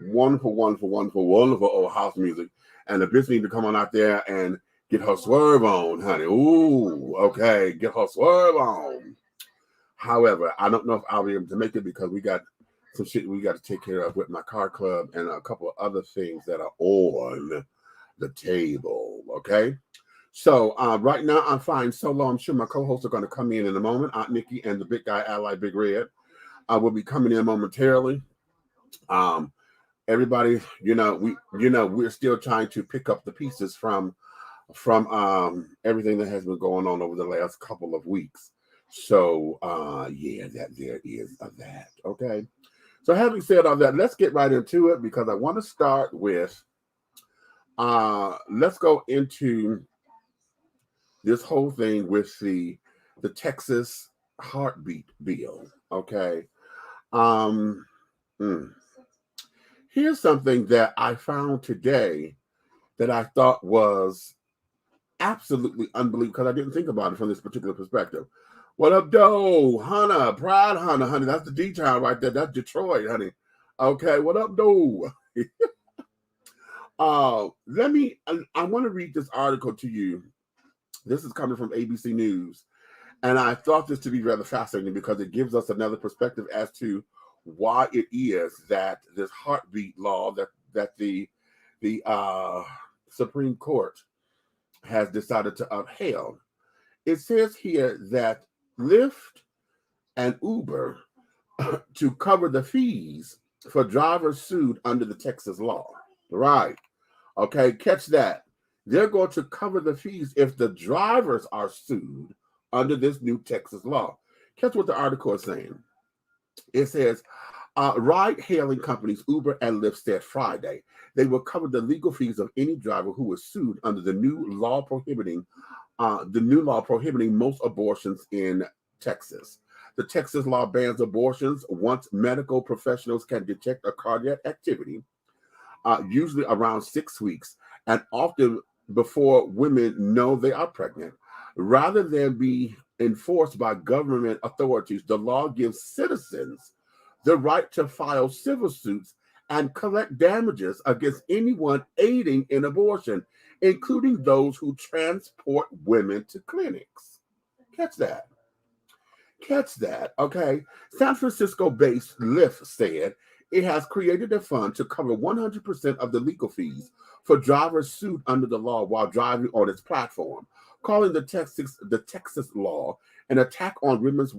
Wonderful, wonderful, wonderful, wonderful old house music. And the bitch need to come on out there and get her swerve on, honey. Ooh, okay, get her swerve on. However, I don't know if I'll be able to make it because we got some shit we got to take care of with my car club and a couple of other things that are on the table. Okay. So right now I'm fine solo. I'm sure my co-hosts are going to come in a moment. Aunt Nikki and the big guy, Ally Big Red, will be coming in momentarily. Everybody, we're still trying to pick up the pieces from everything that has been going on over the last couple of weeks. So yeah, that there is that. Okay. So having said all that, let's get right into it because I want to start with let's go into this whole thing with the Texas heartbeat bill. Okay. Here's something that I found today that I thought was absolutely unbelievable because I didn't think about it from this particular perspective. What up, Doe? Hunter, Pride Hunter, honey. That's the D-Town right there. That's Detroit, honey. Okay, what up, Doe? I want to read this article to you. This is coming from ABC News. And I thought this to be rather fascinating because it gives us another perspective as to why it is that this heartbeat law that the Supreme Court has decided to uphold. It says here that LYFT and Uber to cover the fees for drivers sued under the Texas law. Right. Okay, catch that. They're going to cover the fees if the drivers are sued under this new Texas law. Catch what the article is saying. It says, ride-hailing companies Uber and Lyft said Friday they will cover the legal fees of any driver who was sued under the new law prohibiting most abortions in Texas. The Texas law bans abortions once medical professionals can detect a cardiac activity, usually around 6 weeks, and often before women know they are pregnant. Rather than be enforced by government authorities, the law gives citizens the right to file civil suits and collect damages against anyone aiding in abortion, including those who transport women to clinics. Catch that. Okay. San Francisco-based Lyft said it has created a fund to cover 100% of the legal fees for drivers sued under the law while driving on its platform, calling the Texas law an attack on women's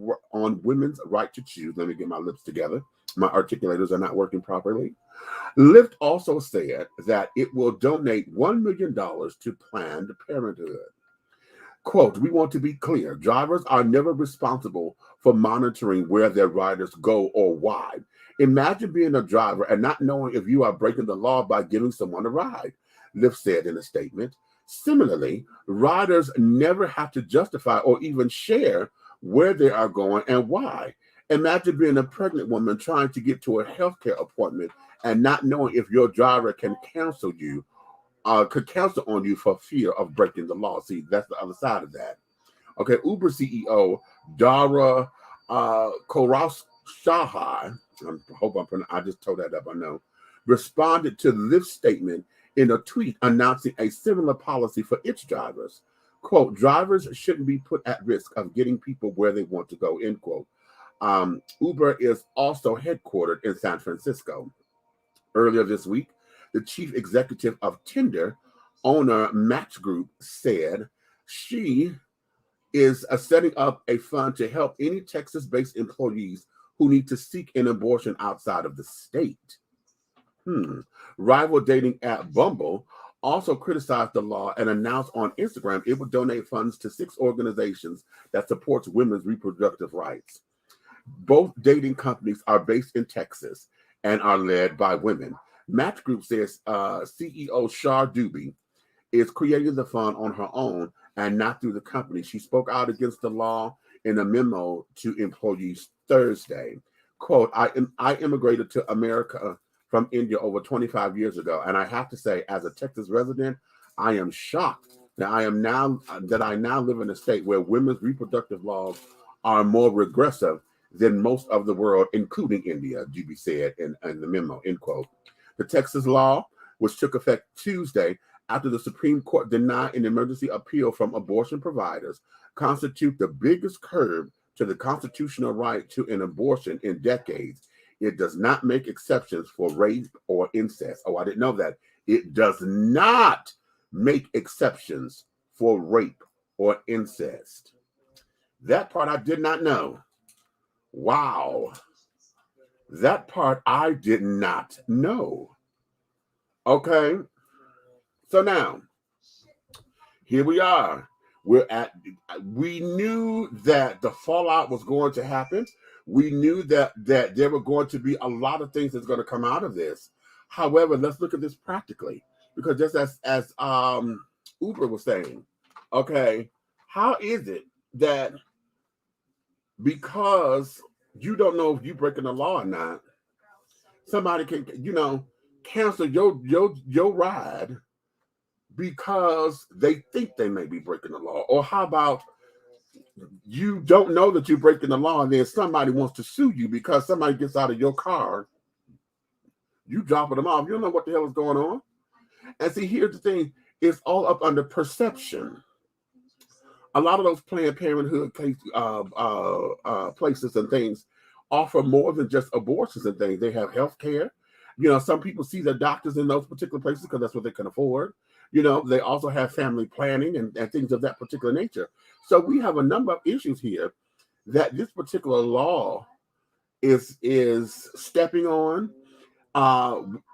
right to choose. Let me get my lips together. My articulators are not working properly. Lyft also said that it will donate $1 million to Planned Parenthood. Quote, we want to be clear. Drivers are never responsible for monitoring where their riders go or why. Imagine being a driver and not knowing if you are breaking the law by giving someone a ride, Lyft said in a statement. Similarly, riders never have to justify or even share where they are going and why. Imagine being a pregnant woman trying to get to a healthcare appointment and not knowing if your driver can counsel on you for fear of breaking the law. See, that's the other side of that. Okay, Uber CEO Dara Khosrowshahi, I just told that up, I know, responded to Lyft's statement in a tweet announcing a similar policy for its drivers. Quote, drivers shouldn't be put at risk of getting people where they want to go, end quote. Uber is also headquartered in San Francisco. Earlier this week, the chief executive of Tinder owner Match Group said she is setting up a fund to help any Texas-based employees who need to seek an abortion outside of the state. Rival dating app Bumble also criticized the law and announced on Instagram it would donate funds to 6 organizations that supports women's reproductive rights. Both dating companies are based in Texas and are led by women. Match Group says CEO Shar Dubey is creating the fund on her own and not through the company. She spoke out against the law in a memo to employees Thursday. Quote, I immigrated to America from India over 25 years ago, and I have to say, as a Texas resident, I am shocked that I now live in a state where women's reproductive laws are more regressive than most of the world, including India, Dubey said in the memo, end quote. The Texas law, which took effect Tuesday after the Supreme Court denied an emergency appeal from abortion providers, constitute the biggest curb to the constitutional right to an abortion in decades. It does not make exceptions for rape or incest. Oh, I didn't know that. It does not make exceptions for rape or incest. That part I did not know. Wow. That part I did not know. Okay. So now, here we are. We knew that the fallout was going to happen. We knew that there were going to be a lot of things that's going to come out of this. However, let's look at this practically, because just as Uber was saying, okay, how is it that because you don't know if you're breaking the law or not, somebody can, cancel your ride because they think they may be breaking the law? Or how about you don't know that you're breaking the law and then somebody wants to sue you because somebody gets out of your car, you dropping them off, you don't know what the hell is going on. And see, here's the thing, it's all up under perception. A lot of those Planned Parenthood places and things offer more than just abortions and things. They have health care. Some people see their doctors in those particular places because that's what they can afford. They also have family planning and things of that particular nature. So we have a number of issues here that this particular law is stepping on.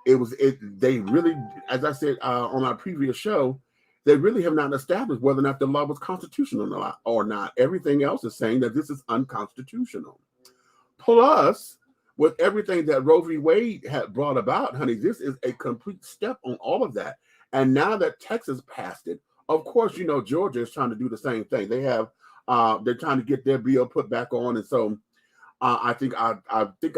They really, as I said on our previous show, they really have not established whether or not the law was constitutional or not. Everything else is saying that this is unconstitutional. Plus, with everything that Roe v. Wade had brought about, honey, this is a complete step on all of that. And now that Texas passed it, of course, Georgia is trying to do the same thing. They're trying to get their bill put back on, and so I think I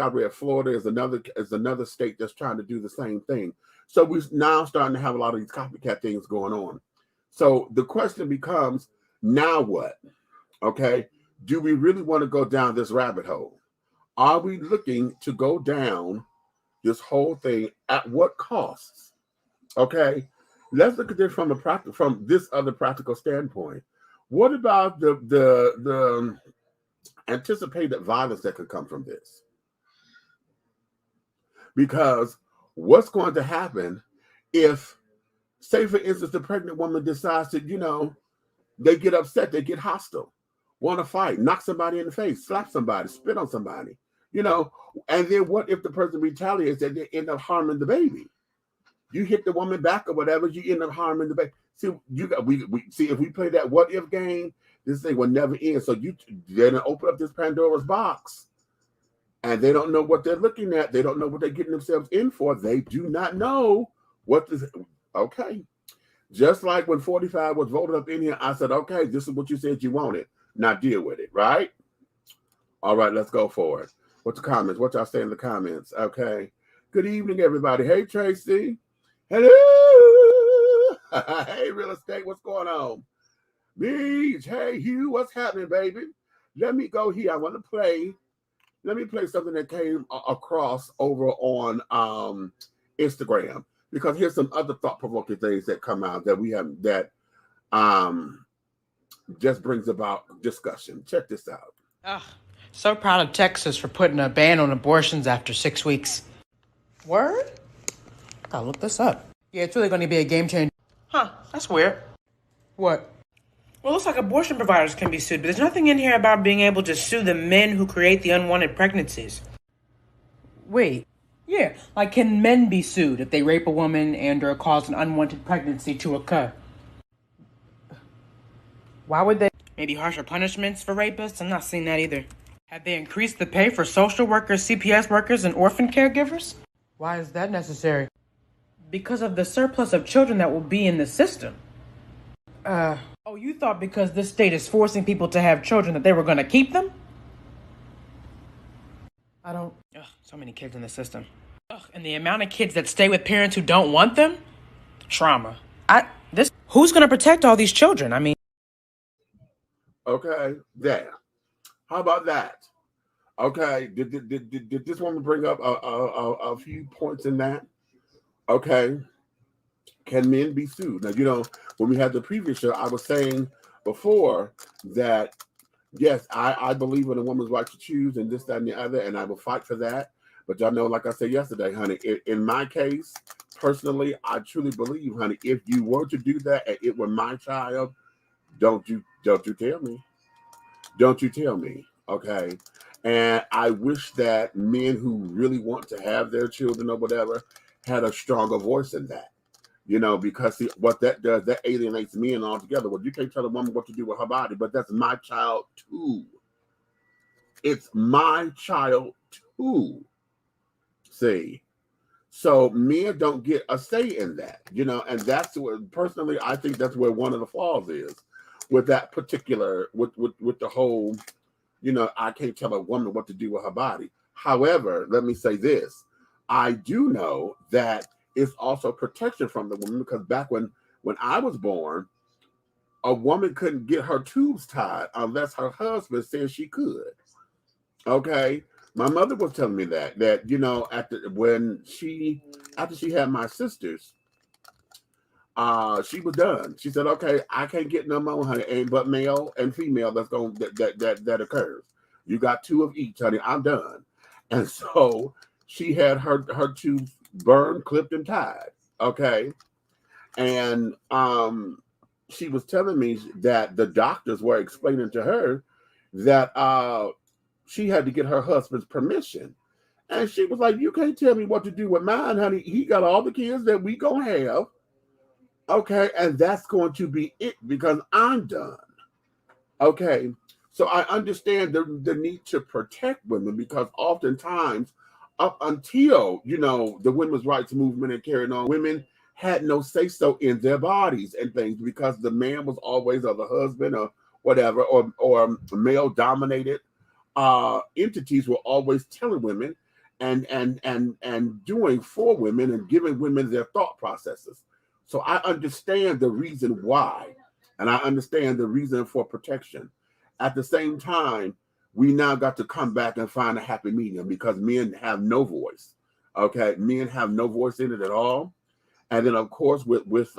read Florida is another state that's trying to do the same thing. So we're now starting to have a lot of these copycat things going on. So the question becomes, now what? Okay, do we really want to go down this rabbit hole? Are we looking to go down this whole thing at what costs? Okay, let's look at this from this other practical standpoint. What about the anticipated violence that could come from this? Because what's going to happen if, say for instance, the pregnant woman decides to, they get upset, they get hostile, want to fight, knock somebody in the face, slap somebody, spit on somebody, and then what if the person retaliates and they end up harming the baby? You hit the woman back or whatever, you end up harming the baby. See, see if we play that what if game, this thing will never end. So they're gonna open up this Pandora's box, and they don't know what they're looking at. They don't know what they're getting themselves in for. They do not know what this. Okay, just like when 45 was voted up in here, I said, okay, this is what you said you wanted. Now deal with it, right? All right, let's go for it. What's the comments? What y'all say in the comments? Okay. Good evening, everybody. Hey, Tracy. Hello. Hey, real estate. What's going on? Beach. Hey, Hugh. What's happening, baby? Let me go here. Let me play something that came across over on Instagram, because here's some other thought-provoking things that come out that we have that just brings about discussion. Check this out. Ugh, so proud of Texas for putting a ban on abortions after 6 weeks. Word? Gotta look this up. Yeah, it's really going to be a game changer. Huh, that's weird. What? Well, it looks like abortion providers can be sued, but there's nothing in here about being able to sue the men who create the unwanted pregnancies. Wait. Yeah, like can men be sued if they rape a woman and or cause an unwanted pregnancy to occur? Why would they? Maybe harsher punishments for rapists? I'm not seeing that either. Have they increased the pay for social workers, CPS workers, and orphan caregivers? Why is that necessary? Because of the surplus of children that will be in the system. Oh, you thought because this state is forcing people to have children that they were going to keep them? I don't... Ugh, so many kids in the system. Ugh, and the amount of kids that stay with parents who don't want them? Trauma. Who's going to protect all these children? I mean... Okay, there. How about that? Okay, did this woman bring up a few points in that? Okay. Can men be sued? Now, when we had the previous show, I was saying before that, yes, I believe in a woman's right to choose and this, that, and the other, and I will fight for that. But y'all know, like I said yesterday, honey, in my case, personally, I truly believe, honey, if you were to do that and it were my child, don't you tell me. Don't you tell me, okay? And I wish that men who really want to have their children or whatever had a stronger voice in that. Because what that does, that alienates men altogether. Well, you can't tell a woman what to do with her body, but that's my child too. It's my child too. See? So men don't get a say in that, and that's where, personally, I think that's where one of the flaws is with that particular, with the whole, I can't tell a woman what to do with her body. However, let me say this. I do know that it's also protection from the woman, because back when I was born, a woman couldn't get her tubes tied unless her husband said she could. Okay. My mother was telling me that after she had my sisters, she was done. She said, "Okay, I can't get no more, honey, but male and female that occurs. You got two of each, honey. I'm done." And so she had her tubes burned, clipped, and tied. Okay, and she was telling me that the doctors were explaining to her that she had to get her husband's permission. And she was like, "You can't tell me what to do with mine, honey. He got all the kids that we gonna have. Okay, and that's going to be it because I'm done." Okay, so I understand the need to protect women, because oftentimes, up until the women's rights movement and carrying on, women had no say so in their bodies and things, because the man was always, or the husband or whatever, or male dominated entities were always telling women and doing for women and giving women their thought processes. So I understand the reason why, and I understand the reason for protection. At the same time, we now got to come back and find a happy medium, because men have no voice. Okay, men have no voice in it at all. And then, of course, with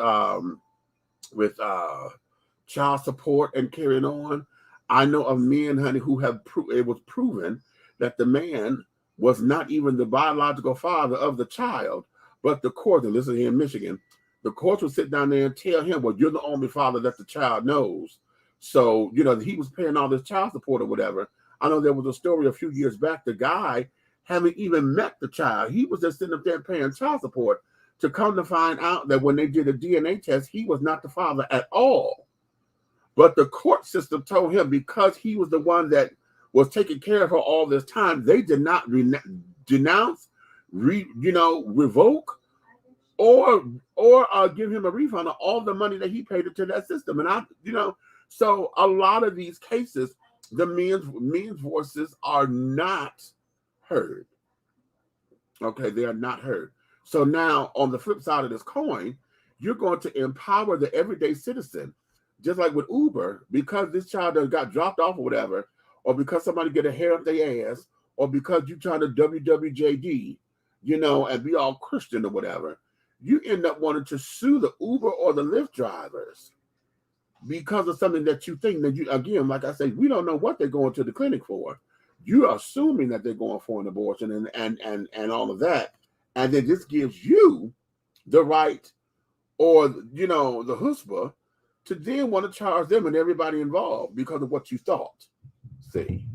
child support and carrying on, I know of men, honey, who have it was proven that the man was not even the biological father of the child, but the court. And listen, here in Michigan, the courts will sit down there and tell him, "Well, you're the only father that the child knows." So, he was paying all this child support or whatever. I know there was a story a few years back. The guy haven't even met the child. He was just sitting up there paying child support, to come to find out that when they did a DNA test, he was not the father at all. But the court system told him, because he was the one that was taking care of her all this time, they did not denounce, revoke, or give him a refund of all the money that he paid into that system. And so a lot of these cases, the men's voices are not heard. Okay, they are not heard. So now, on the flip side of this coin, you're going to empower the everyday citizen, just like with Uber, because this child got dropped off or whatever, or because somebody get a hair up their ass, or because you trying to WWJD, and be all Christian or whatever. You end up wanting to sue the Uber or the Lyft drivers because of something that you think that again, like I say, we don't know what they're going to the clinic for. You're assuming that they're going for an abortion and all of that. And then this gives you the right, or, the chutzpah, to then want to charge them and everybody involved because of what you thought. See?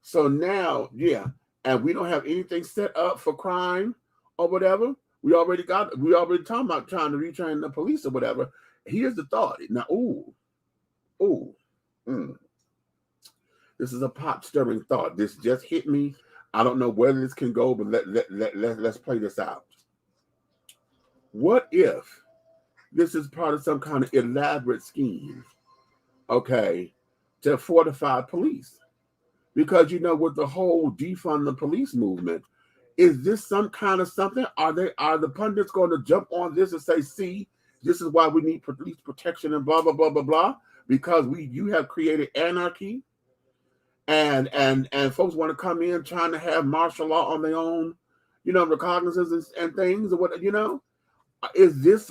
So now, yeah, and we don't have anything set up for crime or whatever. We already talking about trying to retrain the police or whatever. Here's the thought. Now, this is a pot-stirring thought. This just hit me. I don't know where this can go, but let's play this out. What if this is part of some kind of elaborate scheme, okay, to fortify police? Because, with the whole defund the police movement, is this some kind of something? Are the pundits going to jump on this and say, "See, this is why we need police protection and blah, blah, blah, blah, blah," because you have created anarchy, and folks want to come in trying to have martial law on their own, recognizances and things, or what, is this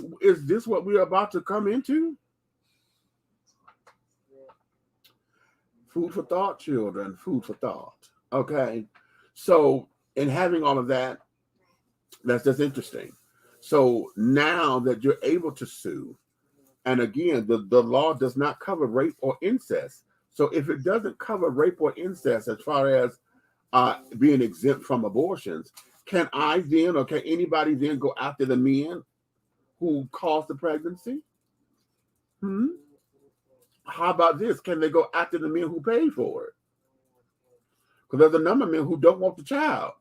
what we're about to come into? Food for thought, children. Food for thought. Okay. So, in having all of that, that's just interesting. So now that you're able to sue, and again, the law does not cover rape or incest. So if it doesn't cover rape or incest as far as being exempt from abortions, can I then, or can anybody then go after the men who caused the pregnancy? How about this? Can they go after the men who paid for it? Because there's a number of men who don't want the child,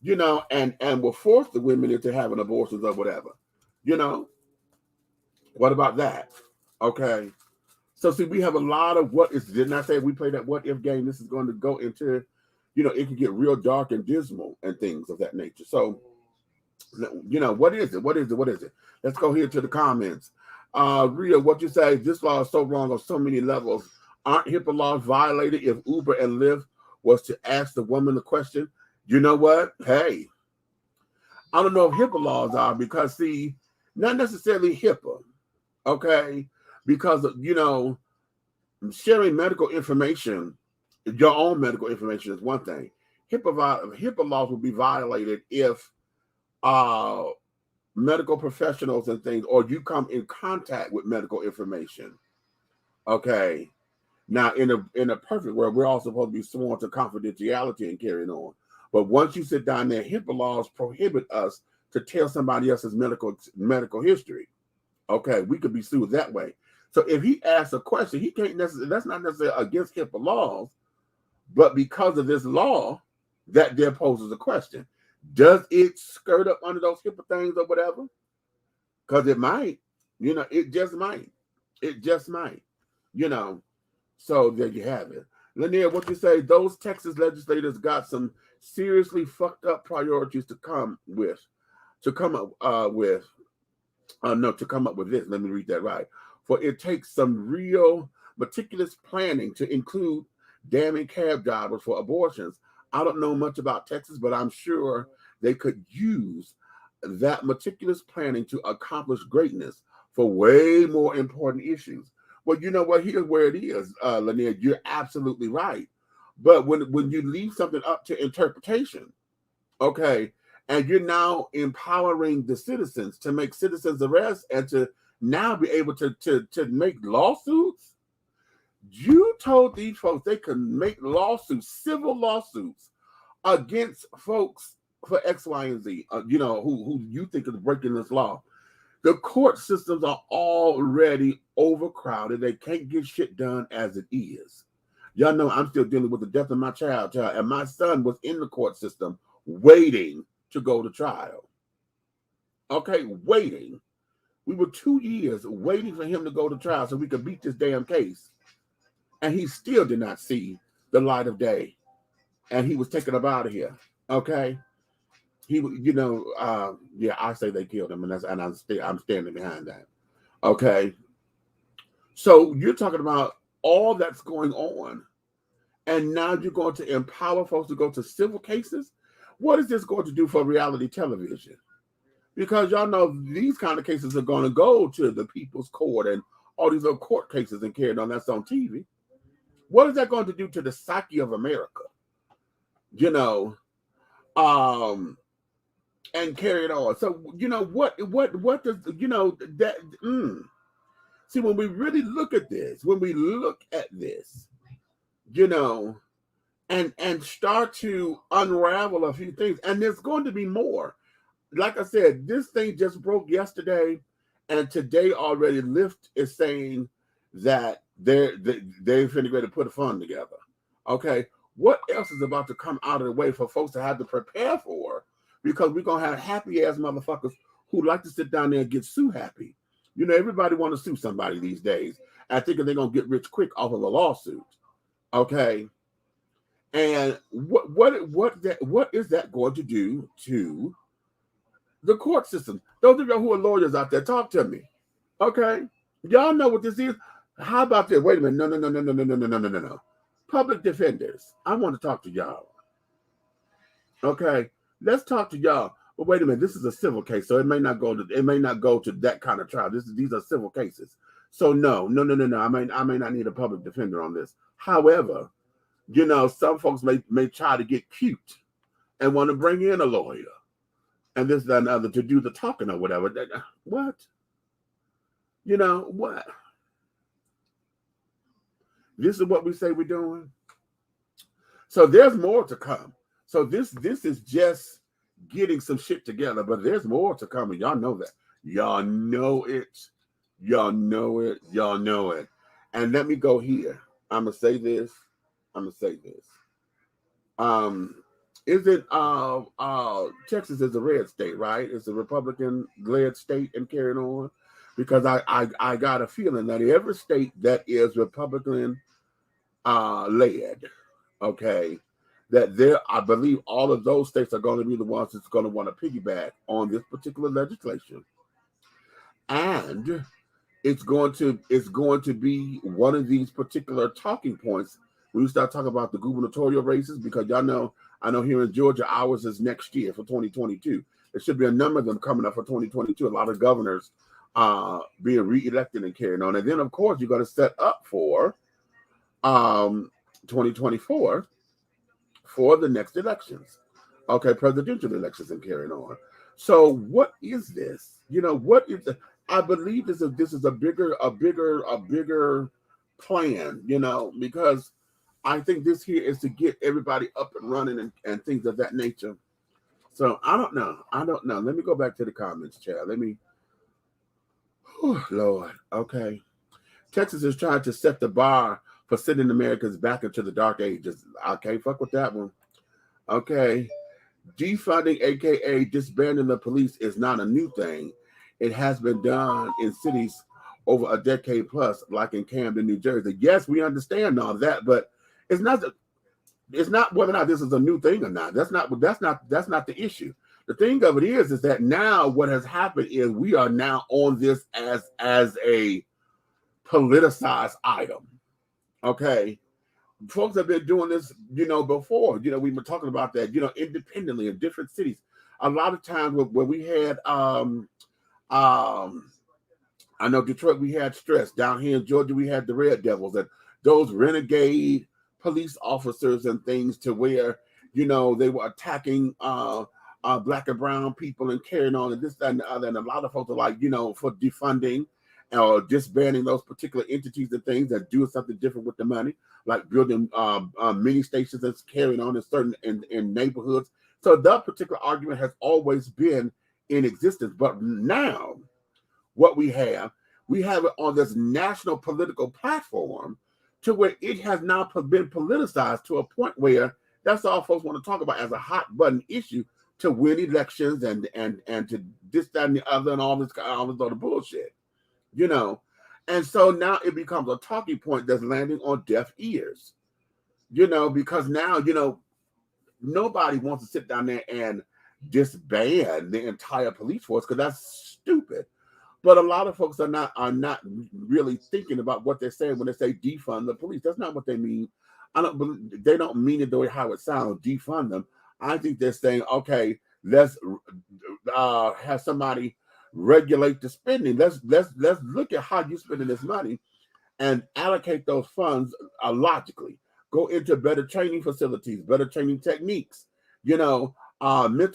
and will force the women into having abortions or whatever. What about that? Okay. So see, we have a lot of what is, didn't I say we play that what if game? This is going to go into, it can get real dark and dismal and things of that nature. So, what is it? What is it? What is it? Let's go here to the comments. Rhea, what you say, this law is so wrong on so many levels. Aren't HIPAA laws violated if Uber and Lyft was to ask the woman the question? You know what? Hey, I don't know if HIPAA laws are, because see, not necessarily HIPAA, okay? Because, sharing medical information, your own medical information is one thing. HIPAA laws will be violated if medical professionals and things, or you come in contact with medical information. Okay. Now, in a perfect world, we're all supposed to be sworn to confidentiality and carrying on. But once you sit down there, HIPAA laws prohibit us to tell somebody else's medical history. Okay, we could be sued that way. So if he asks a question, he can't necessarily, that's not necessarily against HIPAA laws, but because of this law, that there poses a question. Does it skirt up under those HIPAA things or whatever? Because it might, it just might. It just might, So there you have it. Lanier, what you say? Those Texas legislators got some seriously fucked up priorities to come up with this. Let me read that right. For it takes some real meticulous planning to include damning cab drivers for abortions. I don't know much about Texas, but I'm sure they could use that meticulous planning to accomplish greatness for way more important issues. Well, you know what? Here's where it is, Lanier. You're absolutely right. But when you leave something up to interpretation, okay, and you're now empowering the citizens to make citizens arrests and to now be able to make lawsuits, you told these folks they could make lawsuits, civil lawsuits, against folks for X, Y, and Z, who you think is breaking this law. The court systems are already overcrowded. They can't get shit done as it is. Y'all know I'm still dealing with the death of my child, and my son was in the court system waiting to go to trial. Okay, waiting. We were 2 years waiting for him to go to trial so we could beat this damn case. And he still did not see the light of day. And he was taken up out of here. Okay. He, I say they killed him, and I'm standing behind that. Okay. So you're talking about all that's going on. And now you're going to empower folks to go to civil cases. What is this going to do for reality television? Because y'all know these kind of cases are going to go to the People's Court and all these other court cases and carried on. That's on TV. What is that going to do to the psyche of America? And carry it on. So, what does, that, See, when we really look at this, and start to unravel a few things, and there's going to be more. Like I said, this thing just broke yesterday, and today already LYFT is saying that they're finna to put a fund together. Okay, what else is about to come out of the way for folks to have to prepare for? Because we're gonna have happy ass motherfuckers who like to sit down there and get sue happy. Everybody want to sue somebody these days. I think they're gonna get rich quick off of a lawsuit. Okay, and what is that going to do to the court system? Those of y'all who are lawyers out there, talk to me. Okay, y'all know what this is. How about this? Wait a minute. No. Public defenders. I want to talk to y'all. Okay. let's talk to y'all. But wait a minute, this is a civil case, so it may not go to that kind of trial. These are civil cases. So no. I may not need a public defender on this. However, some folks may try to get cute and want to bring in a lawyer and this, that, and other to do the talking or whatever. What? What? This is what we say we're doing. So there's more to come. So this is just getting some shit together, but there's more to come, and y'all know that. Y'all know it. Y'all know it. Y'all know it. And let me go here. I'm gonna say this. Isn't Texas is a red state, right? It's a Republican-led state and carrying on. Because I got a feeling that every state that is Republican led, okay, that I believe all of those states are going to be the ones that's going to want to piggyback on this particular legislation. And it's going to be one of these particular talking points when you start talking about the gubernatorial races, because I know here in Georgia, ours is next year for 2022. There should be a number of them coming up for 2022. A lot of governors being reelected and carrying on. And then, of course, you're going to set up for 2024 for the next elections. Okay, presidential elections and carrying on. So what is this? What is the, I believe this is a bigger plan, because I think this here is to get everybody up and running and things of that nature. So I don't know. Let me go back to the comments, Chad. Lord. Okay. Texas is trying to set the bar for sending Americans back into the dark ages. I can't fuck with that one. Okay. Defunding, aka disbanding the police, is not a new thing. It has been done in cities over a decade plus, like in Camden, New Jersey. Yes, we understand all that, but it's not whether or not this is a new thing or not. That's not the issue. The thing of it is that now what has happened is we are now on this as a politicized item. Okay. Folks have been doing this, before. We've been talking about that, independently in different cities. A lot of times when we had I know Detroit, we had stress. Down here in Georgia, we had the Red Devils and those renegade police officers and things to where, they were attacking black and brown people and carrying on and this, that, and the other. And a lot of folks are like, for defunding or disbanding those particular entities and things that do something different with the money, like building mini stations and carrying on in certain in neighborhoods. So that particular argument has always been in existence. But now what we have it on this national political platform to where it has now been politicized to a point where that's all folks want to talk about as a hot button issue to win elections and to this, that, and the other and all this other bullshit, And so now it becomes a talking point that's landing on deaf ears, because now, nobody wants to sit down there and disband the entire police force because that's stupid. But a lot of folks are not really thinking about what they're saying when they say defund the police. That's not what they mean. They don't mean it the way how it sounds, defund them. I think they're saying, okay, let's have somebody regulate the spending. Let's look at how you're spending this money and allocate those funds logically. Go into better training facilities, better training techniques, mental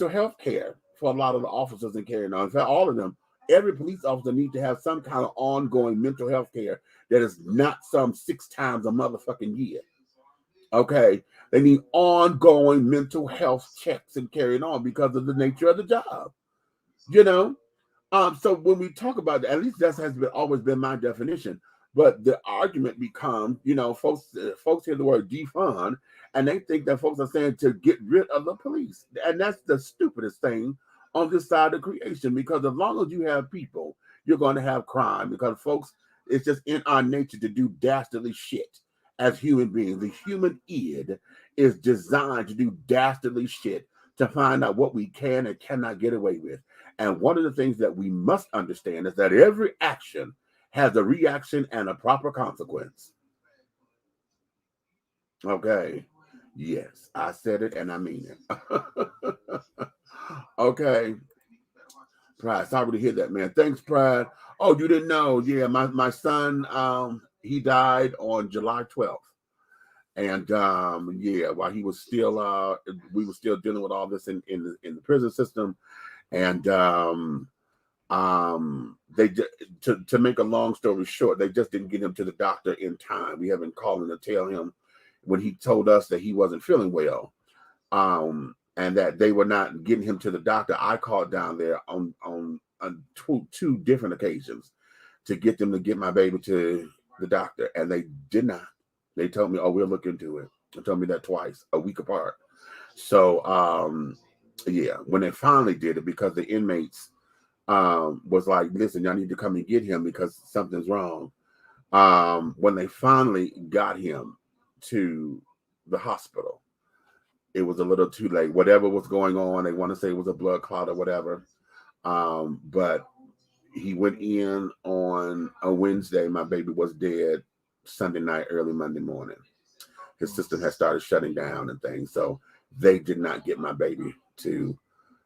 health care for a lot of the officers and carrying on. In fact, all of them. Every police officer needs to have some kind of ongoing mental health care that is not some 6 times a motherfucking year. Okay. They need ongoing mental health checks and carrying on because of the nature of the job. So when we talk about that, at least that has always been my definition. But the argument becomes, folks hear the word defund and they think that folks are saying to get rid of the police. And that's the stupidest thing on this side of creation, because as long as you have people, you're going to have crime, because folks, it's just in our nature to do dastardly shit as human beings. The human id is designed to do dastardly shit to find out what we can and cannot get away with. And one of the things that we must understand is that every action has a reaction and a proper consequence. Okay. Yes, I said it and I mean it. Okay. Pride, sorry to hear that, man. Thanks, Pride. Oh, you didn't know? Yeah, my son, he died on July 12th, and yeah, while he was still, we were still dealing with all this in the prison system, and they to make a long story short, they just didn't get him to the doctor in time. We have been calling to tell him when he told us that he wasn't feeling well. And that they were not getting him to the doctor. I called down there on two different occasions to get them to get my baby to the doctor, and they did not. They told me, "Oh, we'll look into it." They told me that twice, a week apart. So, yeah, when they finally did it, because the inmates was like, "Listen, y'all need to come and get him because something's wrong." When they finally got him to the hospital, it was a little too late. Whatever was going on, they want to say it was a blood clot or whatever. But he went in on a Wednesday. My baby was dead Sunday night, early Monday morning. His system had started shutting down and things. So they did not get my baby to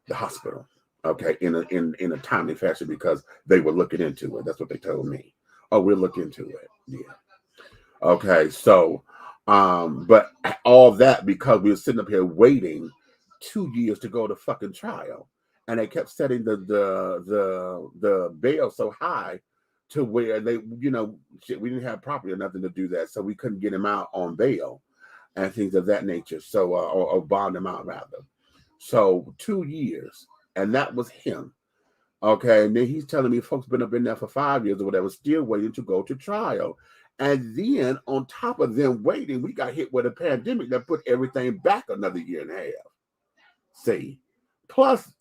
the hospital, okay, in a timely fashion because they were looking into it. That's what they told me. Oh, we'll look into it. Yeah. Okay, so but all that because we were sitting up here waiting 2 years to go to fucking trial, and they kept setting the bail so high to where they, shit, we didn't have property or nothing to do that, so we couldn't get him out on bail and things of that nature. So or bond him out rather. So 2 years, and that was him. Okay, and then he's telling me folks been up in there for 5 years or whatever, still waiting to go to trial. And then on top of them waiting, we got hit with a pandemic that put everything back another year and a half. See, plus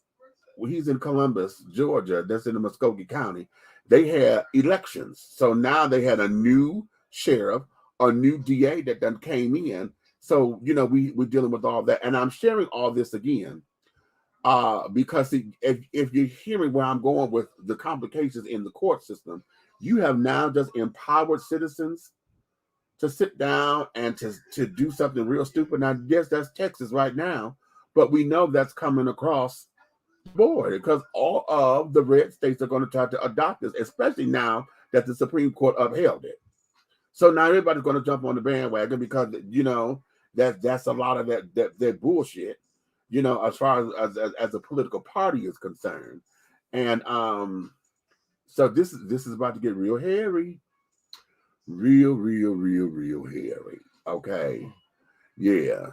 he's in Columbus, Georgia. That's in the Muskogee County. They had elections, so now they had a new sheriff, a new DA that done came in. So we're dealing with all that, and I'm sharing all this again because if you're hearing where I'm going with the complications in the court system. You have now just empowered citizens to sit down and to do something real stupid. Now, yes, that's Texas right now, but we know that's coming across the board because all of the red states are going to try to adopt this, especially now that the Supreme Court upheld it. So now everybody's going to jump on the bandwagon because that's a lot of that bullshit. As far as a political party is concerned, and so this is about to get real hairy. Real hairy. Okay. Yeah.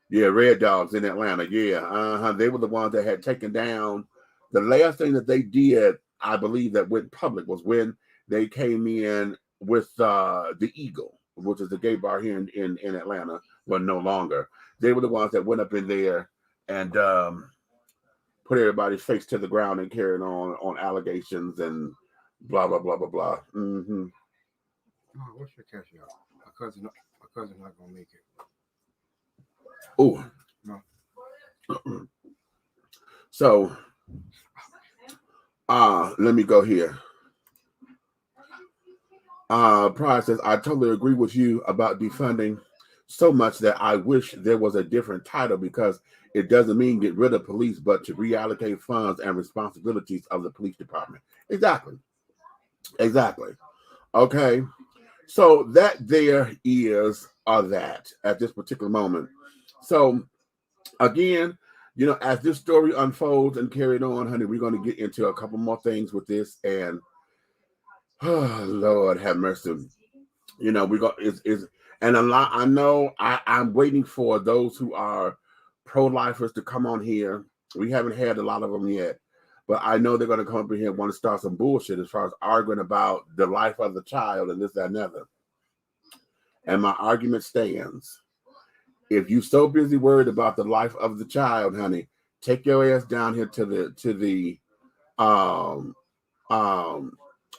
Yeah, Red Dogs in Atlanta. Yeah. They were the ones that had taken down. The last thing that they did, I believe, that went public was when they came in with the Eagle, which is the gay bar here in Atlanta, but no longer. They were the ones that went up in there and put everybody's face to the ground and carried on allegations and blah blah blah blah blah. Mm-hmm. Oh, what's your cash out? My cousin not gonna make it. Oh no. So let me go here. Pride says, I totally agree with you about defunding so much that I wish there was a different title because it doesn't mean get rid of police, but to reallocate funds and responsibilities of the police department. Exactly. Okay. So that there is that at this particular moment. So again, as this story unfolds and carried on, honey, we're going to get into a couple more things with this, and oh, Lord have mercy. We're going and a lot. I know I'm waiting for those who are pro-lifers to come on here. We haven't had a lot of them yet, but I know they're going to come up in here and want to start some bullshit as far as arguing about the life of the child and this, that, and other. And my argument stands. If you're so busy worried about the life of the child, honey, take your ass down here to the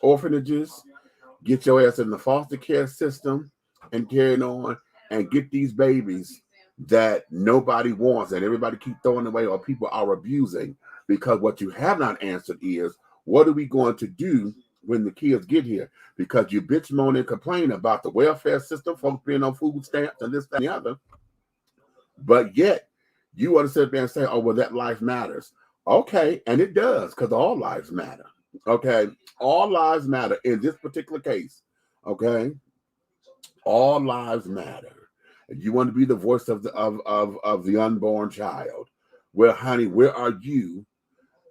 orphanages, get your ass in the foster care system and carry on and get these babies that nobody wants and everybody keep throwing away or people are abusing, because what you have not answered is, what are we going to do when the kids get here? Because you bitch, moan, and complain about the welfare system, folks being on food stamps and this, that, and the other. But yet, you want to sit there and say, oh, well, that life matters. Okay, and it does, because all lives matter. Okay, all lives matter in this particular case. Okay, all lives matter. If you want to be the voice of the unborn child, well, honey, where are you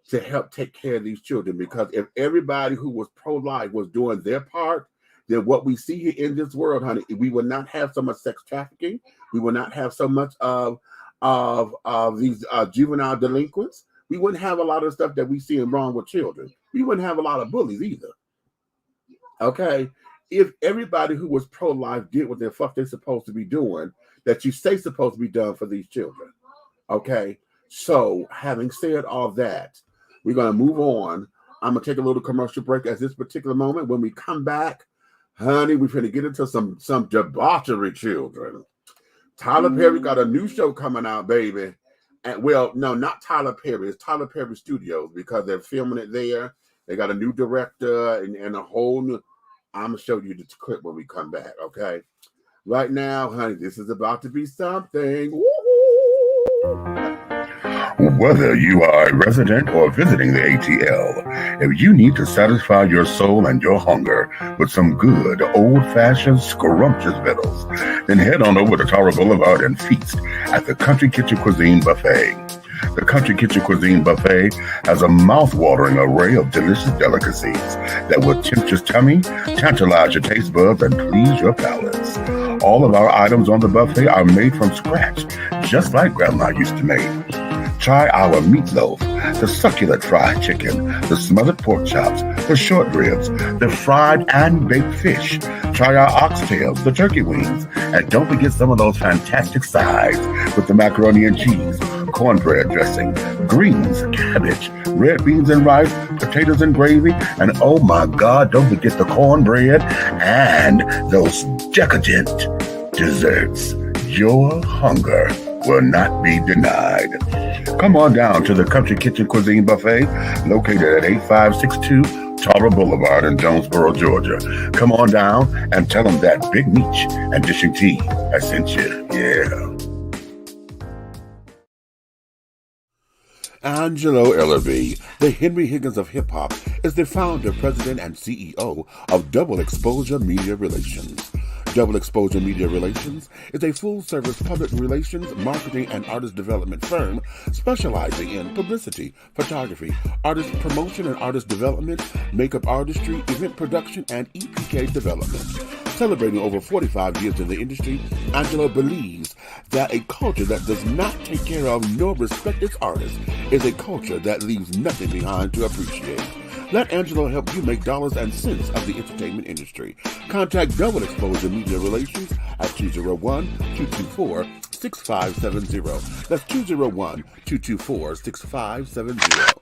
to help take care of these children? Because if everybody who was pro-life was doing their part, then what we see here in this world, honey, we will not have so much sex trafficking. We will not have so much of these juvenile delinquents. We wouldn't have a lot of stuff that we see wrong with children. We wouldn't have a lot of bullies either. Okay, if everybody who was pro-life did what the fuck they're supposed to be doing, that you say supposed to be done for these children. Okay, so having said all that, we're gonna move on. I'm gonna take a little commercial break at this particular moment. When we come back, honey, we're gonna get into some debauchery children. Tyler Perry got a new show coming out, baby. And well, no, not Tyler Perry. It's Tyler Perry Studios, because they're filming it there. They got a new director and a whole new. I'm gonna show you the clip when we come back. Okay. Right now, honey, this is about to be something. Woo-hoo! Whether you are a resident or visiting the ATL, if you need to satisfy your soul and your hunger with some good old-fashioned scrumptious victuals, then head on over to Tara Boulevard and feast at the Country Kitchen Cuisine Buffet. The Country Kitchen Cuisine Buffet has a mouth-watering array of delicious delicacies that will tempt your tummy, tantalize your taste buds, and please your palates. All of our items on the buffet are made from scratch, just like Grandma used to make. Try our meatloaf, the succulent fried chicken, the smothered pork chops, the short ribs, the fried and baked fish. Try our oxtails, the turkey wings, and don't forget some of those fantastic sides with the macaroni and cheese, cornbread dressing, greens, cabbage, red beans and rice, potatoes and gravy, and oh my God, don't forget the cornbread and those decadent desserts. Your hunger will not be denied. Come on down to the Country Kitchen Cuisine Buffet, located at 8562 Tara Boulevard in Jonesboro, Georgia. Come on down and tell them that Big Meech and Dishing Tea I sent you. Yeah. Angelo Ellerby, the Henry Higgins of hip-hop, is the founder, president, and CEO of Double Exposure Media Relations. Double Exposure Media Relations is a full-service public relations, marketing, and artist development firm specializing in publicity, photography, artist promotion and artist development, makeup artistry, event production, and EPK development. Celebrating over 45 years in the industry, Angelo believes that a culture that does not take care of nor respect its artists is a culture that leaves nothing behind to appreciate. Let Angelo help you make dollars and cents of the entertainment industry. Contact Double Exposure Media Relations at 201-224-6570. That's 201-224-6570.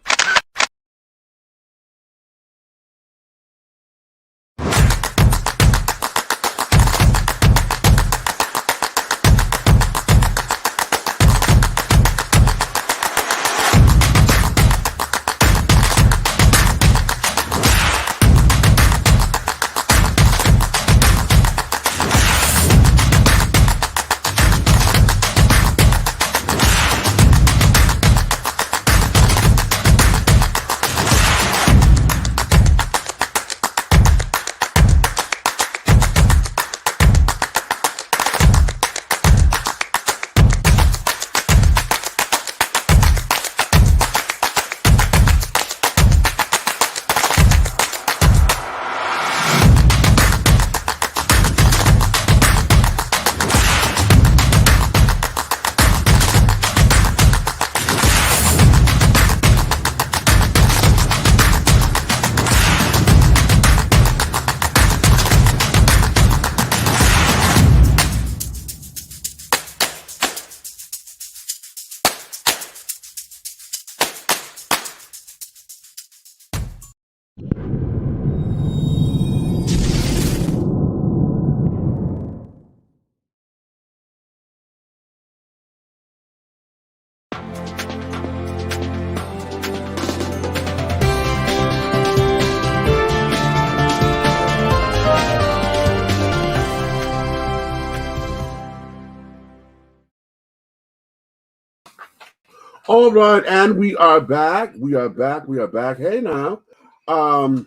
All right, and we are back. We are back. We are back. Hey now. Um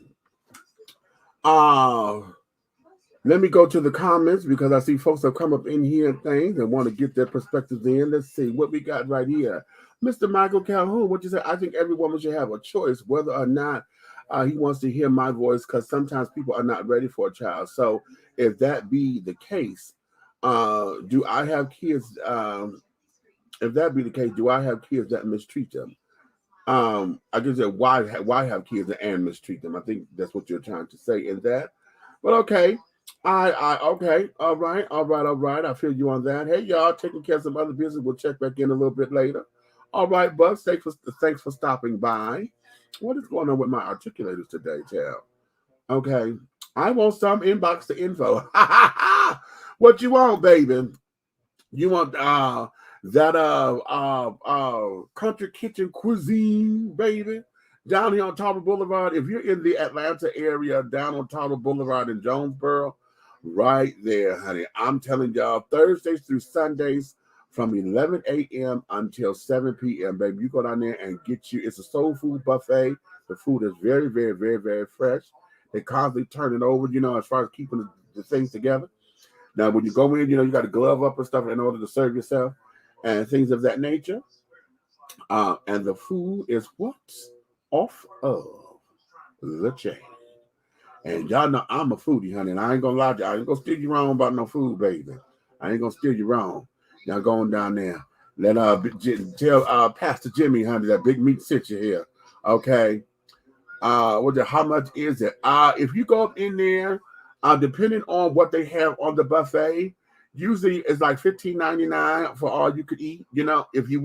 Let me go to the comments because I see folks have come up in here and things and want to get their perspectives in. Let's see what we got right here. Mr. Michael Calhoun, what you say? I think every woman should have a choice whether or not he wants to hear my voice, because sometimes people are not ready for a child. So if that be the case, do I have kids? If that be the case, do I have kids that mistreat them? I guess that why have kids and mistreat them? I think that's what you're trying to say in that. But okay. Okay. All right. I feel you on that. Hey, y'all, taking care of some other business. We'll check back in a little bit later. All right, Bugs. Thanks for stopping by. What is going on with my articulators today, Tab? Okay. I want some inbox to info. What you want, baby? You want that country kitchen cuisine, baby? Down here on Tarver Boulevard. If you're in the Atlanta area, down on Tarver Boulevard in Jonesboro, right there, honey. I'm telling y'all, Thursdays through Sundays from 11 a.m. until 7 p.m., baby. You go down there and get you. It's a soul food buffet. The food is very, very, very, very fresh. They constantly turn it over, as far as keeping the things together. Now, when you go in, you got to glove up and stuff in order to serve yourself and things of that nature. And the food is what's off of the chain. And y'all know I'm a foodie, honey, and I ain't gonna lie to you. I ain't gonna steer you wrong about no food, baby. I ain't gonna steer you wrong. Y'all going down there. Let tell Pastor Jimmy, honey, that big meat sit you here. Okay. How much is it? If you go up in there, depending on what they have on the buffet, usually it's like $15.99 for all you could eat. If you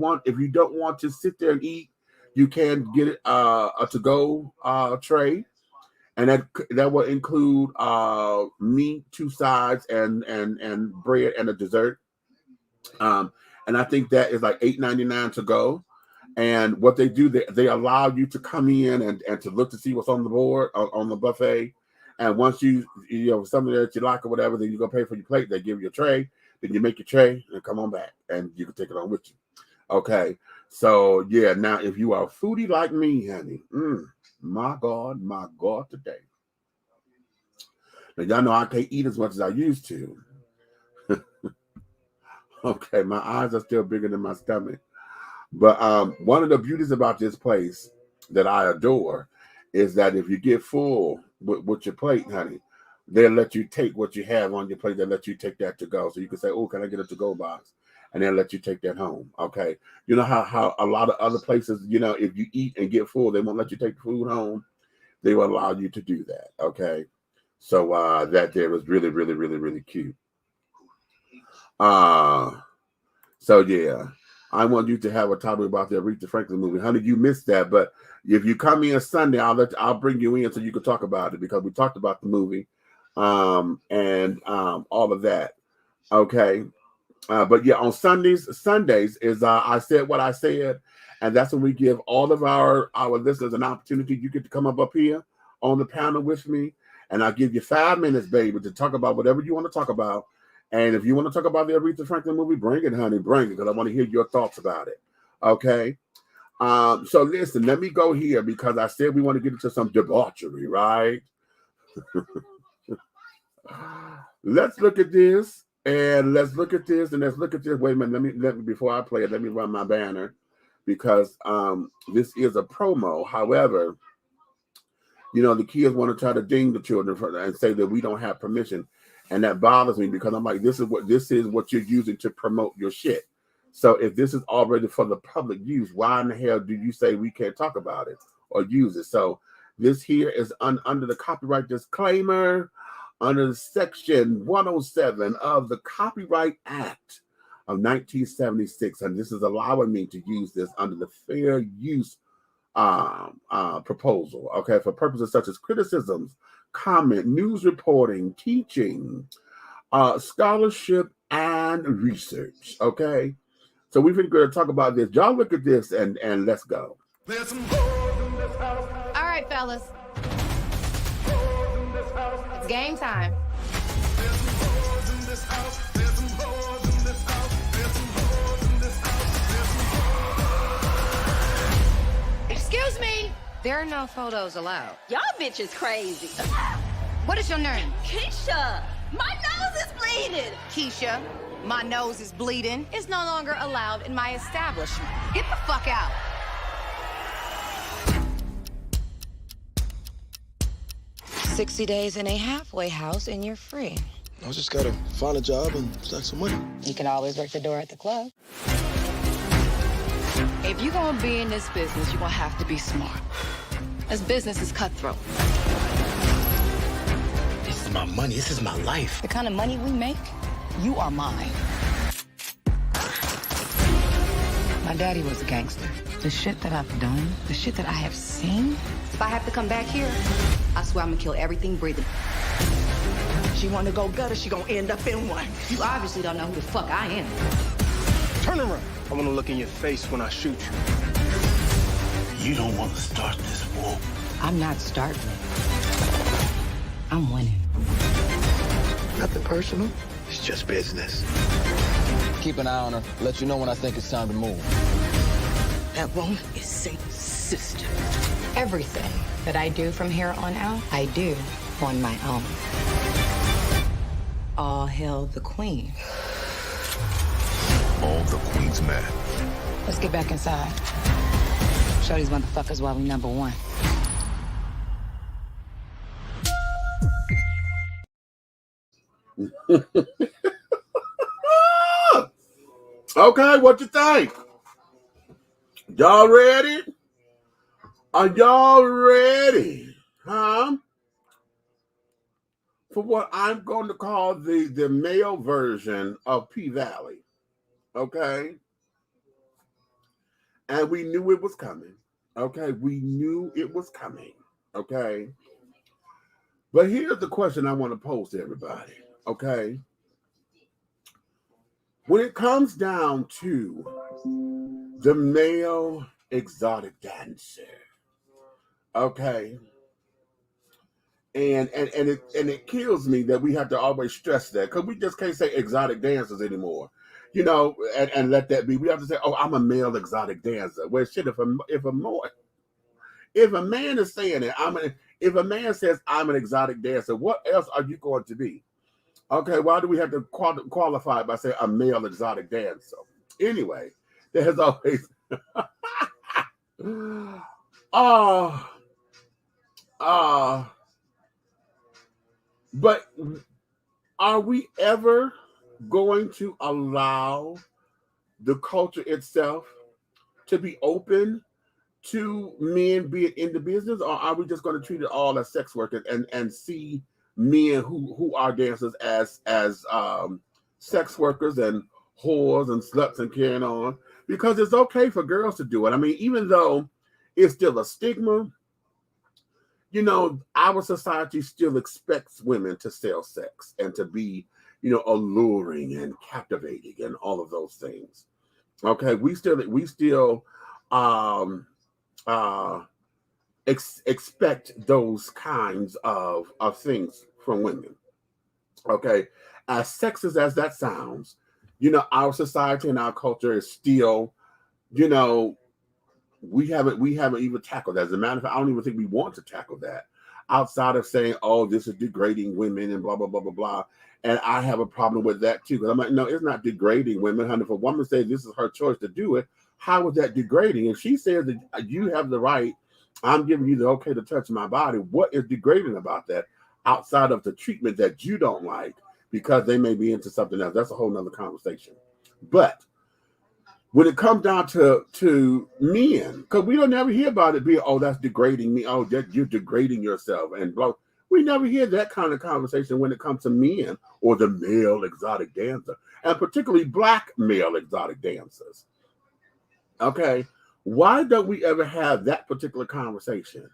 don't want to sit there and eat, you can get it a to-go tray, and that will include meat, 2 sides, and bread and a dessert. And I think that is like $8.99 to go. And what they do, they allow you to come in and to look to see what's on the board on the buffet. And once you something that you like or whatever, then you go pay for your plate. They give you a tray, then you make your tray and come on back, and you can take it on with you. Okay. So yeah, now if you are a foodie like me, honey, my God, today. Now y'all know I can't eat as much as I used to. Okay, my eyes are still bigger than my stomach. But one of the beauties about this place that I adore is that if you get full with your plate, honey, they'll let you take what you have on your plate. They'll let you take that to go. So you can say, oh, can I get a to-go box? And they'll let you take that home. Okay. You know how a lot of other places, if you eat and get full, they won't let you take the food home. They will allow you to do that. Okay. So that there was really, really, really, really cute. So yeah, I want you to have a topic about the Aretha Franklin movie. Honey, you missed that, but if you come in Sunday, I'll bring you in so you can talk about it, because we talked about the movie and all of that. Okay. But yeah, on Sundays is I said what I said, and that's when we give all of our listeners an opportunity. You get to come up here on the panel with me, and I'll give you 5 minutes, baby, to talk about whatever you want to talk about. And if you want to talk about the Aretha Franklin movie, bring it, honey, bring it, because I want to hear your thoughts about it. Okay. So listen, let me go here, because I said we want to get into some debauchery, right? Let's look at this. And let's look at this, and let's look at this. Wait a minute, let me before I play it, let me run my banner, because this is a promo. However, the kids want to try to ding the children and say that we don't have permission, and that bothers me, because I'm like, this is what you're using to promote your shit. So if this is already for the public use, why in the hell do you say we can't talk about it or use it? So this here is under the copyright disclaimer, under Section 107 of the Copyright Act of 1976. And this is allowing me to use this under the fair use proposal, okay, for purposes such as criticisms, comment, news reporting, teaching, scholarship, and research, okay? So we've been going to talk about this. Y'all look at this and let's go. There's some hoes in this house. All right, fellas. It's game time. There's some hoes in this house. There's some hoes in this house. There's some hoes in this house. There's some hoes. There are no photos allowed. Y'all bitches crazy. What is your name? Keisha, my nose is bleeding. Keisha, my nose is bleeding, is no longer allowed in my establishment. Get the fuck out. $60 days in a halfway house and you're free. I just gotta find a job and stack some money. You can always work the door at the club. If you're gonna be in this business, you're gonna have to be smart. This business is cutthroat. This is my money. This is my life. The kind of money we make, you are mine. My daddy was a gangster. The shit that I've done, the shit that I have seen, if I have to come back here, I swear I'm gonna kill everything breathing. She wanna go gutter, she gonna end up in one. You obviously don't know who the fuck I am. Turn around. I want to look in your face when I shoot you. You don't want to start this war. I'm not starting it. I'm winning. Nothing personal. It's just business. Keep an eye on her. Let you know when I think it's time to move. That woman is Satan's sister. Everything that I do from here on out, I do on my own. All hail the queen. All the queen's men. Let's get back inside. Show these motherfuckers why we number one. Okay, what you think? Y'all ready? Are y'all ready? Huh? For what I'm going to call the male version of P-Valley. Okay? And we knew it was coming. Okay? We knew it was coming. Okay? But here's the question I want to pose to everybody. Okay? When it comes down to the male exotic dancer, okay, and it kills me that we have to always stress that, because we just can't say exotic dancers anymore, you know, and let that be. We have to say, oh, I'm a male exotic dancer. Well, shit, if a man is saying it, if a man says I'm an exotic dancer, what else are you going to be? Okay, why do we have to qualify by saying a male exotic dancer? Anyway, there's always but are we ever going to allow the culture itself to be open to men being in the business, or are we just going to treat it all as sex workers and see men who are dancers as sex workers and whores and sluts and carrying on? Because it's okay for girls to do it. I mean, even though it's still a stigma, you know, our society still expects women to sell sex and to be, you know, alluring and captivating and all of those things. Okay, we still expect those kinds of things from women. Okay, as sexist as that sounds, you know, our society and our culture is still, you know, we haven't even tackled that. As a matter of fact, I don't even think we want to tackle that, outside of saying, oh, this is degrading women and blah, blah, blah, blah, blah. And I have a problem with that too, because I'm like, no, it's not degrading women, honey. If a woman says this is her choice to do it, how is that degrading? If she says that you have the right, I'm giving you the okay to touch my body, what is degrading about that, outside of the treatment that you don't like because they may be into something else? That's a whole nother conversation. But when it comes down to men, because we don't never hear about it being, oh, that's degrading me, oh, that you're degrading yourself and blah. We never hear that kind of conversation when it comes to men or the male exotic dancer, and particularly Black male exotic dancers. Okay, why don't we ever have that particular conversation?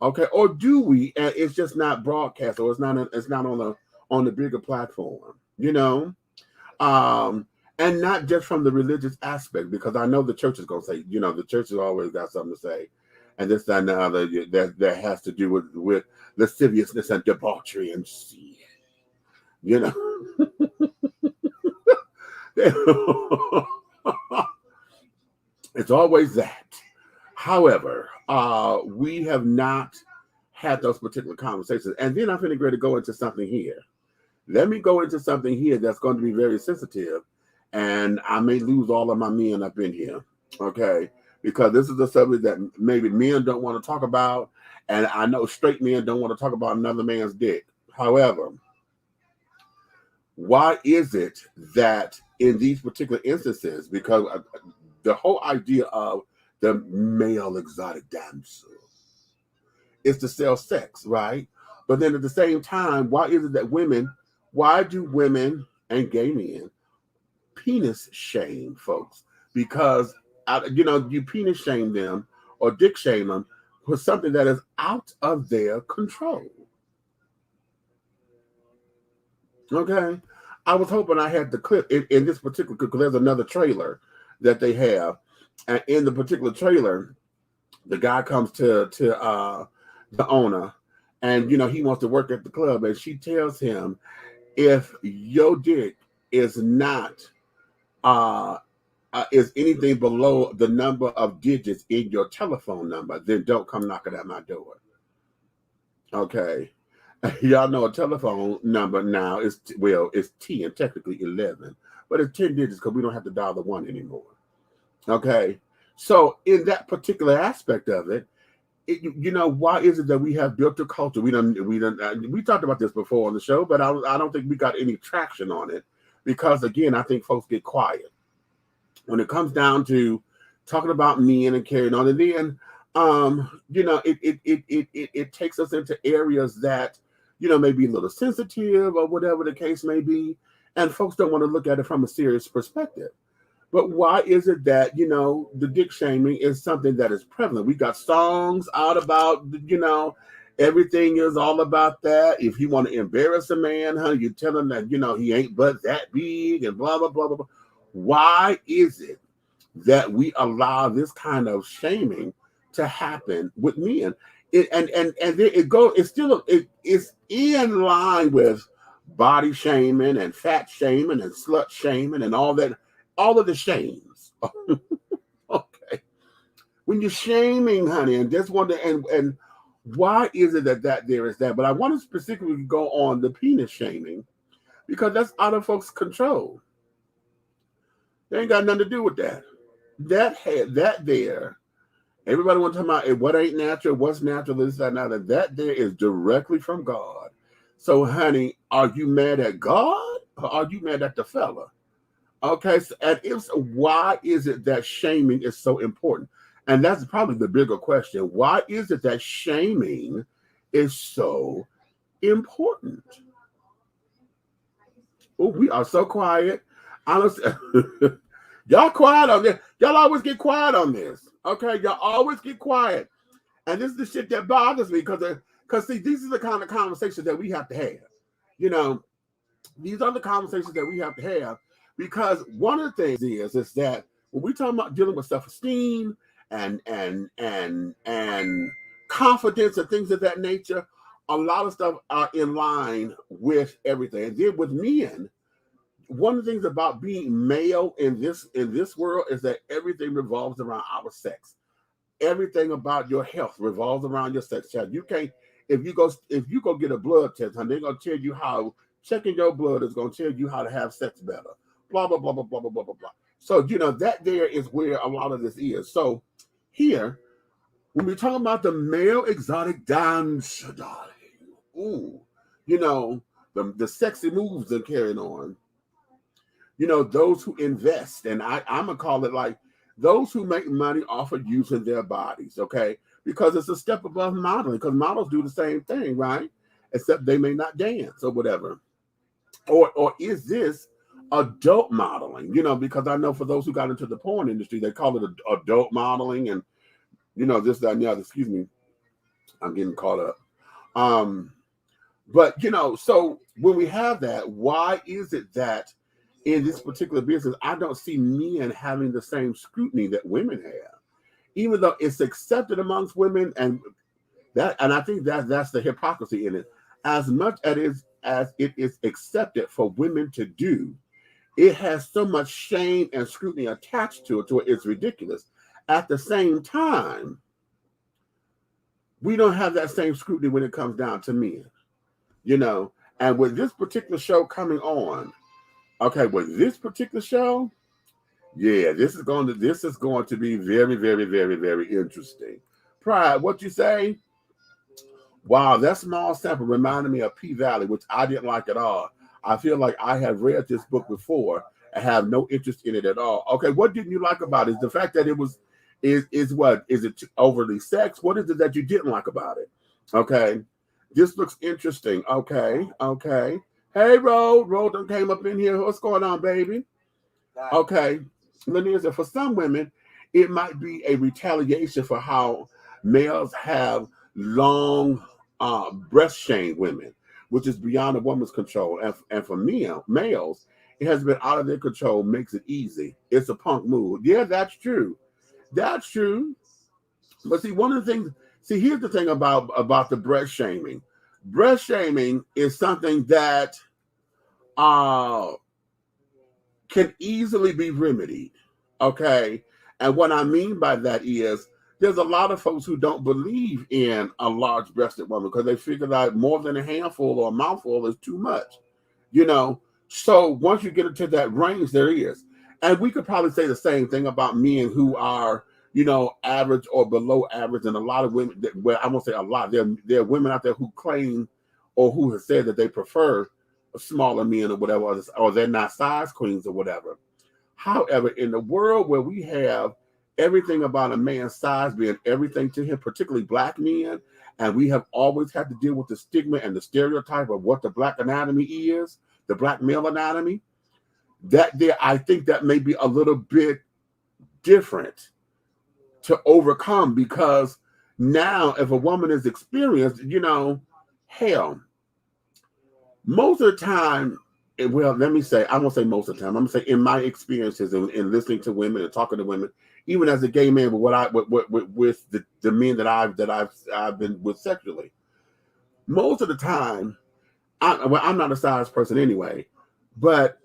Okay, or do we? And it's just not broadcast, or it's not on the bigger platform, you know, and not just from the religious aspect, because I know the church is going to say, you know, the church has always got something to say, and this, that, and the other that has to do with lasciviousness and debauchery and sin, you know. It's always that. However, we have not had those particular conversations. And then I'm going to go into something here. Let me go into something here that's going to be very sensitive, and I may lose all of my men up in here, okay? Because this is a subject that maybe men don't want to talk about, and I know straight men don't want to talk about another man's dick. However, why is it that in these particular instances, because the whole idea of the male exotic damsel is to sell sex, right? But then at the same time, why is it that why do women and gay men penis shame folks? Because, you penis shame them or dick shame them for something that is out of their control. Okay? I was hoping I had the clip in this particular, because there's another trailer that they have. And in the particular trailer, the guy comes to the owner, and he wants to work at the club, and she tells him, if your dick is not is anything below the number of digits in your telephone number, then don't come knocking at my door. Okay, y'all know a telephone number now is it's 10, technically 11, but it's 10 digits because we don't have to dial the 1 anymore. Okay, so in that particular aspect of it, why is it that we have built a culture? We talked about this before on the show, but I don't think we got any traction on it because, again, I think folks get quiet when it comes down to talking about men and carrying on, and then it takes us into areas that may be a little sensitive or whatever the case may be, and folks don't want to look at it from a serious perspective. But why is it that, the dick shaming is something that is prevalent? We got songs out about, everything is all about that. If you want to embarrass a man, you tell him that, he ain't but that big and blah, blah, blah, blah, blah. Why is it that we allow this kind of shaming to happen with men? It's in line with body shaming and fat shaming and slut shaming and all that. All of the shames. Okay. When you're shaming, honey, and just wonder, and why is it that there is that? But I want to specifically go on the penis shaming because that's out of folks' control. They ain't got nothing to do with that. That there, everybody want to talk about what ain't natural, what's natural, this, that, now that there is directly from God. So, honey, are you mad at God or are you mad at the fella? Okay, so, and why is it that shaming is so important? And that's probably the bigger question. Why is it that shaming is so important? Oh, we are so quiet. Honestly, y'all quiet on this. Y'all always get quiet on this. Okay, y'all always get quiet. And this is the shit that bothers me because see, these are the kind of conversations that we have to have. These are the conversations that we have to have. Because one of the things is that when we talk about dealing with self-esteem and confidence and things of that nature, a lot of stuff are in line with everything. And then with men, one of the things about being male in this world is that everything revolves around our sex. Everything about your health revolves around your sex. Child, you can't if you go get a blood test, honey, they're gonna tell you how checking your blood is gonna tell you how to have sex better. Blah, blah, blah, blah, blah, blah, blah, blah, blah. So, that there is where a lot of this is. So here, when we're talking about the male exotic dancer, darling, ooh, the sexy moves they're carrying on, those who invest, and I'm going to call it like those who make money off of using their bodies, okay? Because it's a step above modeling, because models do the same thing, right? Except they may not dance or whatever. Or is this adult modeling, because I know for those who got into the porn industry, they call it adult modeling and, this, that, and the other. Excuse me. I'm getting caught up. But, so when we have that, why is it that in this particular business, I don't see men having the same scrutiny that women have, even though it's accepted amongst women and I think that's the hypocrisy in it. As much as it is accepted for women to do, it has so much shame and scrutiny attached to it, it's ridiculous. at the same time, we don't have that same scrutiny when it comes down to men, you know. And with this particular show coming on, okay, with this particular show, yeah, this is going to be very, very, very, very interesting. Pride, what you say? Wow, that small sample reminded me of P-Valley, which I didn't like at all. I feel like I have read this book before and have no interest in it at all. Okay, what didn't you like about it? Is the fact that it was, is what? Is it overly sex? What is it that you didn't like about it? Okay, this looks interesting. Okay. Hey, Road done came up in here. What's going on, baby? Okay, Lanier said, for some women, it might be a retaliation for how males have long breast shame women, which is beyond a woman's control. And for males, it has been out of their control, makes it easy. It's a punk move. Yeah, that's true. That's true. But see, one of the things, here's the thing about the breast shaming. Breast shaming is something that can easily be remedied. Okay. And what I mean by that is there's a lot of folks who don't believe in a large-breasted woman because they figure out more than a handful or a mouthful is too much, you know. So once you get into that range, there is. And we could probably say the same thing about men who are, you know, average or below average. And a lot of women, well, I won't say a lot, there are women out there who claim or who have said that they prefer smaller men or whatever, or they're not size queens or whatever. However, in the world where we have everything about a man's size being everything to him, particularly black men, and we have always had to deal with the stigma and the stereotype of what the black anatomy is, the black male anatomy, I think that may be a little bit different to overcome, because now if a woman is experienced, you know, hell, most of the time, well, let me say, I won't say most of the time, I'm gonna say in my experiences in listening to women and talking to women, even as a gay man, with the men that I've been with sexually, most of the time, I'm not a size person anyway, but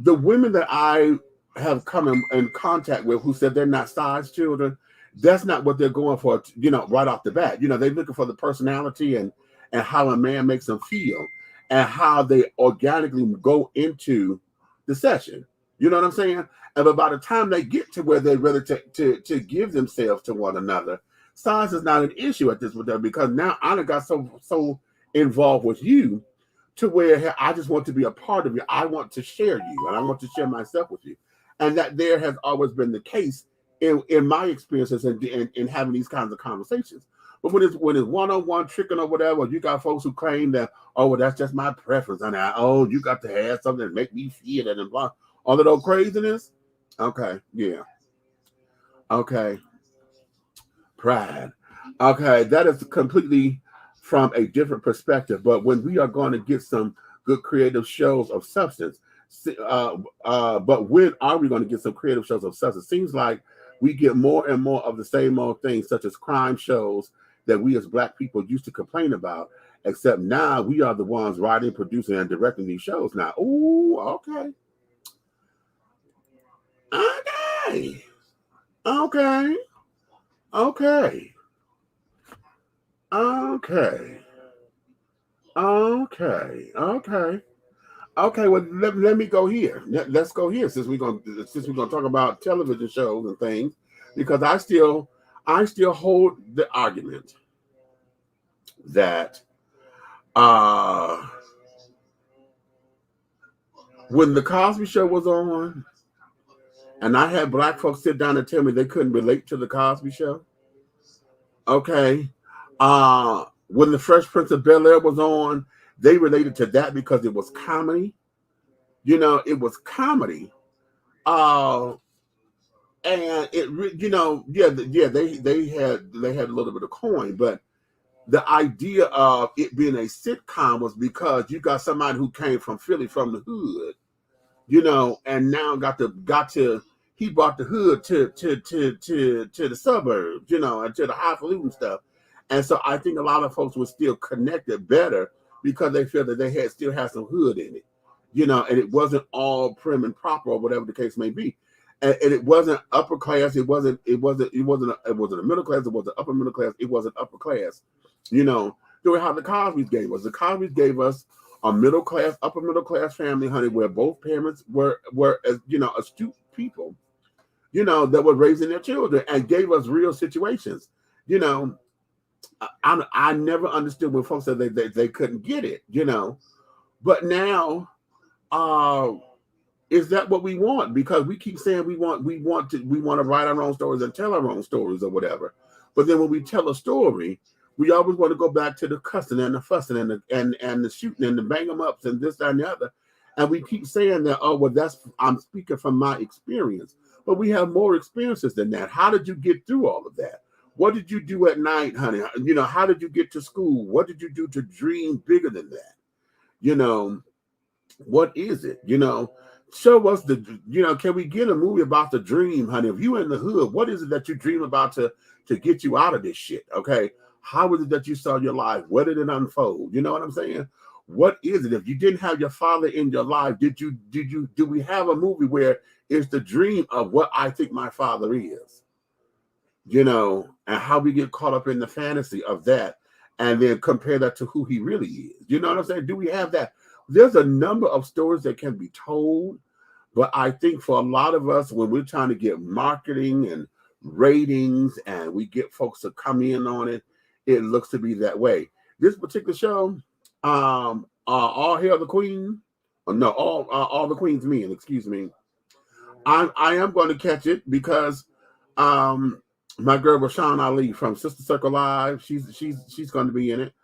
the women that I have come in contact with who said they're not size children, that's not what they're going for, you know, right off the bat. You know, they're looking for the personality and how a man makes them feel and how they organically go into the session. You know what I'm saying? And by the time they get to where they're ready to give themselves to one another, size is not an issue at this point, because now I done got so involved with you to where I just want to be a part of you. I want to share you, and I want to share myself with you. And that there has always been the case in my experiences and in having these kinds of conversations. But when it's one-on-one tricking or whatever, you got folks who claim that, oh, well, that's just my preference. And oh, you got to have something that make me feel that and blah. All of those craziness. Okay, yeah. Okay. Pride. Okay, that is completely from a different perspective. But when we are going to get some good creative shows of substance, but when are we going to get some creative shows of substance? Seems like we get more and more of the same old things, such as crime shows that we as Black people used to complain about, except now we are the ones writing, producing, and directing these shows now. Ooh, okay. Okay, well, let me go here. Let's go here since we're gonna talk about television shows and things, because I still hold the argument that when the Cosby Show was on, and I had Black folks sit down and tell me they couldn't relate to the Cosby Show. Okay, when the Fresh Prince of Bel-Air was on, they related to that because it was comedy. You know, it was comedy. And it, you know, they had a little bit of coin, but the idea of it being a sitcom was because you got somebody who came from Philly, from the hood, you know, and now he brought the hood to the suburbs, you know, and to the highfalutin stuff. And so I think a lot of folks were still connected better because they feel that they still had some hood in it, you know, and it wasn't all prim and proper or whatever the case may be. and it wasn't upper class. It wasn't a middle class. It wasn't upper middle class. It wasn't upper class. You know, doing how the Cosby's gave us. The Cosby's gave us a middle class, upper middle class family, honey, where both parents were astute people, that were raising their children and gave us real situations. I never understood when folks said they couldn't get it, but now, is that what we want? Because we keep saying we want to write our own stories and tell our own stories or whatever. But then when we tell a story, we always want to go back to the cussing and the fussing and the shooting and the bang 'em ups and this, that, and the other. And we keep saying that, oh, well, I'm speaking from my experience. But we have more experiences than that. How did you get through all of that? What did you do at night, honey? How did you get to school? What did you do to dream bigger than that? What is it? Show us can we get a movie about the dream, honey? If you in the hood, what is it that you dream about to get you out of this shit? Okay. How was it that you saw your life? Where did it unfold? You know what I'm saying? What is it? If you didn't have your father in your life, do we have a movie where it's the dream of what I think my father is? And how we get caught up in the fantasy of that and then compare that to who he really is. You know what I'm saying? Do we have that? There's a number of stories that can be told, but I think for a lot of us, when we're trying to get marketing and ratings and we get folks to come in on it, it looks to be that way. This particular show, All Hail the Queen, no, all the Queen's Men, excuse me. I am going to catch it because my girl Rashawn Ali from Sister Circle Live, she's going to be in it,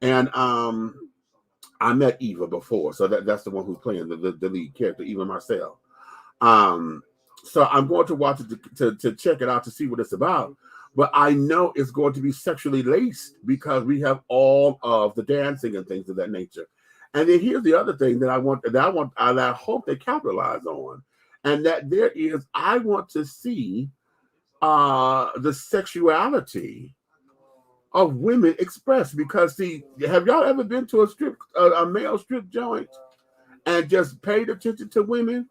and I met Eva before, so that's the one who's playing the lead character, Eva Marcel. So I'm going to watch it to check it out to see what it's about. But I know it's going to be sexually laced because we have all of the dancing and things of that nature. And then here's the other thing that I hope they capitalize on, and that I want to see the sexuality of women expressed. Because see, have y'all ever been to a male strip joint and just paid attention to women?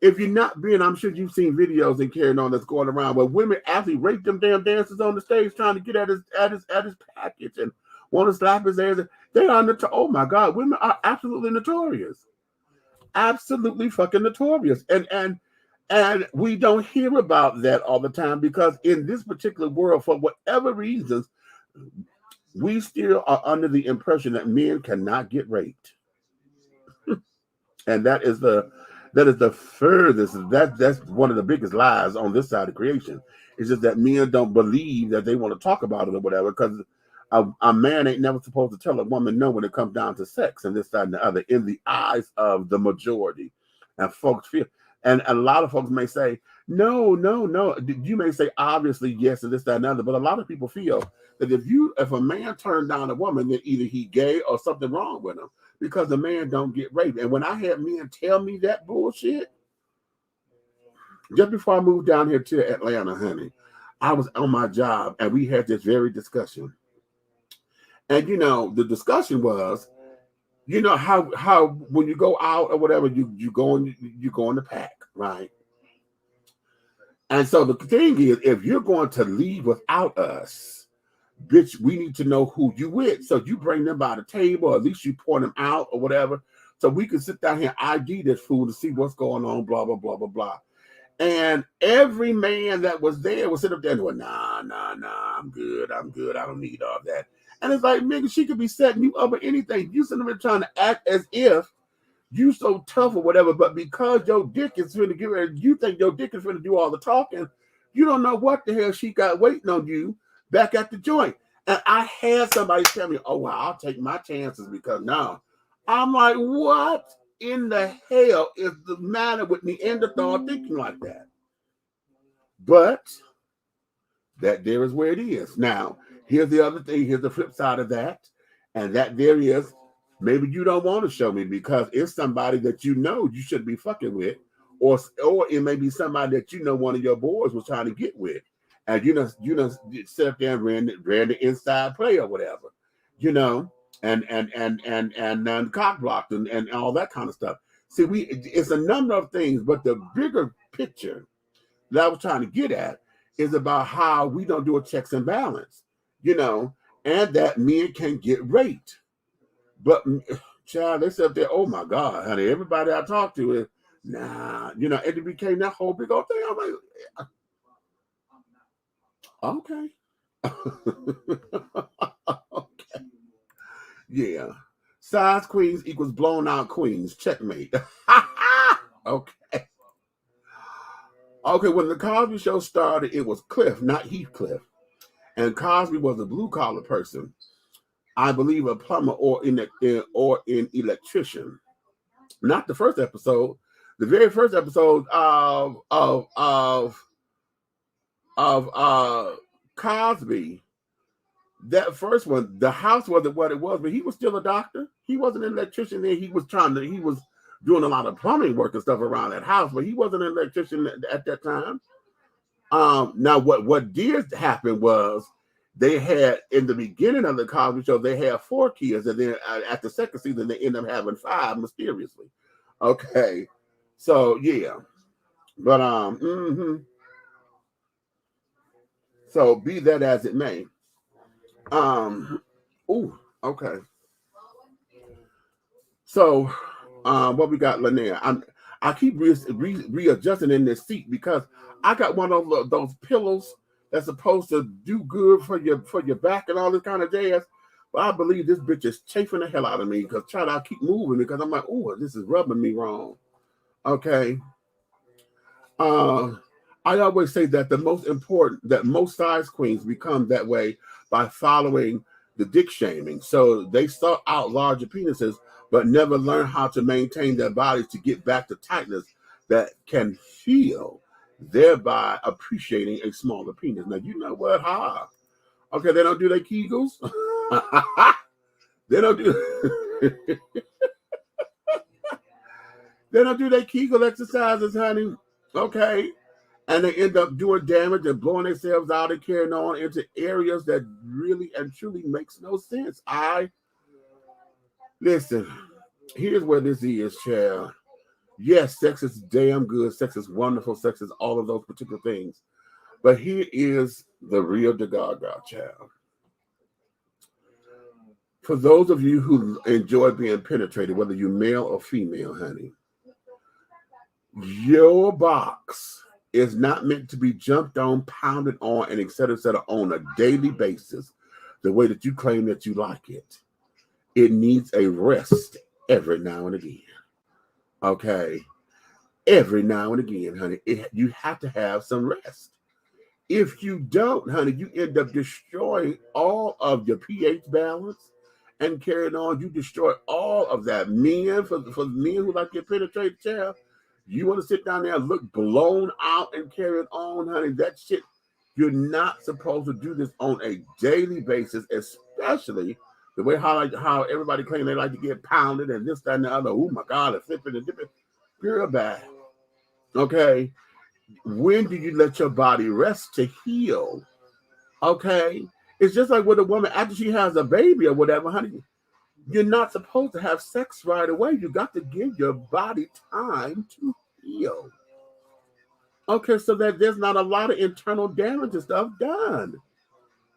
If you're not been, I'm sure you've seen videos and carrying on that's going around where women actually rape them damn dancers on the stage trying to get at his package and want to slap his ass. They are oh my God, women are absolutely notorious. Absolutely fucking notorious. And we don't hear about that all the time because in this particular world, for whatever reasons, we still are under the impression that men cannot get raped. And that is the furthest, that's one of the biggest lies on this side of creation. It's just that men don't believe that they want to talk about it or whatever, because a man ain't never supposed to tell a woman no when it comes down to sex and this, that, and the other in the eyes of the majority. And folks feel, and a lot of folks may say, no. You may say, obviously, yes, and this, that, and the other, but a lot of people feel that if a man turned down a woman, then either he gay or something wrong with him, because the man don't get raped. And when I had men tell me that bullshit, just before I moved down here to Atlanta, honey, I was on my job and we had this very discussion. And the discussion was, how when you go out or whatever, you go in the pack, right? And so the thing is, if you're going to leave without us, bitch, we need to know who you with. So you bring them by the table, or at least you point them out or whatever, so we can sit down here and ID this fool to see what's going on, blah, blah, blah, blah, blah. And every man that was there would sit up there and go, nah, I'm good. I don't need all that. And it's like, nigga, she could be setting you up or anything. You sitting there trying to act as if you so tough or whatever, but because your dick is finna get ready, you think your dick is finna do all the talking, you don't know what the hell she got waiting on you back at the joint. And I had somebody tell me, oh, well, I'll take my chances because now. I'm like, what in the hell is the matter with Neanderthal thinking like that? But that there is where it is. Now, here's the other thing. Here's the flip side of that. And that there is, maybe you don't want to show me because it's somebody that you should be fucking with, or it may be somebody that one of your boys was trying to get with. And you know, sit up there and ran the inside play or whatever, and cock blocked and all that kind of stuff. See, it's a number of things, but the bigger picture that I was trying to get at is about how we don't do a checks and balance, you know, and that men can get raped. But child, they said there, oh my God, honey, everybody I talk to is nah, you know, and it became that whole big old thing. I'm like, okay. Okay. Yeah. Size queens equals blown out queens. Checkmate. Okay. Okay, when the Cosby Show started, it was Cliff, not Heathcliff. And Cosby was a blue-collar person. I believe a plumber or in electrician. Not the first episode. The very first episode of Cosby, that first one, the house wasn't what it was, but he was still a doctor. He wasn't an electrician there. He was doing a lot of plumbing work and stuff around that house, but he wasn't an electrician at that time. Now what did happen was they had, in the beginning of the Cosby Show, they had 4 kids, and then at the second season, they ended up having 5 mysteriously. Okay. So yeah. But so be that as it may. Okay. So what we got, Lanier? I keep readjusting in this seat because I got one of those pillows that's supposed to do good for your back and all this kind of jazz. But I believe this bitch is chafing the hell out of me because I keep moving because I'm like, oh, this is rubbing me wrong. Okay. I always say that most size queens become that way by following the dick shaming. So they start out larger penises, but never learn how to maintain their bodies to get back to tightness that can feel, thereby appreciating a smaller penis. Now, you know what? Okay, they don't do their Kegels. They don't do they don't do their Kegel exercises, honey. Okay. And they end up doing damage and blowing themselves out and carrying on into areas that really and truly makes no sense. Listen, here's where this is, child. Yes, sex is damn good. Sex is wonderful. Sex is all of those particular things. But here is the real Gaga, child. For those of you who enjoy being penetrated, whether you're male or female, honey, your box is not meant to be jumped on, pounded on, and et cetera, on a daily basis, the way that you claim that you like it. It needs a rest every now and again. Okay? Every now and again, honey. You have to have some rest. If you don't, honey, you end up destroying all of your pH balance and carrying on. You destroy all of that. Men, for men who like to get penetrated, child, you want to sit down there and look blown out and carry it on, honey. That shit, you're not supposed to do this on a daily basis, especially the way how everybody claims they like to get pounded and this, that, and the other. Oh my God, and flipping and dipping. You're bad. Okay. When do you let your body rest to heal? Okay. It's just like with a woman after she has a baby or whatever, honey. You're not supposed to have sex right away. You got to give your body time to heal. Okay, so that there's not a lot of internal damage and stuff done.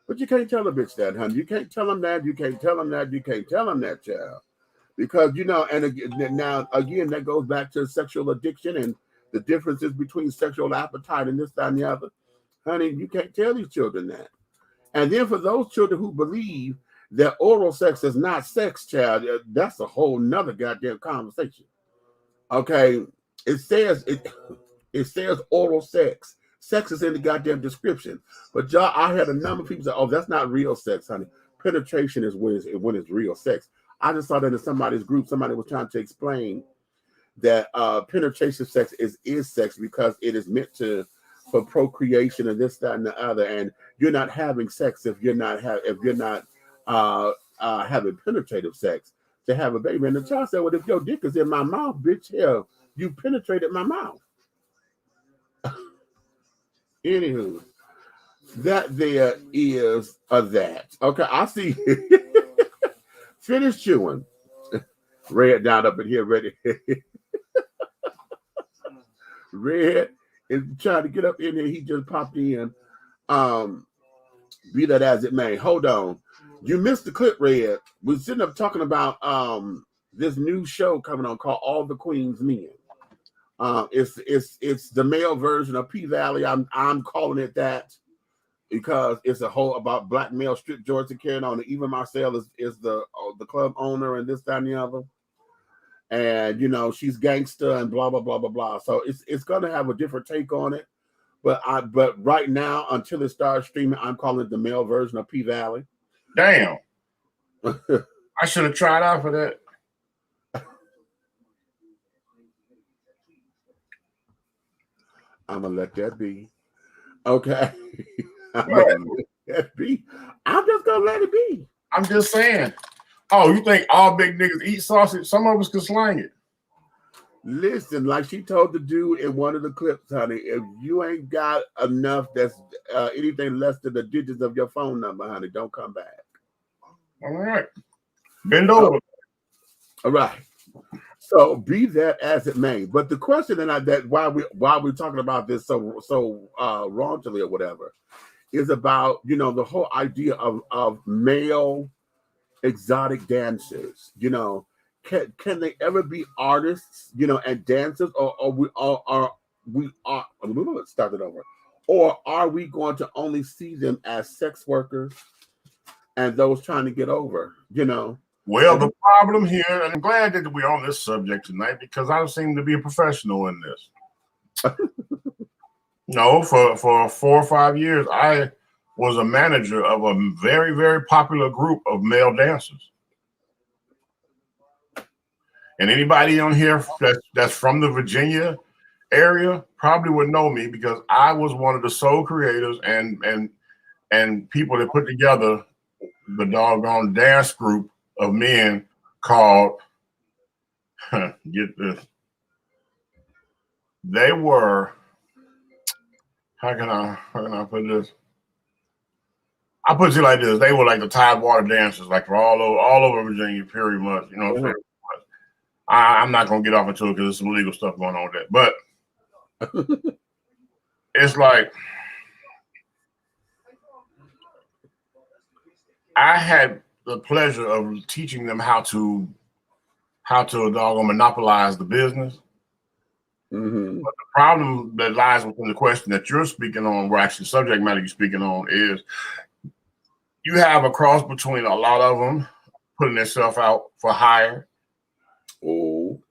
But you can't tell a bitch that, honey. You can't tell them that. You can't tell them that. You can't tell them that, child. Because, you know, and again, that goes back to sexual addiction and the differences between sexual appetite and this, that, and the other. Honey, you can't tell these children that. And then for those children who believe that oral sex is not sex, child, that's a whole nother goddamn conversation. Okay, it says oral sex. Sex is in the goddamn description. But y'all, I had a number of people say, "Oh, that's not real sex, honey. Penetration is when it's real sex." I just saw that in somebody's group. Somebody was trying to explain that penetration sex is sex because it is meant for procreation and this, that, and the other. And you're not having sex if you're not having penetrative sex to have a baby. And the child said, "Well, if your dick is in my mouth, bitch, hell, you penetrated my mouth." Anywho, that there is that. Okay, I see. Finish chewing. Red down up in here, ready. Red and trying to get up in here. He just popped in. Be that as it may. Hold on. You missed the clip, Red. We're sitting up talking about this new show coming on called All the Queen's Men. It's the male version of P Valley. I'm calling it that because it's a whole about black male strip joints and carrying on. And even Marcel is the club owner and this, that, and the other. And you know, she's gangster and blah blah blah blah blah. So it's gonna have a different take on it. But right now, until it starts streaming, I'm calling it the male version of P Valley. Damn. I should have tried out for that. I'm gonna let that be. Okay. I'm gonna let that be. I'm just gonna let it be. I'm just saying. Oh, you think all big niggas eat sausage? Some of us can slang it. Listen, like she told the dude in one of the clips, honey, if you ain't got enough that's anything less than the digits of your phone number, honey, don't come back. All right. Bend over. All right. So be that as it may. But the question that while we're talking about this so rauncily or whatever is about, you know, the whole idea of male exotic dancers, you know. Can they ever be artists, you know, and dancers, or let's start it over, or are we going to only see them as sex workers and those trying to get over, you know? Well, the problem here, and I'm glad that we're on this subject tonight because I seem to be a professional in this. No, for 4 or 5 years, I was a manager of a very, very popular group of male dancers. And anybody on here that's from the Virginia area probably would know me because I was one of the sole creators and people that put together the doggone dance group of men called, get this, they were, how can I put this? I put it like this, they were like the Tidewater dancers, like for all over Virginia, pretty much, you know. Mm-hmm. I'm not gonna get off into it because there's some legal stuff going on with that, but it's like I had the pleasure of teaching them how to doggone monopolize the business. Mm-hmm. But the problem that lies within the question that you're speaking on, or actually subject matter you're speaking on, is you have a cross between a lot of them putting themselves out for hire. Oh,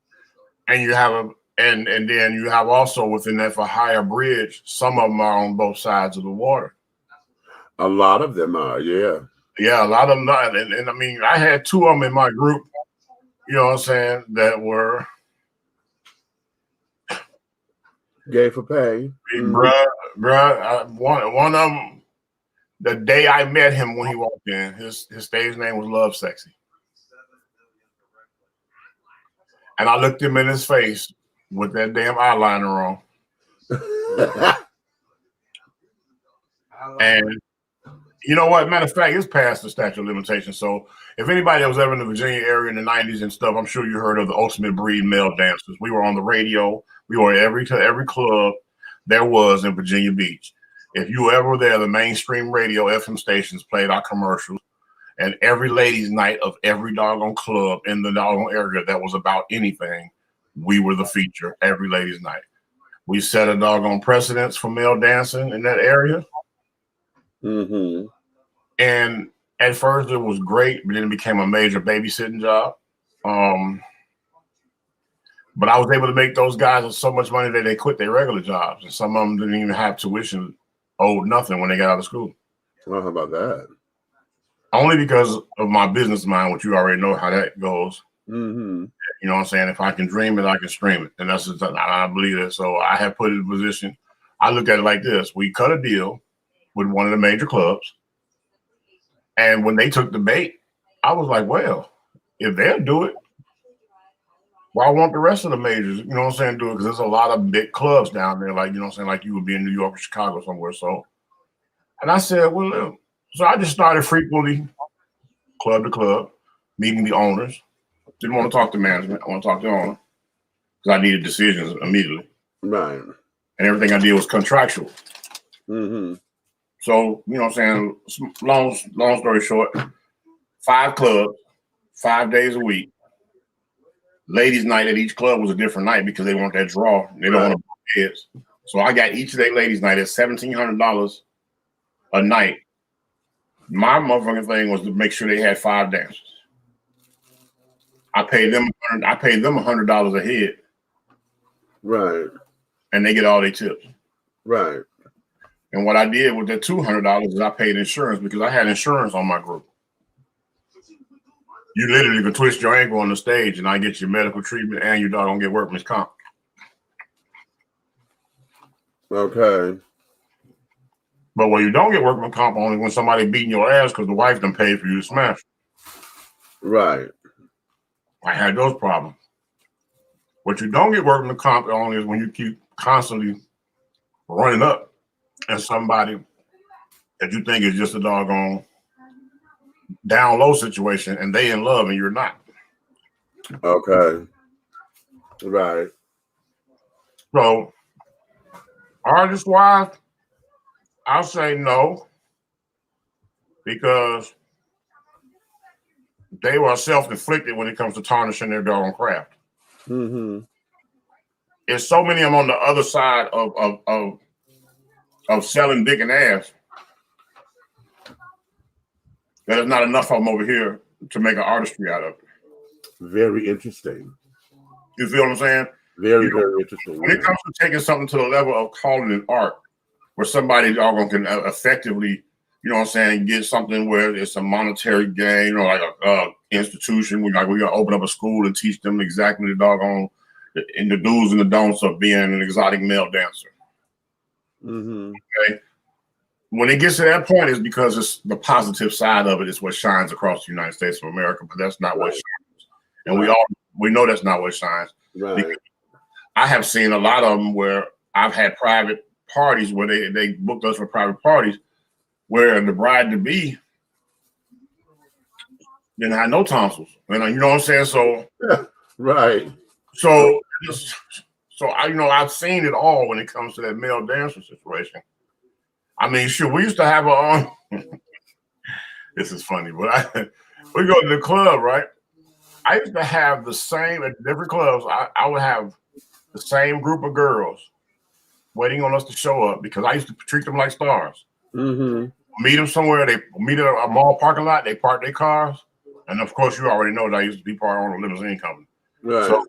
and you have and then you have also within that for hire bridge, some of them are on both sides of the water. A lot of them are, yeah. Yeah, a lot of them not. And I mean, I had 2 of them in my group, you know what I'm saying, that were gay for pay. Bruh, one of them, the day I met him when he walked in, his stage name was Love Sexy. And I looked him in his face with that damn eyeliner on. And you know what? Matter of fact, it's past the statute of limitations. So if anybody that was ever in the Virginia area in the 90s and stuff, I'm sure you heard of the Ultimate Breed male dancers. We were on the radio. We were at every club there was in Virginia Beach. If you were ever there, the mainstream radio FM stations played our commercials. And every ladies' night of every doggone club in the doggone area that was about anything, we were the feature every ladies' night. We set a doggone precedence for male dancing in that area. Mm-hmm. And at first it was great, but then it became a major babysitting job. But I was able to make those guys so much money that they quit their regular jobs. And some of them didn't even have tuition, owed nothing when they got out of school. Well, how about that? Only because of my business mind, which you already know how that goes. Mm-hmm. You know what I'm saying? If I can dream it, I can stream it. And that's just, I believe it. So I have put it in a position. I look at it like this. We cut a deal with one of the major clubs. And when they took the bait, I was like, well, if they'll do it, why won't the rest of the majors, you know what I'm saying, do it? Because there's a lot of big clubs down there, like, you know what I'm saying, like you would be in New York or Chicago somewhere. So, and I said, well, so I just started frequently, club to club, meeting the owners. Didn't want to talk to management. I want to talk to the owner because I needed decisions immediately. Right. and everything I did was contractual. Mm-hmm. So, you know what I'm saying? Long story short, 5 clubs, 5 days a week. Ladies' night at each club was a different night because they want that draw. They don't want to bump heads. So I got each of their ladies' night at $1,700 a night. My motherfucking thing was to make sure they had 5 dancers. I paid them $100 a head. Right. And they get all their tips. Right. And what I did with that $200 is I paid insurance because I had insurance on my group. You literally can twist your ankle on the stage and I get your medical treatment and your dog don't get workman's comp. Okay. But when you don't get workman's comp, only when somebody beating your ass because the wife done paid for you to smash. Right. I had those problems. What you don't get workman's comp only is when you keep constantly running up at somebody that you think is just a doggone down low situation and they in love and you're not. Okay. Right. So artist wise, I'll say no, because they were self-inflicted when it comes to tarnishing their doggone craft. Mm-hmm. There's so many of them on the other side of selling dick and ass that there's not enough of them over here to make an artistry out of it. Very interesting. You feel what I'm saying? Very interesting. When it comes to taking something to the level of calling it art, where somebody can effectively, you know what I'm saying, get something where it's a monetary gain, you know, like a institution. We're gonna open up a school and teach them exactly the doggone in the do's and the don'ts of being an exotic male dancer. Mm-hmm. Okay. When it gets to that point, it's because it's the positive side of it is what shines across the United States of America, but that's not what shines. And we know that's not what shines. Right. Because I have seen a lot of them where I've had private parties where they booked us for private parties where the bride to be didn't have no tonsils. And you know what I'm saying? So right. So I've seen it all when it comes to that male dancer situation. I mean, sure, we used to have this is funny, but we go to the club, right? I used to have the same at different clubs. I would have the same group of girls waiting on us to show up because I used to treat them like stars. Mm-hmm. Meet them somewhere. They meet at a mall parking lot. They park their cars, and of course, you already know that I used to be part of a limousine company. Right. So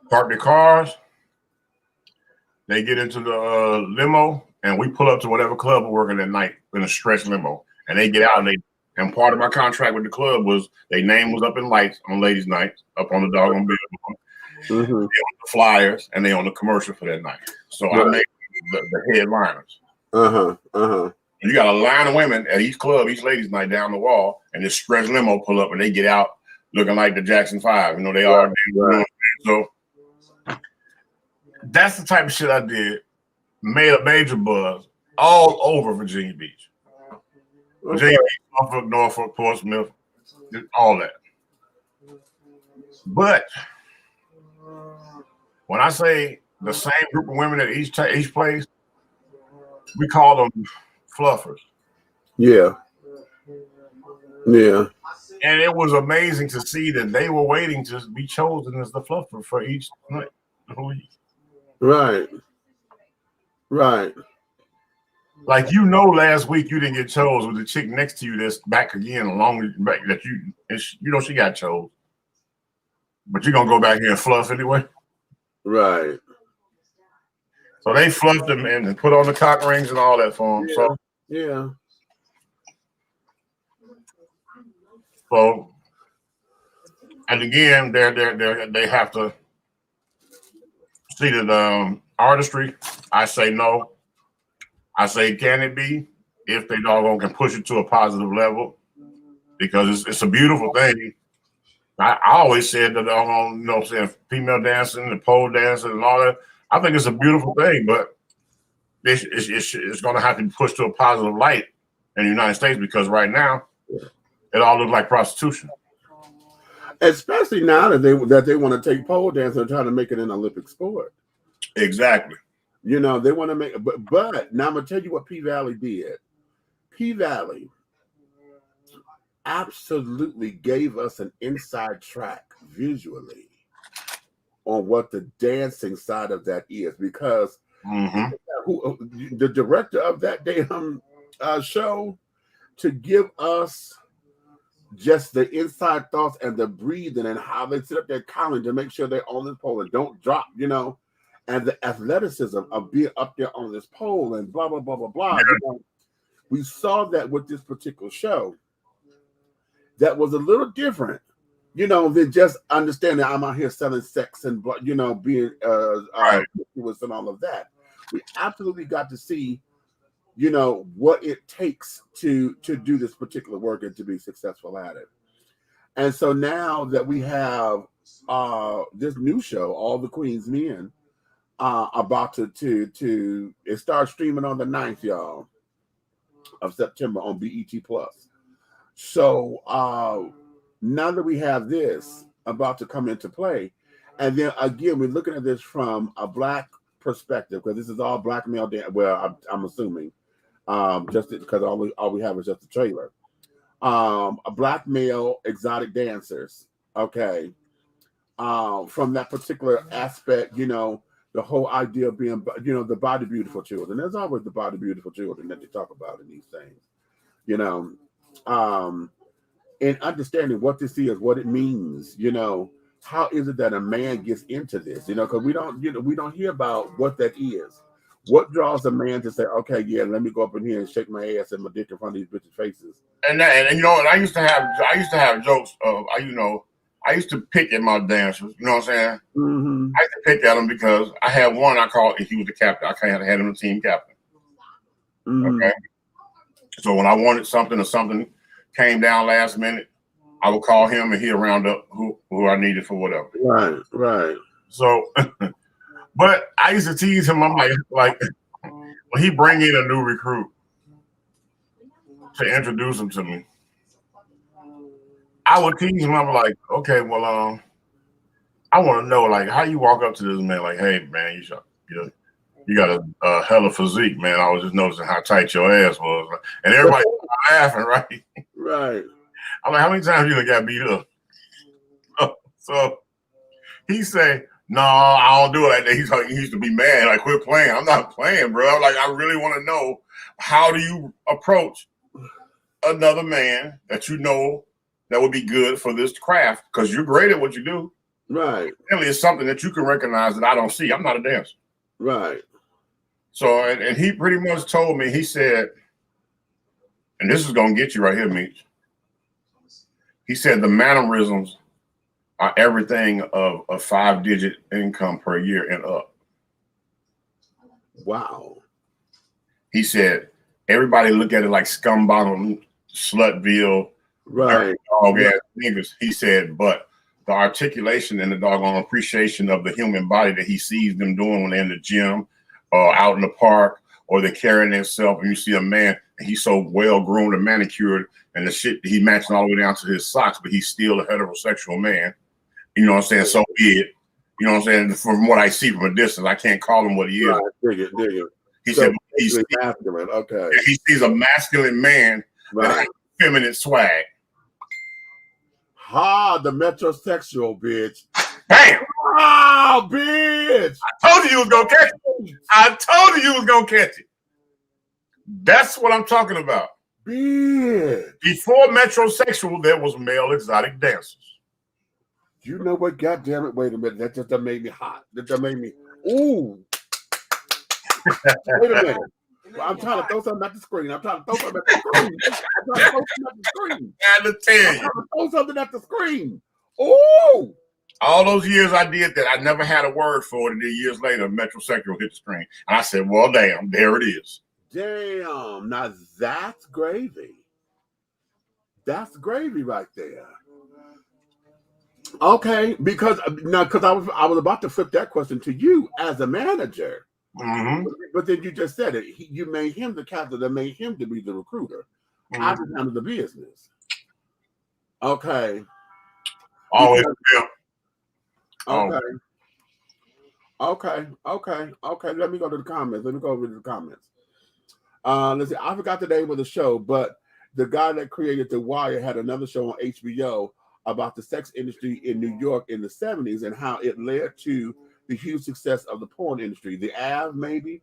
park their cars. They get into the limo, and we pull up to whatever club we're working that night in a stretch limo. And they get out, and part of my contract with the club was their name was up in lights on ladies' night, up on the doggone billboard. Mm-hmm. They on the flyers, and they on the commercial for that night. So I made the headliners. You got a line of women at each club, each ladies' night down the wall, and this stretch limo pull up, and they get out looking like the Jackson 5. You know, they are. Right. So that's the type of shit I did. Made a major buzz all over Virginia Beach. Virginia Beach, Norfolk, Portsmouth, all that. But when I say the same group of women at each place, we call them fluffers. Yeah. Yeah. And it was amazing to see that they were waiting to be chosen as the fluffer for each night. Right. Right. Like, you know, last week you didn't get chose with the chick next to you that's back again along back that you know she got chose. But you're gonna go back here and fluff anyway. Right. So they fluffed them and put on the cock rings and all that for them. Yeah. So and again, they have to see that artistry. I say no. I say, can it be if they doggone can push it to a positive level? Because it's a beautiful thing. I always said that, you know, saying female dancing, the pole dancing, and all that. I think it's a beautiful thing, but it's going to have to be pushed to a positive light in the United States because right now it all looks like prostitution. Especially now that they want to take pole dancing and try to make it an Olympic sport. Exactly. You know, they want to make, but now I'm gonna tell you what P Valley did. P Valley absolutely gave us an inside track visually on what the dancing side of that is, because the director of that damn show, to give us just the inside thoughts and the breathing and how they sit up there counting to make sure they're on this pole and don't drop, you know, and the athleticism of being up there on this pole and blah blah blah blah blah. Yeah. You know, we saw that with this particular show. That was a little different, you know, than just understanding I'm out here selling sex and, you know, being with and all of that. We absolutely got to see, you know, what it takes to do this particular work and to be successful at it. And so now that we have this new show, All the Queen's Men, about to it starts streaming on the 9th, y'all, of September on BET Plus. So now that we have this about to come into play, and then again, we're looking at this from a Black perspective, because this is all Black male dance. Well, I'm assuming, just because all we have is just a trailer. A Black male exotic dancers. Okay. From that particular aspect, you know, the whole idea of being, you know, the body beautiful children. There's always the body beautiful children that they talk about in these things, you know. And understanding what this is, what it means, you know, how is it that a man gets into this, you know, because we don't hear about what that is. What draws a man to say, okay, yeah, let me go up in here and shake my ass and my dick in front of these bitches' faces? And you know, and I used to have jokes of, I used to pick at my dancers, you know what I'm saying? Mm-hmm. I used to pick at them because I had one I called, he was the captain. I kind of had him the team captain. Mm-hmm. Okay. So when I wanted something or something came down last minute, I would call him and he'd round up who I needed for whatever. Right, right. So, but I used to tease him. I'm like when he bring in a new recruit to introduce him to me, I would tease him. I'm like, okay, well, I want to know, like, how you walk up to this man, like, hey, man, you got a hell of physique, man. I was just noticing how tight your ass was, and everybody laughing, right? Right. I'm like, how many times you done got beat up? So he say, no, I don't do it like that. He's like, he used to be mad, like, quit playing. I'm not playing, bro. Like, I really want to know, how do you approach another man that you know that would be good for this craft? Because you're great at what you do. Right. Really, it's something that you can recognize that I don't see. I'm not a dancer. Right. So, and he pretty much told me, he said, and this is going to get you right here, Meech. He said the mannerisms are everything of a 5-digit income per year and up. Wow. He said, everybody look at it like scum bottom, slutville, right, dog ass niggas. He said, but the articulation and the doggone appreciation of the human body that he sees them doing when they're in the gym or out in the park, or they're carrying themselves, and you see a man, and he's so well groomed and manicured, and the shit he matching all the way down to his socks, but he's still a heterosexual man. You know what I'm saying? So be it. You know what I'm saying? From what I see from a distance, I can't call him what he is. Right, dig it. He so said he's masculine. Okay. He sees a masculine man that has feminine swag. Ha, the metrosexual, bitch. Bam! Oh, bitch! I told you was gonna catch it. I told you was gonna catch it. That's what I'm talking about. Bitch. Before metrosexual, there was male exotic dancers. You know what? God damn it! Wait a minute. That just made me hot. That just made me. Ooh. Wait a minute. I'm trying to throw something at the screen. I'm trying to throw something at the screen. Ooh. All those years I did that, I never had a word for it. And then years later, metrosexual hit the screen. And I said, well, damn, there it is. Damn. Now that's gravy. That's gravy right there. Okay, because I was about to flip that question to you as a manager. Mm-hmm. But then you just said it. You made him the captain that made him to be the recruiter. Mm-hmm. I just handle the business. Okay. Always. Okay. Okay. Let me go to the comments. Let me go over to the comments. Let's see. I forgot the name of the show, but the guy that created The Wire had another show on HBO about the sex industry in New York in the 70s and how it led to the huge success of the porn industry. The Av, maybe.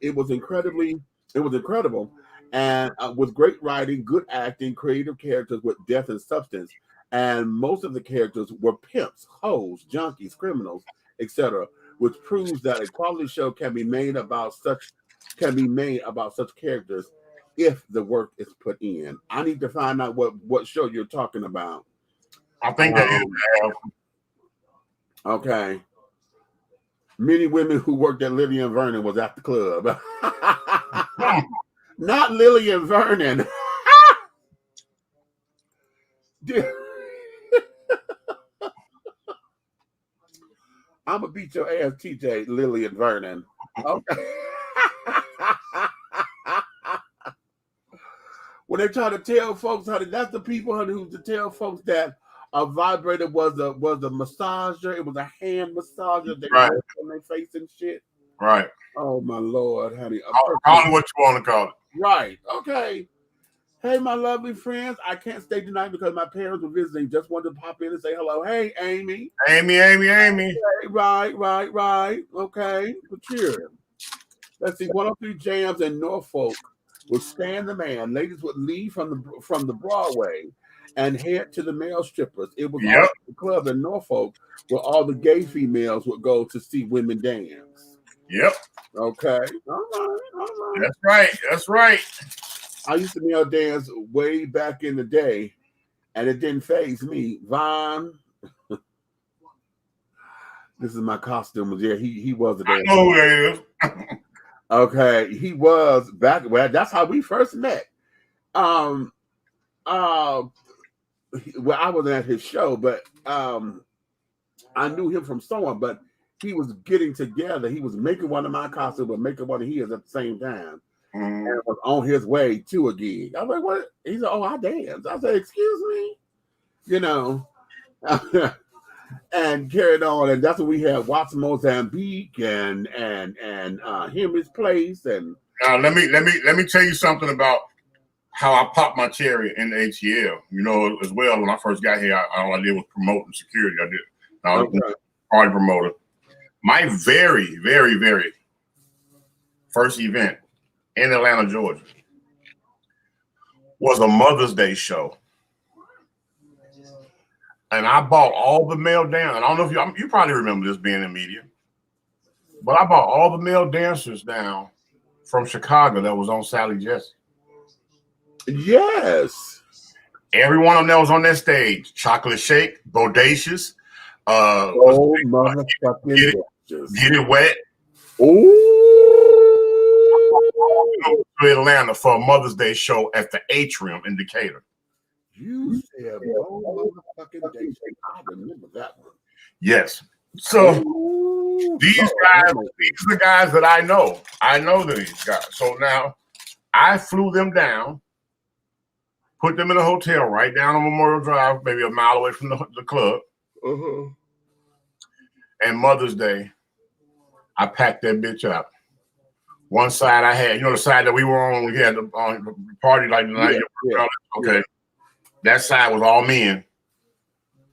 It was incredible. And with great writing, good acting, creative characters with depth and substance. And most of the characters were pimps, hoes, junkies, criminals, etc., which proves that a quality show can be made about such characters if the work is put in. I need to find out what show you're talking about. I think that is okay. Many women who worked at Lillian Vernon was at the club. Not Lillian Vernon. I'm gonna beat your ass, TJ. Lillian Vernon. Okay. When they try to tell folks, honey, that's the people, honey, who to tell folks that a vibrator was a massager. It was a hand massager. They right on their face and shit. Right. Oh my Lord, honey. Call it what you want to call it. Right. Okay. Hey, my lovely friends. I can't stay tonight because my parents were visiting. Just wanted to pop in and say hello. Hey, Amy. Amy. Okay, right. Okay. But cheer. Let's see. 103 Jams in Norfolk would stand the man. Ladies would leave from the Broadway and head to the male strippers. It was the club in Norfolk where all the gay females would go to see women dance. Yep. Okay. All right. That's right. I used to male dance way back in the day, and it didn't faze me. Vaughn. This is my costume. Yeah, he was a dancer. I know who that is. Okay, he was back. Well, that's how we first met. Well, I wasn't at his show, but I knew him from someone. But he was getting together. He was making one of my costumes, but making one of his at the same time. And was on his way to a gig. I was like, "What?" He said, "Oh, I dance." I said, "Excuse me," and carried on. And that's when we had Watts Mozambique and Henry's Place. And let me tell you something about how I popped my cherry in the ATL. As well. When I first got here, all I did was promoting security. I was a party promoter. My very, very, very first event in Atlanta, Georgia, was a Mother's Day show. And I bought all the male dancers. I don't know if you probably remember this being in media, but I bought all the male dancers down from Chicago that was on Sally Jesse. Yes. Every one of them that was on that stage. Chocolate Shake, Bodacious. Motherfucking Get It Wet. Ooh. To Atlanta for a Mother's Day show at the Atrium in Decatur. You said motherfucking day. I remember that one. Yes. So these are the guys that I know. I know these guys. So now I flew them down, put them in a hotel right down on Memorial Drive, maybe a mile away from the club. And Mother's Day, I packed that bitch up. One side I had, the side that we were on, we had the party like the night. Yeah. Okay. That side was all men.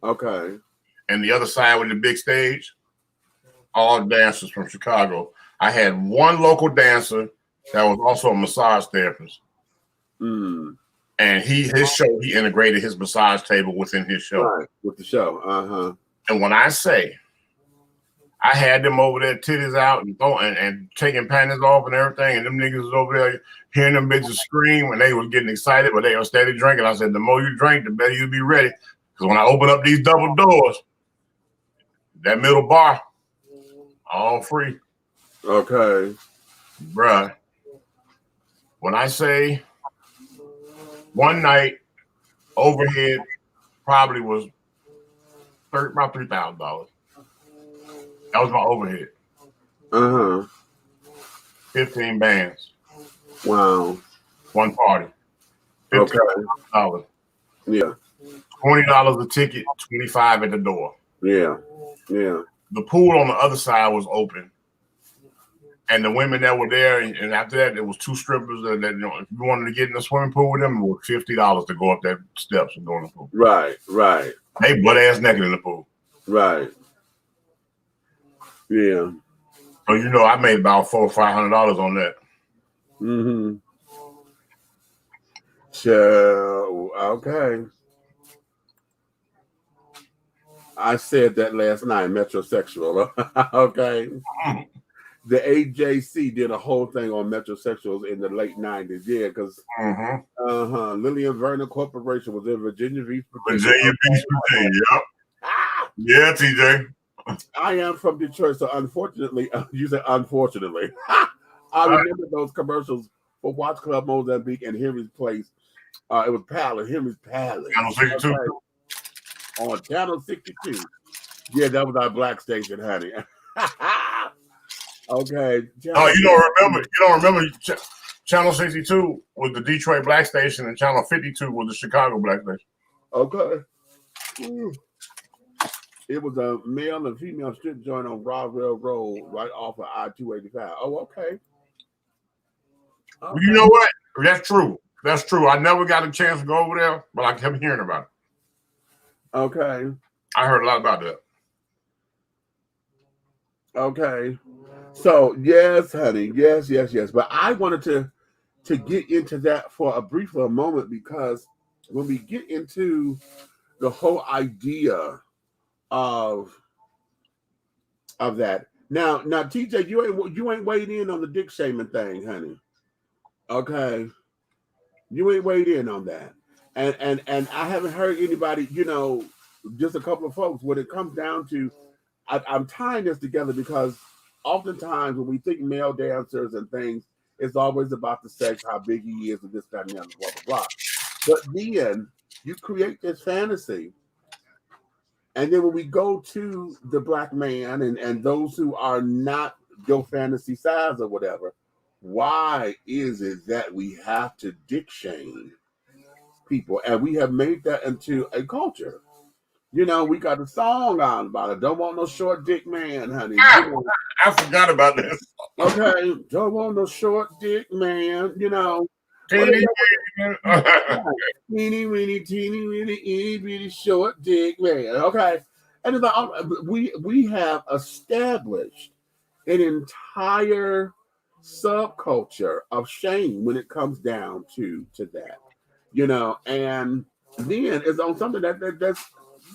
Okay. And the other side with the big stage, all dancers from Chicago. I had one local dancer that was also a massage therapist. And his show, he integrated his massage table within his show. Right, with the show. And when I say I had them over there, titties out and taking panties off and everything, and them niggas was over there hearing them bitches scream, and they was getting excited, but they were steady drinking. I said, the more you drink, the better you be ready. Because when I open up these double doors, that middle bar, all free. Okay. Bruh. When I say one night, overhead probably was about $3,000. That was my overhead. 15 bands. Wow. One party. $15. Yeah. $20 a ticket, $25 at the door. Yeah. the pool on the other side was open. And the women that were there, and after that, there was 2 strippers that if you wanted to get in the swimming pool with them, it was $50 to go up that steps and go in the pool. Right. They butt ass naked in the pool. Right. Yeah. So I made about $400 or $500 on that. Mm-hmm. So okay. I said that last night, metrosexual. Okay. The AJC did a whole thing on metrosexuals in the late 90s. Yeah, because Lillian Vernon Corporation was in Virginia Beach. Virginia Beach, yep. Yeah, TJ. I am from Detroit, so unfortunately, you said unfortunately. I remember those commercials for Watch Club Mozambique and Henry's Place. It was Palace, Henry's Palace. Channel 62. Okay. On Channel 62. Yeah, that was our black station, honey. Okay. Oh, you don't remember Channel 62 was the Detroit black station and Channel 52 was the Chicago black station. Okay. It was a male and female strip joint on Roswell Road, right off of I-285. Oh, okay. Well, you know what? That's true. That's true. I never got a chance to go over there, but I kept hearing about it. Okay. I heard a lot about that. Okay. So yes, honey, yes. But I wanted to get into that for a brief little moment because when we get into the whole idea of that, now TJ, you ain't weighed in on the dick shaming thing, honey. Okay, you ain't weighed in on that, and I haven't heard anybody, just a couple of folks. When it comes down to, I'm tying this together because oftentimes when we think male dancers and things, it's always about the sex, how big he is, and this, that, and the other, blah, blah, blah. But then you create this fantasy. And then when we go to the black man and those who are not your fantasy size or whatever, why is it that we have to dick shame people? And we have made that into a culture. We got a song on about it. Don't want no short dick man, honey. I forgot about this. Okay, don't want no short dick man. Teeny weeny, teeny weeny, itty bitty short dick man. Okay, and it's like, we have established an entire subculture of shame when it comes down to that. And then it's on something that's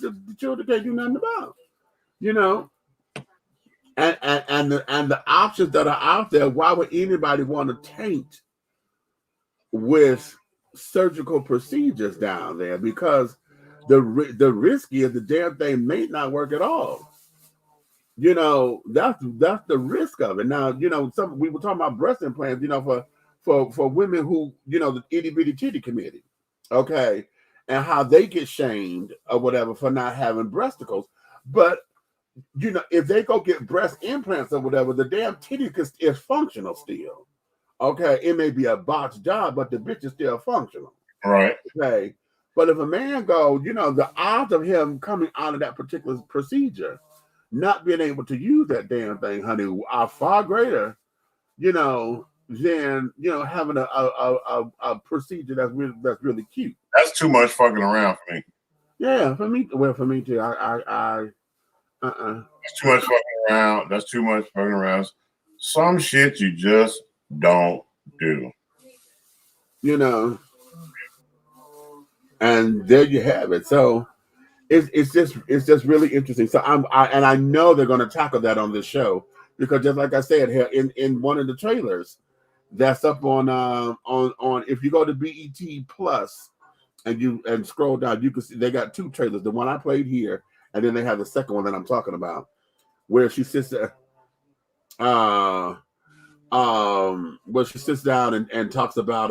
the children can't do nothing about. And the options that are out there, why would anybody want to taint with surgical procedures down there? Because the risk is the damn thing may not work at all. That's the risk of it. Now, we were talking about breast implants, for women who, the itty bitty titty committee, okay, and how they get shamed or whatever for not having breasticles. But if they go get breast implants or whatever, the damn titty is functional still. Okay, it may be a botched job, but the bitch is still functional. Right. Okay. But if a man goes, the odds of him coming out of that particular procedure, not being able to use that damn thing, honey, are far greater, than having a procedure that's really cute. That's too much fucking around for me. Yeah, for me. Well, for me too. That's too much fucking around. That's too much fucking around. Some shit you just don't do. And there you have it. So it's just really interesting. So I know they're going to tackle that on this show because just like I said here in one of the trailers that's up on if you go to BET Plus and scroll down, you can see they got 2 trailers. The one I played here, and then they have the second one that I'm talking about, where she sits there. Where she sits down and talks about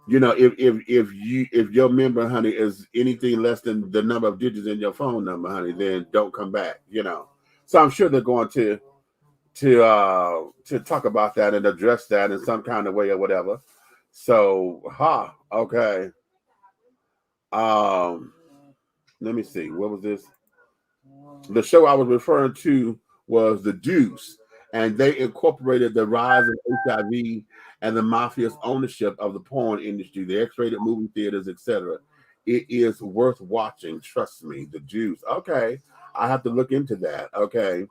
if your member, honey, is anything less than the number of digits in your phone number, honey, then don't come back. So I'm sure they're going to talk about that and address that in some kind of way or whatever. So okay. Let me see. What was this? The show I was referring to was The Deuce, and they incorporated the rise of HIV and the mafia's ownership of the porn industry, the X-rated movie theaters, etc. It is worth watching. Trust me. The Deuce. Okay, I have to look into that. Okay.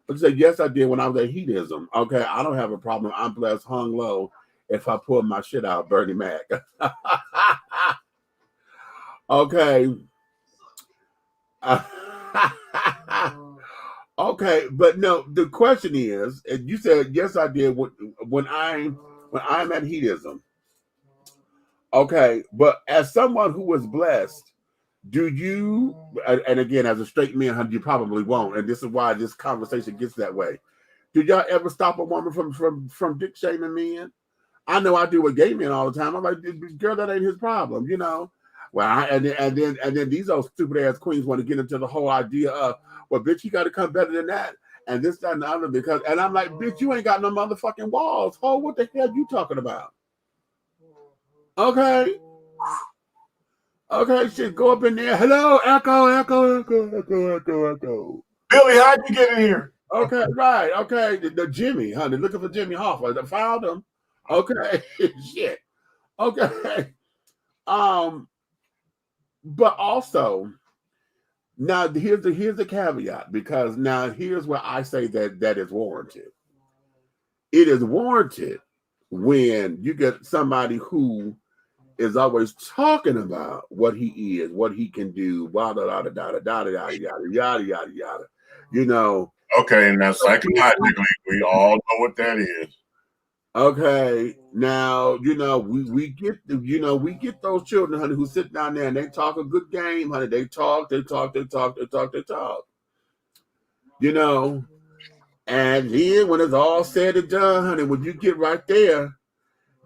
But say yes, I did when I was at Heatism. Okay, I don't have a problem. I'm blessed, hung low. If I pull my shit out, Bernie Mac. Okay. Okay, but no. The question is, and you said yes, I did when I'm at Heatism. Okay, but as someone who was blessed, do you? And again, as a straight man, you probably won't. And this is why this conversation gets that way. Did y'all ever stop a woman from dick shaming men? I know I do with gay men all the time. I'm like, girl, that ain't his problem, you know. Well, and then these old stupid ass queens want to get into the whole idea of, well, bitch, you got to come better than that, and this, that, and the other. Because, and I'm like, bitch, you ain't got no motherfucking walls. Oh, what the hell you talking about? Okay, shit, go up in there. Hello, echo. Billy, how'd you get in here? Okay, right. Okay, the Jimmy, honey, looking for Jimmy Hoffa. I found him. Okay, shit. Okay, but also now here's the caveat, because now here's where I say that is warranted. It is warranted when you get somebody who is always talking about what he is, what he can do, yada. You know. Okay, now psychologically, we all know what that is. Okay, now we get those children, honey, who sit down there and they talk a good game, honey. They talk. You know, and then when it's all said and done, honey, when you get right there,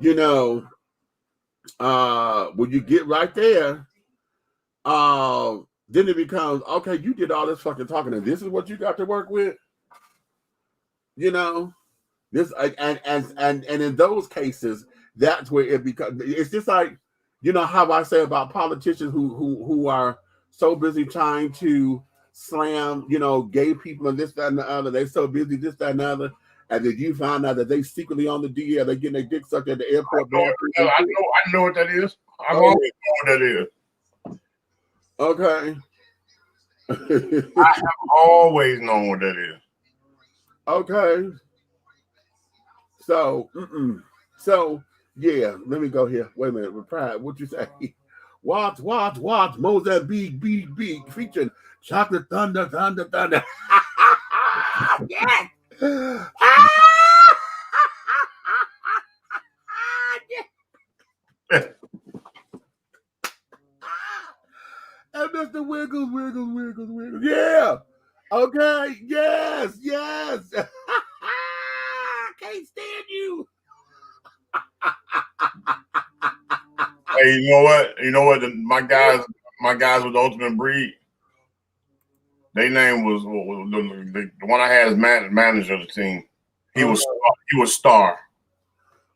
you know, when you get right there, then it becomes okay. You did all this fucking talking, and this is what you got to work with, you know. This and in those cases, that's where it becomes. It's just like, you know how I say about politicians who are so busy trying to slam, you know, gay people and this, that, and the other. They're so busy this, that, and the other, and then you find out that they secretly on the DL, they getting their dick sucked at the airport. I know what that is. I've always known what that is. Okay. I have always known what that is. Okay. So yeah, let me go here. Wait a minute, Pride, what you say? Watch, Mozambique, beat, featuring Chocolate Thunder. Yes. And Mr. Wiggles. Yeah. Okay. Yes. Can't stand you. Hey, you know what? My guys with the Ultimate Breed, their name was the one I had as manager of the team. He was Star.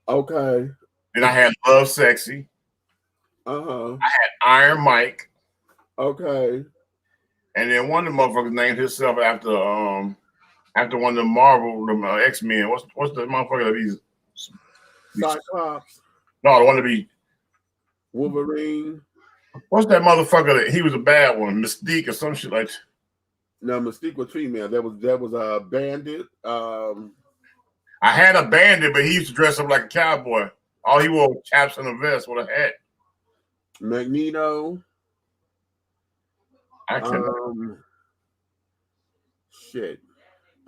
Okay. Then I had Love Sexy. I had Iron Mike. Okay. And then one of the motherfuckers named himself after one of the Marvel, the X-Men. What's the motherfucker that he's Cyclops? No, the one to be Wolverine. What's that motherfucker that he was a bad one? Mystique or some shit like that. No, Mystique was female. There was a Bandit. I had a Bandit, but he used to dress up like a cowboy. All he wore was chaps and a vest with a hat. Magneto. I can't. Shit.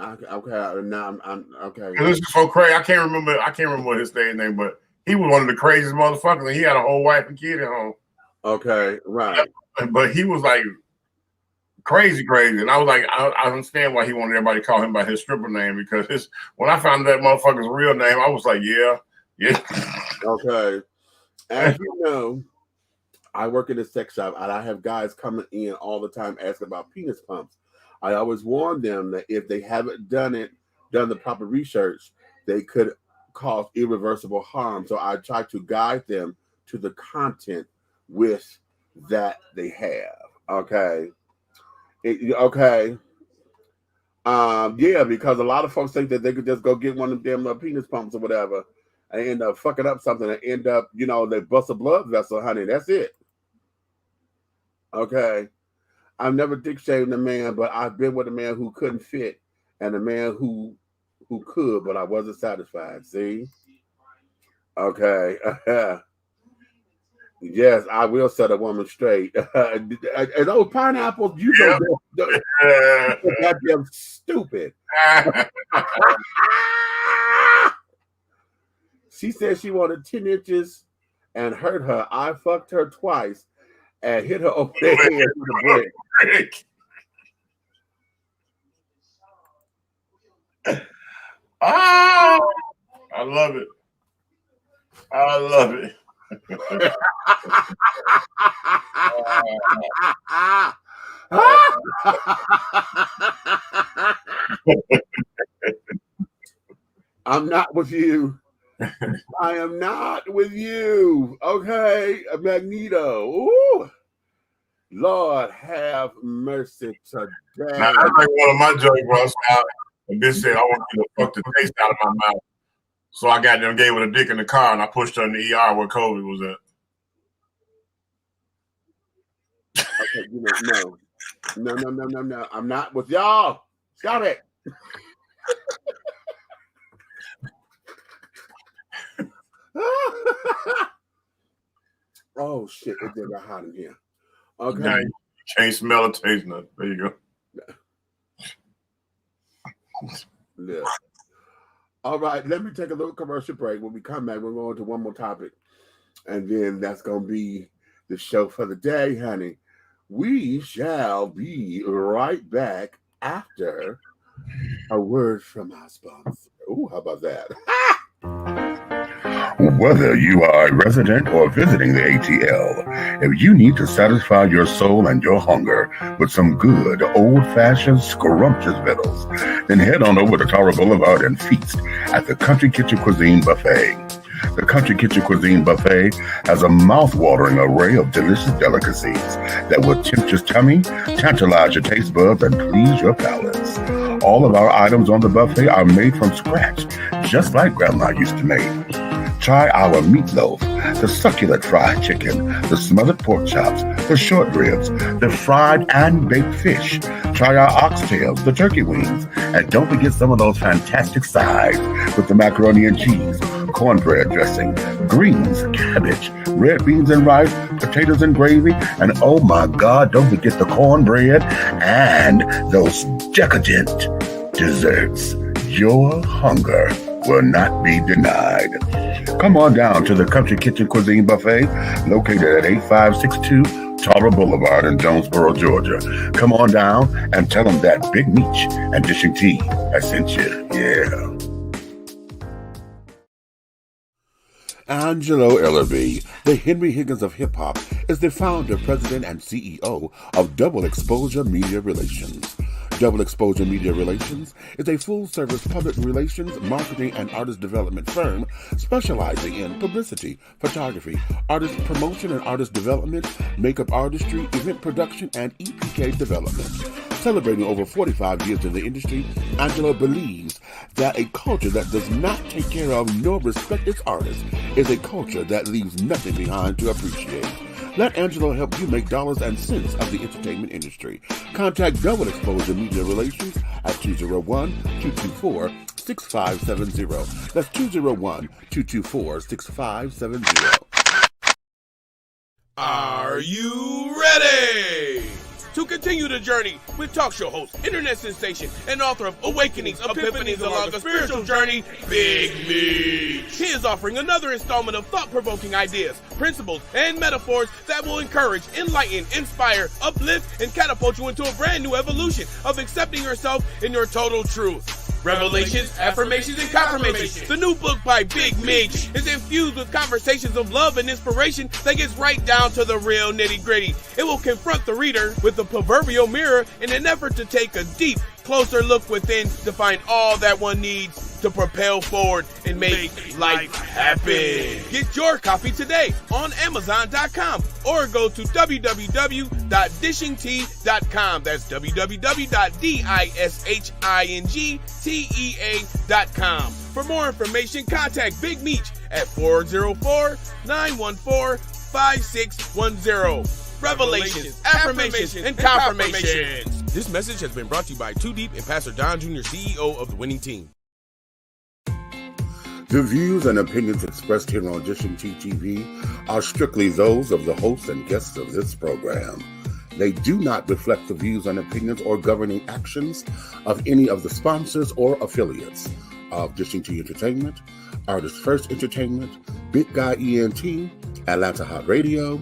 Okay. Now I'm okay. This is so crazy. I can't remember what his name, but he was one of the craziest motherfuckers, and he had a whole wife and kid at home. Okay, right. But he was like crazy, and I was like, I understand why he wanted everybody to call him by his stripper name, because when I found that motherfucker's real name, I was like, yeah. Okay. As you know, I work in a sex shop, and I have guys coming in all the time asking about penis pumps. I always warn them that if they haven't done the proper research, they could cause irreversible harm. So I try to guide them to the content with that they have. Okay. Okay. Yeah, because a lot of folks think that they could just go get one of them damn penis pumps or whatever and end up fucking up something and end up, they bust a blood vessel, honey. That's it. Okay. I've never dick shamed a man, but I've been with a man who couldn't fit and a man who could, but I wasn't satisfied. See? Okay. Yes, I will set a woman straight. And those pineapples, you know, they're goddamn stupid. She said she wanted 10 inches and hurt her. I fucked her twice and hit her over the head with a brick. Oh, I love it. I love it. I'm not with you. I am not with you. Okay, Magneto. Ooh. Lord have mercy today. Now, I like one of my jokes was out. And bitch said, I want you to fuck the taste out of my mouth. So I got them, gave her a dick in the car, and I pushed her in the ER where COVID was at. Okay, no. I'm not with y'all. Stop it. Oh shit! It did got hot in here. Okay, now you can't smell or taste nothing. There you go. Yeah. All right, let me take a little commercial break. When we come back, we're going to one more topic, and then that's going to be the show for the day, honey. We shall be right back after a word from our sponsor. Ooh, how about that? Whether you are a resident or visiting the ATL, if you need to satisfy your soul and your hunger with some good old-fashioned scrumptious victuals, then head on over to Tara Boulevard and feast at the Country Kitchen Cuisine Buffet. The Country Kitchen Cuisine Buffet has a mouth-watering array of delicious delicacies that will tempt your tummy, tantalize your taste buds, and please your palates. All of our items on the buffet are made from scratch, just like Grandma used to make. Try our meatloaf, the succulent fried chicken, the smothered pork chops, the short ribs, the fried and baked fish. Try our oxtails, the turkey wings, and don't forget some of those fantastic sides with the macaroni and cheese, cornbread dressing, greens, cabbage, red beans and rice, potatoes and gravy, and oh my God, don't forget the cornbread and those decadent desserts. Your hunger will not be denied. Come on down to the Country Kitchen Cuisine Buffet, located at 8562 Tara Boulevard in Jonesboro, Georgia. Come on down and tell them that Big Meech and Dishing Tea has sent you. Yeah. Angelo Ellerby, the Henry Higgins of hip-hop, is the founder, president, and CEO of Double Exposure Media Relations. Double Exposure Media Relations is a full-service public relations, marketing, and artist development firm specializing in publicity, photography, artist promotion and artist development, makeup artistry, event production, and EPK development. Celebrating over 45 years in the industry, Angelo believes that a culture that does not take care of nor respect its artists is a culture that leaves nothing behind to appreciate. Let Angelo help you make dollars and cents of the entertainment industry. Contact Double Exposure Media Relations at 201-224-6570. That's 201-224-6570. Are you ready to continue the journey with talk show host, internet sensation, and author of Awakenings, Epiphanies along a spiritual journey, Big Meech? He is offering another installment of thought-provoking ideas, principles, and metaphors that will encourage, enlighten, inspire, uplift, and catapult you into a brand new evolution of accepting yourself in your total truth. Revelations, Affirmations, and Confirmations. The new book by Big Meech is infused with conversations of love and inspiration that gets right down to the real nitty-gritty. It will confront the reader with the proverbial mirror in an effort to take a deep, closer look within to find all that one needs to propel forward and make life happen. Get your copy today on Amazon.com or go to www.dishingtea.com. That's www.dishingtea.com. For more information, contact Big Meech at 404-914-5610. Revelations, affirmations, and confirmations. This message has been brought to you by Too Deep and Pastor Don Jr., CEO of the winning team. The views and opinions expressed here on Dishing Tea TV are strictly those of the hosts and guests of this program. They do not reflect the views and opinions or governing actions of any of the sponsors or affiliates of Dishing Tea Entertainment, Artist First Entertainment, Big Guy ENT, Atlanta Hot Radio,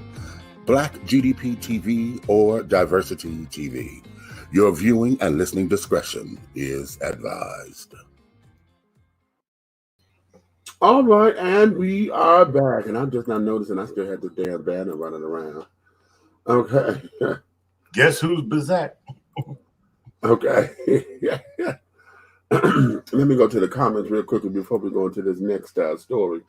Black GDP TV, or Diversity TV. Your viewing and listening discretion is advised. All right, and we are back. And I'm just not noticing I still had the damn banner running around. Okay. Guess who's Bizak? Okay. Let me go to the comments real quickly before we go into this next story.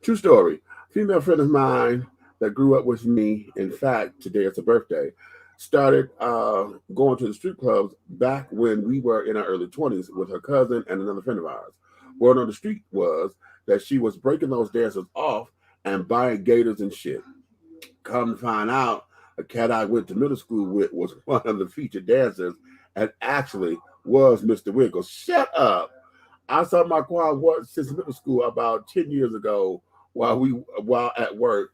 True story. Female friend of mine that grew up with me, in fact, today it's a birthday, started going to the strip clubs back when we were in our early 20s with her cousin and another friend of ours. Word on the street was that she was breaking those dancers off and buying gators and shit. Come to find out, a cat I went to middle school with was one of the featured dancers and actually was Mr. Wiggles. Shut up. I saw my quad since middle school about 10 years ago while at work.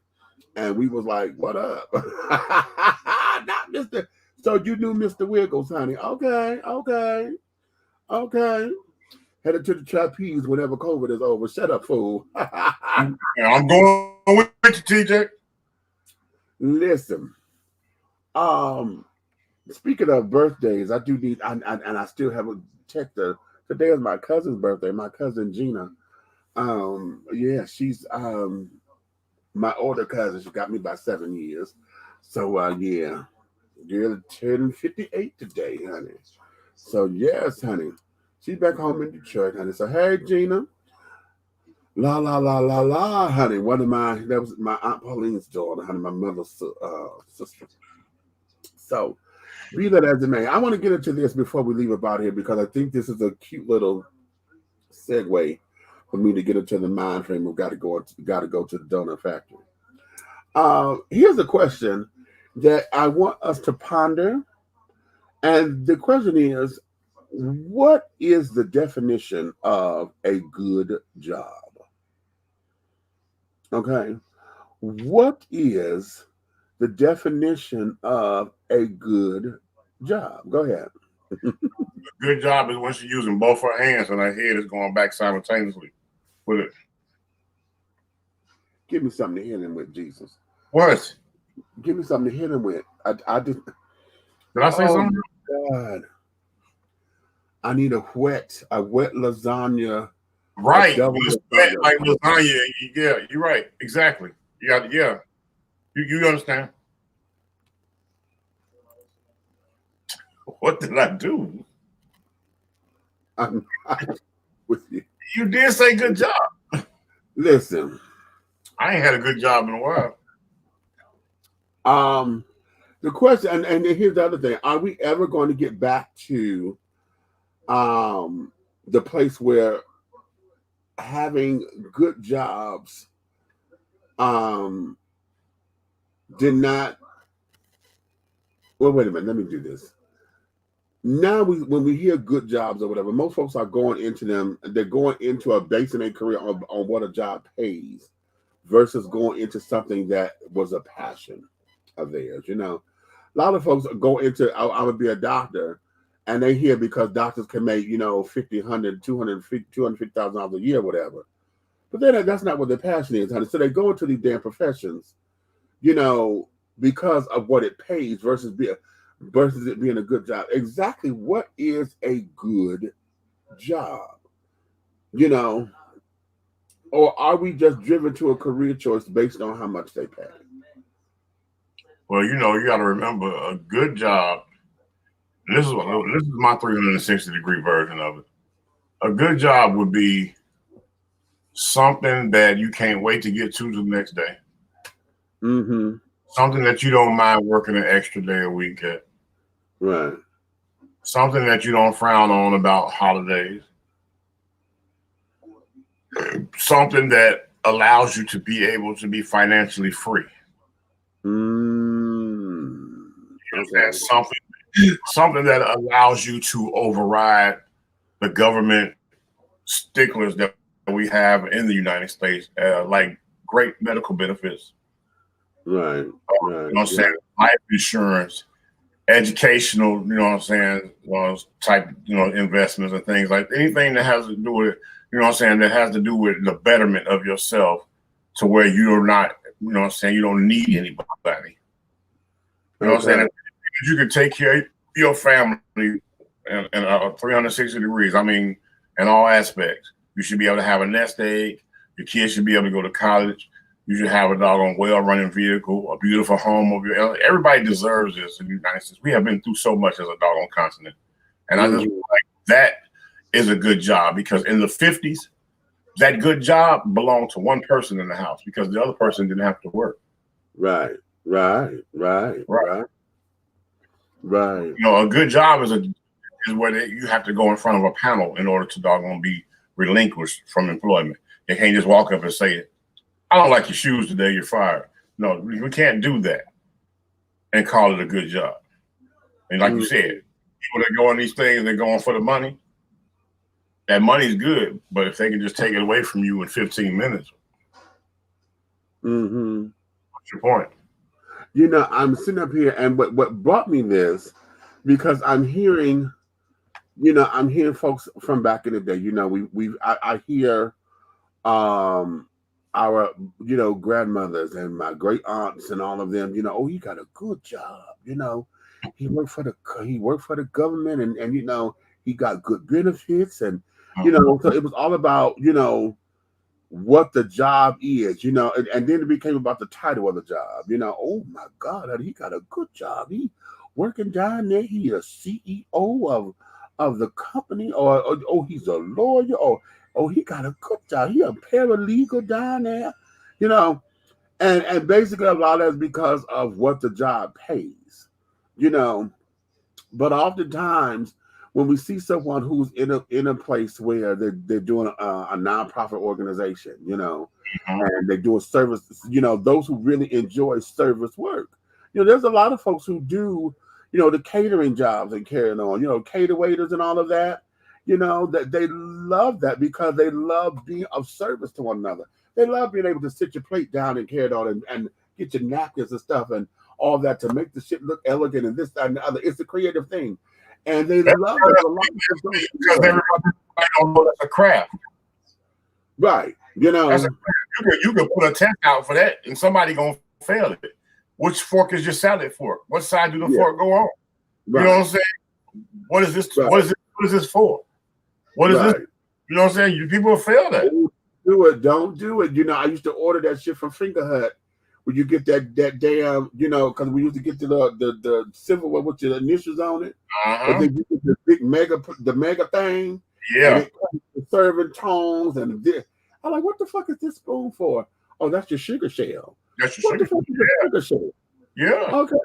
And we was like, what up? Not Mr. So you knew Mr. Wiggles, honey. Okay. Headed to the trapeze whenever COVID is over. Shut up, fool. I'm going with you, TJ. Listen. Speaking of birthdays, I do need, and I still haven't checked her. Today is my cousin's birthday, my cousin Gina. Yeah, she's my older cousin. She got me by 7 years. So yeah, girl turning 58 today, honey. So yes, honey. She's back home in Detroit, honey. So hey, Gina. La la la la la, honey. That was my Aunt Pauline's daughter, honey, my mother's sister. So be that as it may, I want to get into this before we leave about here because I think this is a cute little segue for me to get into the mind frame of got to go to the donut factory. Here's a question that I want us to ponder. And the question is, what is the definition of a good job? Okay. What is the definition of a good job? Go ahead. A good job is when she's using both her hands and her head is going back simultaneously with it. Give me something to hit him with, Jesus. What? Give me something to hit him with. I did. Did I say something? God. I need a wet lasagna. Right. Wet like lasagna. Yeah, you're right. Exactly. You got You understand. What did I do? I'm with you. You did say good job. Listen. I ain't had a good job in a while. The question, and here's the other thing: are we ever going to get back to the place where having good jobs did not? Well, wait a minute. Let me do this. Now, when we hear good jobs or whatever, most folks are going into them. They're going into a basing their career on what a job pays, versus going into something that was a passion of theirs. You know, a lot of folks go into I would be a doctor, and they hear because doctors can make $50,000, $100,000, $250,000 a year, whatever. But then that's not what their passion is, honey. So they go into these damn professions, because of what it pays versus it being a good job. Exactly what is a good job? Or are we just driven to a career choice based on how much they pay? Well, you got to remember a good job. This is my 360-degree version of it. A good job would be something that you can't wait to get to the next day. Mm-hmm. Something that you don't mind working an extra day a week at. Right. Something that you don't frown on about holidays. Something that allows you to be able to be financially free. Okay. Something that allows you to override the government sticklers that we have in the United States, like great medical benefits. Right. You know what I'm saying? Life insurance, educational, you know what I'm saying, type, investments and things like anything that has to do with, you know what I'm saying, that has to do with the betterment of yourself to where you're not, you know what I'm saying, you don't need anybody. You know what I'm saying? If you can take care of your family in 360 degrees, I mean, in all aspects. You should be able to have a nest egg. Your kids should be able to go to college. You should have a doggone well-running vehicle, a beautiful home. Everybody deserves this in the United States. We have been through so much as a doggone continent. And I just feel like that is a good job, because in the 50s, that good job belonged to one person in the house because the other person didn't have to work. Right. You know, a good job is where you have to go in front of a panel in order to doggone be relinquished from employment. They can't just walk up and say, I don't like your shoes today, you're fired. No, we can't do that and call it a good job. And like you said, people that go on these things, they're going for the money. That money's good, but if they can just take it away from you in 15 minutes, what's your point? You know, I'm sitting up here, and what brought me this, because I'm hearing folks from back in the day. You know, I hear our grandmothers and my great aunts and all of them. You know, oh, he got a good job. You know, he worked for the government, and you know, he got good benefits, and you know, so it was all about, you know, what the job is, you know, and then it became about the title of the job. You know, oh my God, he got a good job. He working down there. He a CEO of the company, or oh, he's a lawyer, or oh, he got a good job. He a paralegal down there, you know, and basically a lot of that's because of what the job pays, you know. But oftentimes, when we see someone who's in a place where they're doing a nonprofit organization, you know, and they do a service, you know, those who really enjoy service work, you know, there's a lot of folks who do, you know, the catering jobs and carrying on, you know, cater waiters and all of that, you know, that they love that because they love being of service to one another. They love being able to sit your plate down and carry it on and get your napkins and stuff and all that to make the shit look elegant and this, that, and the other. It's a creative thing. And they love it a lot because everybody don't know that's a craft. Right. You know, you can put a test out for that and somebody gonna fail it. Which fork is your salad fork? What side do the fork go on? Right. You know what I'm saying? What is this? Right. What is this for? What is this? You know what I'm saying? People fail that. Do it, don't do it. You know, I used to order that shit from Finger Hut. When you get that damn, you know, because we used to get to the silverware with your initials on it, but then you get the big mega thing, and the serving tones and this. I'm like, what the fuck is this spoon for? Oh, that's your sugar shell. That's your sugar shell. Yeah. Okay.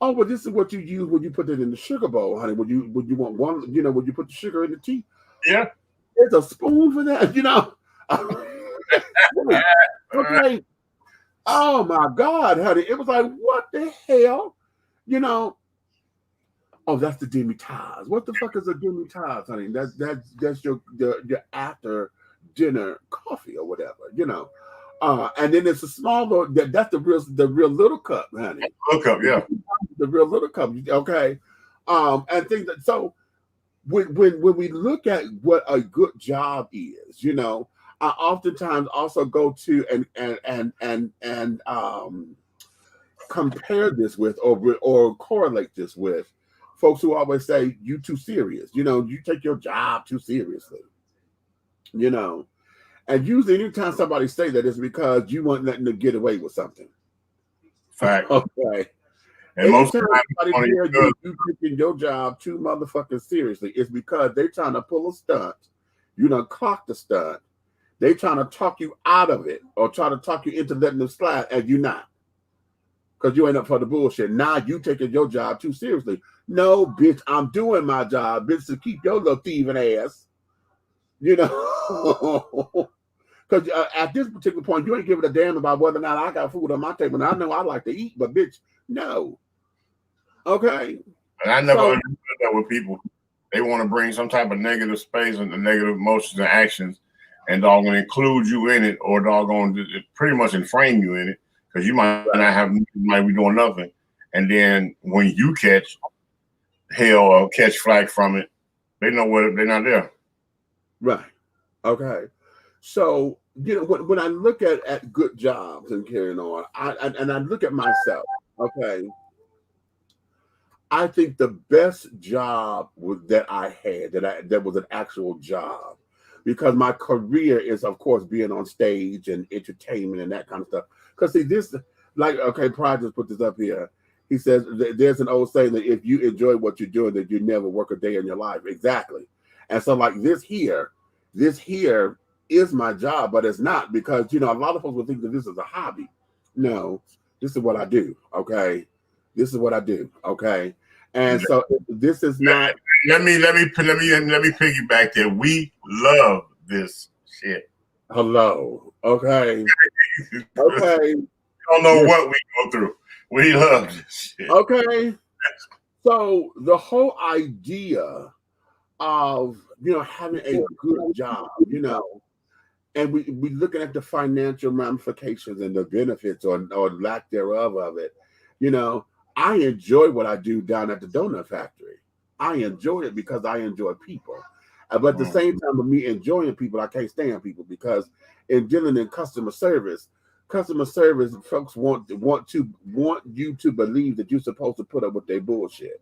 Oh, well, this is what you use when you put it in the sugar bowl, honey. Would you want one? You know, when you put the sugar in the tea? Yeah. There's a spoon for that, you know. Okay. Oh my God, honey. It was like, what the hell? You know. Oh, that's the demi-tasse. What the fuck is a demi-tasse, honey? That's your after dinner coffee or whatever, you know. And then it's a small little, that's the real little cup, honey. Little cup, yeah. The real little cup, okay. And things that, so when we look at what a good job is, you know, I oftentimes also go to and compare this with or correlate this with folks who always say you too serious. You know, you take your job too seriously. You know, and usually anytime somebody say that, it's because you want nothing to get away with something. Fact. Okay. And most of Anytime the somebody time, tells you you taking your job too motherfucking seriously, it's because they trying to pull a stunt. You done clock the stunt. They trying to talk you out of it or try to talk you into letting them slide, and you not. Because you ain't up for the bullshit. Now you taking your job too seriously. No, bitch, I'm doing my job, bitch, to keep your little thieving ass. You know? Because at this particular point, you ain't giving a damn about whether or not I got food on my table. And I know I like to eat, but bitch, no. Okay. And I never understood that with people. They want to bring some type of negative space and the negative emotions and actions, and doggone include you in it, or doggone pretty much frame you in it, because you might not have, might be doing nothing. And then when you catch hell or catch flack from it, they know what they're not there. Right. Okay. So, you know, when I look at good jobs and carrying on, I look at myself, okay, I think the best job that I had, that was an actual job, because my career is, of course, being on stage and entertainment and that kind of stuff. Because see, this, like, okay, Pride just put this up here. He says there's an old saying that if you enjoy what you're doing, that you never work a day in your life. Exactly. And so, like, this here is my job, but it's not, because, you know, a lot of folks will think that this is a hobby. No, this is what I do. Okay. This is what I do. Okay. And so this is not. Let me piggyback there. We love this shit. Hello. Okay. Okay. Don't know what we go through. We love this shit. Okay. So the whole idea of, you know, having a good job, you know, and we looking at the financial ramifications and the benefits or lack thereof of it, you know, I enjoy what I do down at the donut factory. I enjoy it because I enjoy people. But at the same time of me enjoying people, I can't stand people, because in dealing in customer service, folks want you to believe that you're supposed to put up with their bullshit.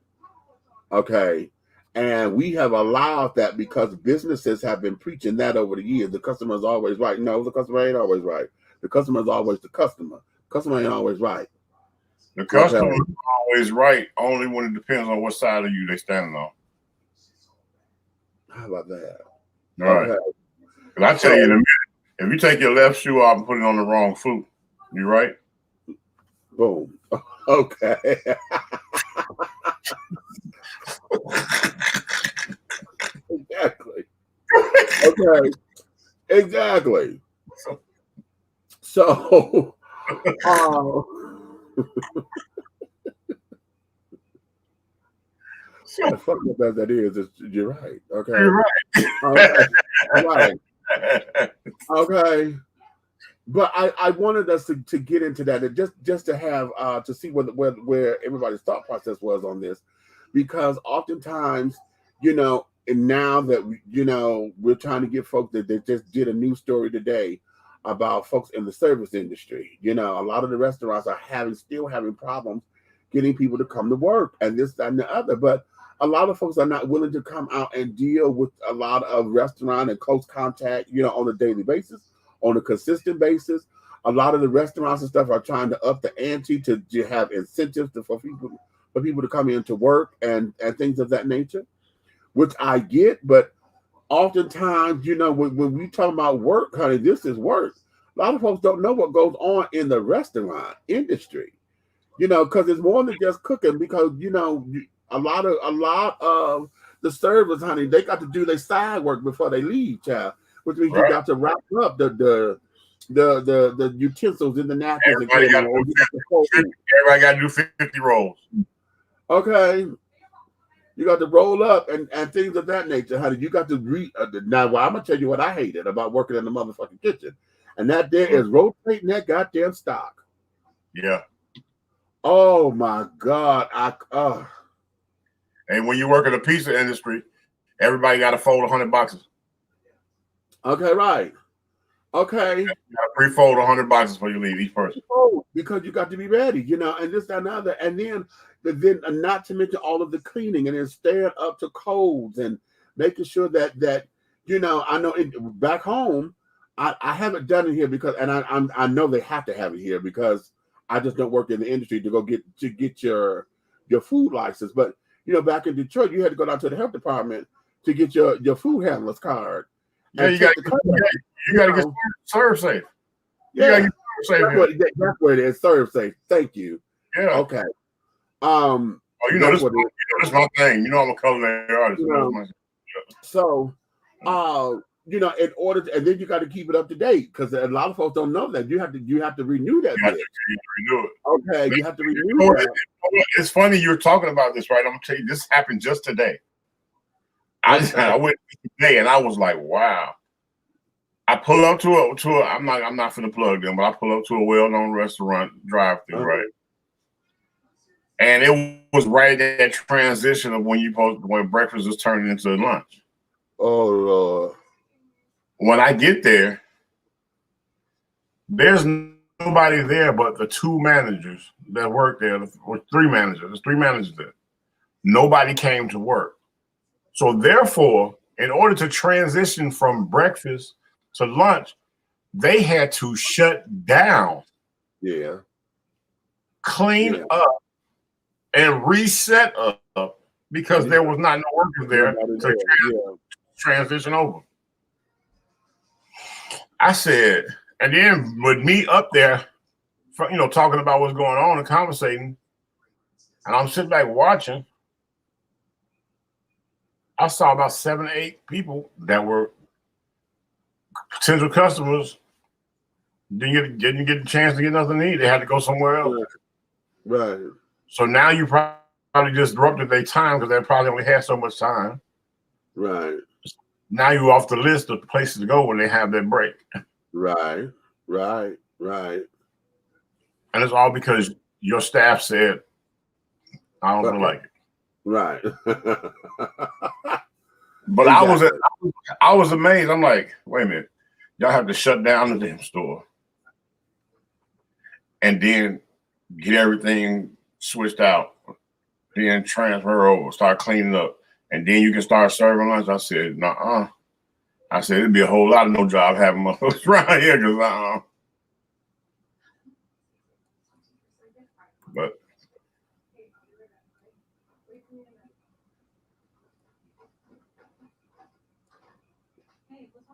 Okay. And we have allowed that because businesses have been preaching that over the years. The customer is always right. No, the customer ain't always right. The customer is always the customer. Customer ain't always right. The customer is always right, only when it depends on what side of you they standing on. How about that? All right. Because I tell you in a minute, if you take your left shoe off and put it on the wrong foot, you right? Boom. Okay. Exactly. Okay. Exactly. So, what the fuck that is, you're right. Okay. You're right. Right. Okay. But I wanted us to get into that, and just to have to see where everybody's thought process was on this, because oftentimes, you know, and now that we're trying to get folks that they just did a news story today about folks in the service industry. You know, a lot of the restaurants are still having problems getting people to come to work, and this, that, and the other. But a lot of folks are not willing to come out and deal with a lot of restaurant and close contact, you know, on a daily basis, on a consistent basis. A lot of the restaurants and stuff are trying to up the ante to have incentives for people to come in to work and things of that nature, which I get. But oftentimes, you know, when we talk about work, honey, this is work. A lot of folks don't know what goes on in the restaurant industry, you know, because it's more than just cooking. Because, you know, a lot of the servers, honey, they got to do their side work before they leave, child. Which means you got to wrap up the utensils in the napkins. Everybody got to do 50 rolls. Okay. You got to roll up and things of that nature, honey. You got to now. Well, I'm gonna tell you what I hated about working in the motherfucking kitchen, and that there is rotating that goddamn stock. Yeah. Oh my God. And when you work in the pizza industry, everybody got to fold 100 boxes. Okay, right. Okay. You got to pre-fold 100 boxes before you leave, each person. Oh, because you got to be ready, you know, and this, that, and other. And then not to mention all of the cleaning and then staying up to codes and making sure that you know, I know back home, I haven't done it here because, and I know they have to have it here because I just don't work in the industry to get your food license. But you know, back in Detroit, you had to go down to the health department to get your food handler's card. Yeah, you got to get serve safe. Yeah, that's what it is. Serve safe. Thank you. Yeah. Okay. Oh, you know this. This is my thing. You know, I'm a culinary artist. So, you know, in order to, and then you got to keep it up to date because a lot of folks don't know that you have to renew that. You have to renew it. Okay, you have to renew that. It's funny you're talking about this, right? I'm gonna tell you, this happened just today. I went today and I was like, wow. I pull up to a I'm not finna plug them, but I pull up to a well-known restaurant drive-through, right? And it was right at that transition of when breakfast is turning into lunch. Oh Lord. When I get there, there's nobody there but the two managers that work there, or three managers. There's three managers there. Nobody came to work. So therefore, in order to transition from breakfast to lunch, they had to shut down. Yeah. Clean up and reset up because there was not no workers there to transition over. I said, and then with me up there, you know, talking about what's going on and conversating, and I'm sitting back watching, I saw about 7 or 8 people that were potential customers didn't get the chance to get nothing to eat. They had to go somewhere else. Right. So now you probably disrupted their time because they probably only had so much time. Right. Now you're off the list of places to go when they have their break. Right. And it's all because your staff said, I don't like it. Right. But I was amazed. I'm like, wait a minute. Y'all have to shut down the damn store and then get everything switched out, then transfer over, start cleaning up, and then you can start serving lunch. I said, nuh-uh. I said, it'd be a whole lot of no job having motherfuckers around here because But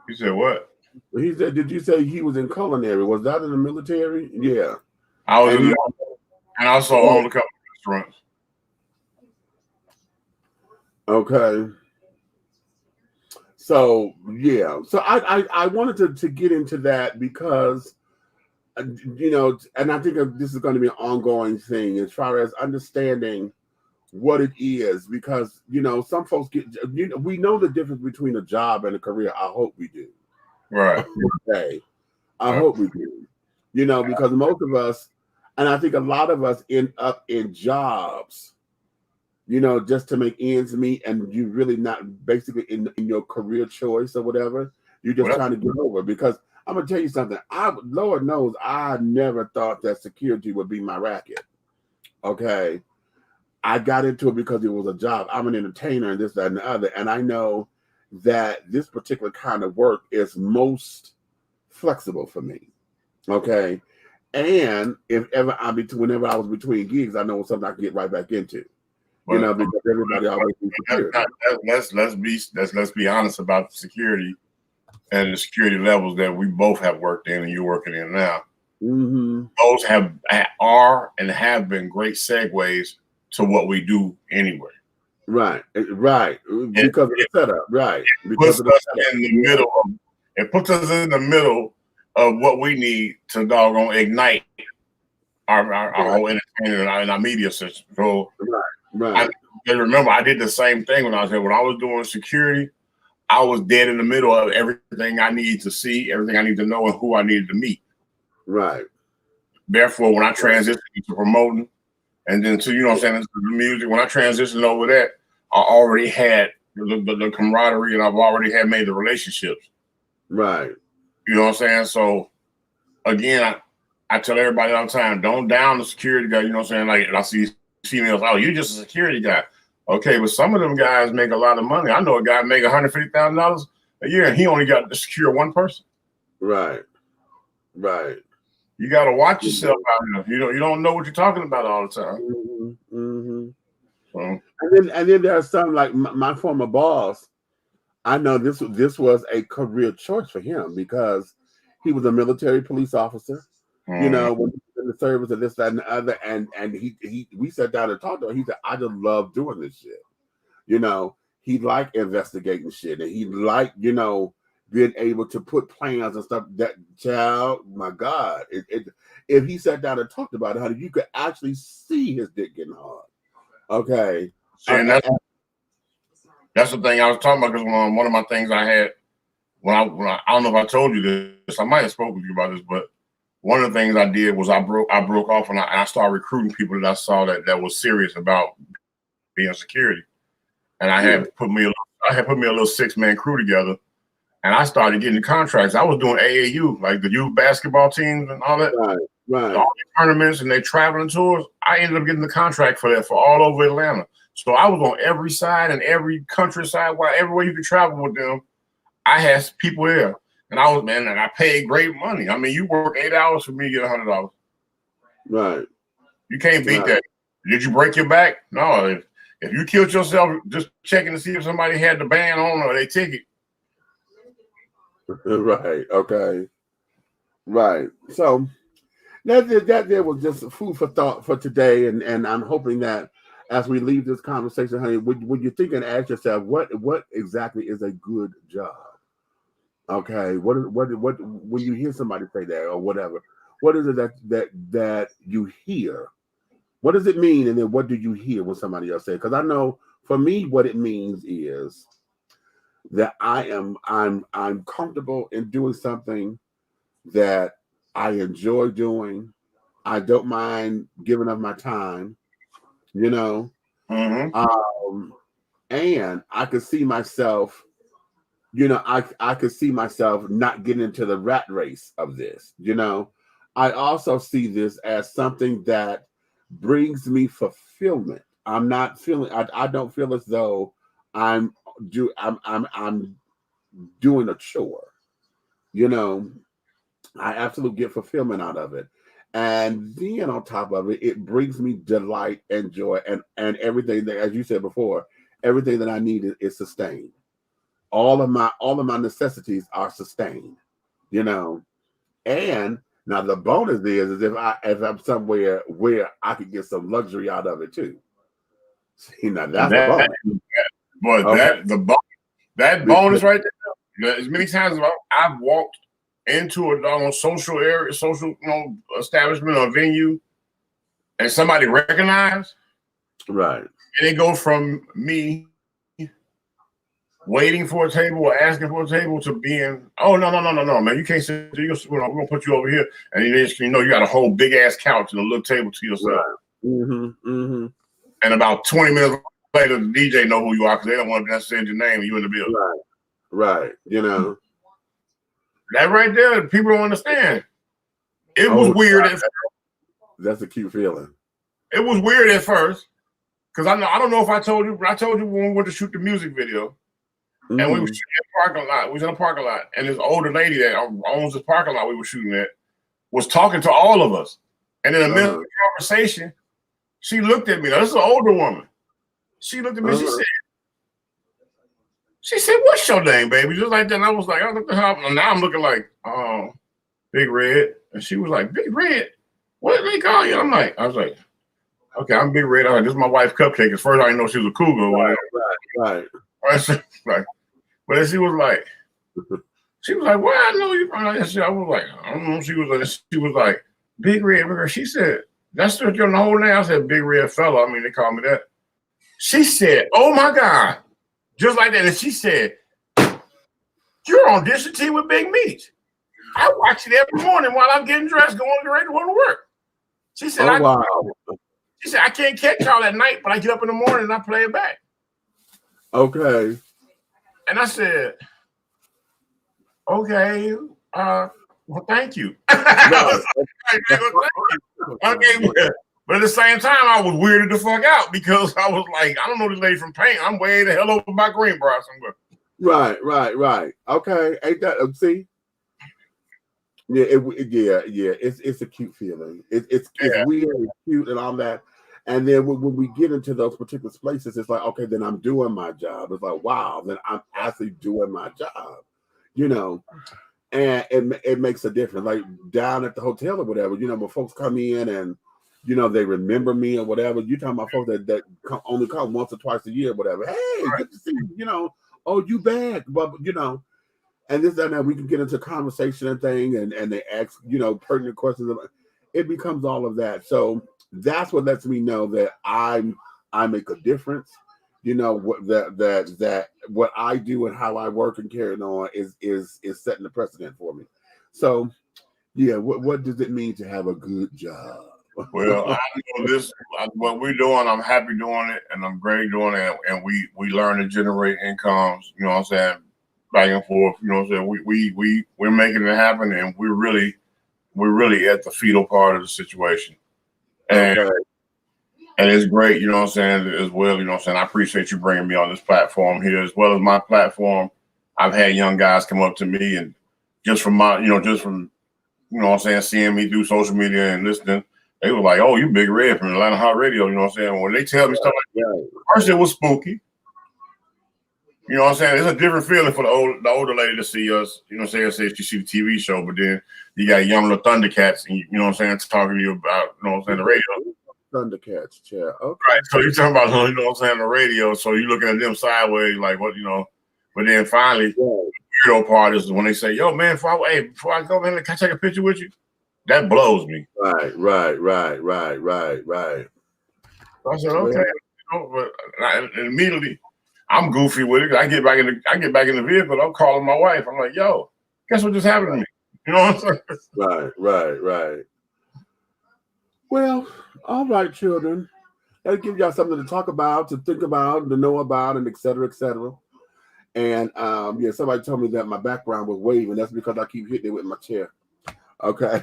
you said what? He said, did you say he was in culinary? Was that in the military? Yeah. I was and I also owned a couple of restaurants. Okay. So yeah. So I wanted to get into that because you know, and I think this is going to be an ongoing thing as far as understanding what it is, because you know, some folks we know the difference between a job and a career. I hope we do. Right. Okay. I hope we do. You know, because most of us, and I think a lot of us, end up in jobs, you know, just to make ends meet, and you really not basically in your career choice or whatever. You're just trying to get over. Because I'm gonna tell you something. Lord knows, I never thought that security would be my racket. Okay. I got into it because it was a job. I'm an entertainer and this, that, and the other. And I know that this particular kind of work is most flexible for me. Okay. And whenever I was between gigs, I know it's something I can get right back into. You know, because everybody always needs security. Let's be honest about security and the security levels that we both have worked in and you're working in now. Mm-hmm. Those are and have been great segues to what we do anyway. Right. Because of the setup. Right. It puts us in the middle of, it puts us in the middle of what we need to doggone ignite our whole entertainment and our media system. So right. I remember I did the same thing when I was there. When I was doing security, I was dead in the middle of everything I needed to see, everything I needed to know, and who I needed to meet. Right. Therefore, when I transitioned to promoting and then to, you know what I'm saying, to the music, when I transitioned over that, I already had the camaraderie and I've already had made the relationships. Right. You know what I'm saying? So again, I tell everybody all the time, don't down the security guy. You know what I'm saying? Like, and I see females, oh, you're just a security guy. Okay, but some of them guys make a lot of money. I know a guy make $150,000 a year and he only got to secure one person. Right. You got to watch yourself out here. You don't know what you're talking about all the time. And then there are some like my former boss. I know this was a career choice for him because he was a military police officer. You know, when he was in the service of this, that, and the other, and we sat down and talked to him. He said, "I just love doing this shit." You know, he liked investigating shit, and he liked, you know, being able to put plans and stuff. That child, my God, if he sat down and talked about it, honey, you could actually see his dick getting hard. Okay, and that's the thing I was talking about, because one of my things I had when I don't know if I told you this, I might have spoken with you about this, but one of the things I did was I broke off and I started recruiting people that I saw that was serious about being security, and I had put me a little 6-man crew together, and I started getting the contracts. I was doing AAU, like the youth basketball teams and all that, right. All the tournaments and they traveling tours. I ended up getting the contract for that for all over Atlanta. So I was on every side and every countryside, everywhere you could travel with them. I had people there, and I paid great money. I mean, you work 8 hours for me to get $100. Right. You can't beat that. Did you break your back? No. If you killed yourself just checking to see if somebody had the band on or they ticket. Right. Okay. Right. So that there was just food for thought for today, and I'm hoping that as we leave this conversation, honey, would you think and ask yourself what exactly is a good job? Okay, what when you hear somebody say that or whatever, what is it that you hear? What does it mean, and then what do you hear when somebody else says? Because I know for me, what it means is that I'm comfortable in doing something that I enjoy doing. I don't mind giving up my time, you know. And I could see myself, you know, I could see myself not getting into the rat race of this, you know. I also see this as something that brings me fulfillment. I'm not feeling, I don't feel as though I'm doing a chore, you know. I absolutely get fulfillment out of it. And then on top of it, it brings me delight and joy and everything that, as you said before, everything that I need is sustained. All of my necessities are sustained, you know. And now the bonus is if I'm somewhere where I could get some luxury out of it too. See, now that's the bonus. Boy, okay. that bonus right there. As many times as I've walked into a social area, establishment or venue, and somebody recognized, right, and they go from me waiting for a table or asking for a table to being, oh no, man, you can't sit there. We're gonna put you over here, and you got a whole big ass couch and a little table to yourself. Right. And about 20 minutes later, the DJ know who you are because they don't want to necessarily your name and you in the building. Right. You know. That right there, people don't understand. It was weird at first. That's a cute feeling. It was weird at first. Because I don't know if I told you, but I told you when we went to shoot the music video. And we were shooting in a parking lot. We was in a parking lot. And this older lady that owns the parking lot we were shooting at was talking to all of us. And in the middle of the conversation, she looked at me. Now, this is an older woman. She looked at me. She said, "What's your name, baby?" Just like that. And I was like, I looked at her. And now I'm looking like, Big Red. And she was like, Big Red? What did they call you? I was like, okay, I'm Big Red. All right, this is my wife, Cupcake. At first, I didn't know she was a cougar. Right. But then she was like, "Where I know you from?" I was like, I don't know. She was like, Big Red. She said, "That's your whole name." I said, Big Red Fella. I mean, they call me that. She said, "Oh my God." Just like that. And she said, "You're on Dish T with Big Meat. I watch it every morning while I'm getting dressed, going ready to go to work." She said, She said, "I can't catch y'all at night, but I get up in the morning and I play it back." Okay. And I said, "Okay, well, thank you." Okay, but at the same time, I was weirded the fuck out because I was like, I don't know this lady from Paint. I'm way the hell over by Greenbrier somewhere. Right. Okay. Ain't that see? Yeah, it's a cute feeling. It's weird, it's cute, and all that. And then when we get into those particular places, it's like, okay, then I'm doing my job. It's like, wow, then I'm actually doing my job, you know. And it makes a difference. Like down at the hotel or whatever, you know, when folks come in and you know they remember me or whatever. You talking about folks that only come once or twice a year, or whatever. Hey, good to see you. You know, oh, you back, but you know. And this and that, we can get into conversation and thing, and they ask, you know, pertinent questions. It becomes all of that. So that's what lets me know that I make a difference. You know what that what I do and how I work and carry on is setting the precedent for me. So yeah, what does it mean to have a good job? Well, I know this what we're doing. I'm happy doing it, and I'm great doing it. And we learn to generate incomes. You know what I'm saying? Back and forth, you know what I'm saying? We're making it happen, and we're really at the fetal part of the situation. And and it's great, you know what I'm saying, as well, you know what I'm saying? I appreciate you bringing me on this platform here, as well as my platform. I've had young guys come up to me, and just from what I'm saying, seeing me through social media and listening, they were like, "Oh, you Big Red from Atlanta Hot Radio," you know what I'm saying? When they tell me stuff like that, first it was spooky. You know what I'm saying? It's a different feeling for the older lady to see us, you know what I'm saying, say she see the TV show, but then you got young little Thundercats, and you know what I'm saying, talking to you about, you know what I'm saying, the radio. Thundercats, chair. Okay. Right. So you're talking about, you know what I'm saying, the radio. So you're looking at them sideways, like what, you know. But then finally, the weirdo part is when they say, "Yo, man, before I go, man, can I take a picture with you?" That blows me. Right. So I said, okay. You know, but immediately I'm goofy with it. I get back in the vehicle. I'm calling my wife. I'm like, "Yo, guess what just happened to me?" You know what I'm saying? Right. Well, all right, children. That'll give y'all something to talk about, to think about, to know about, and et cetera, et cetera. And somebody told me that my background was waving. That's because I keep hitting it with my chair. Okay.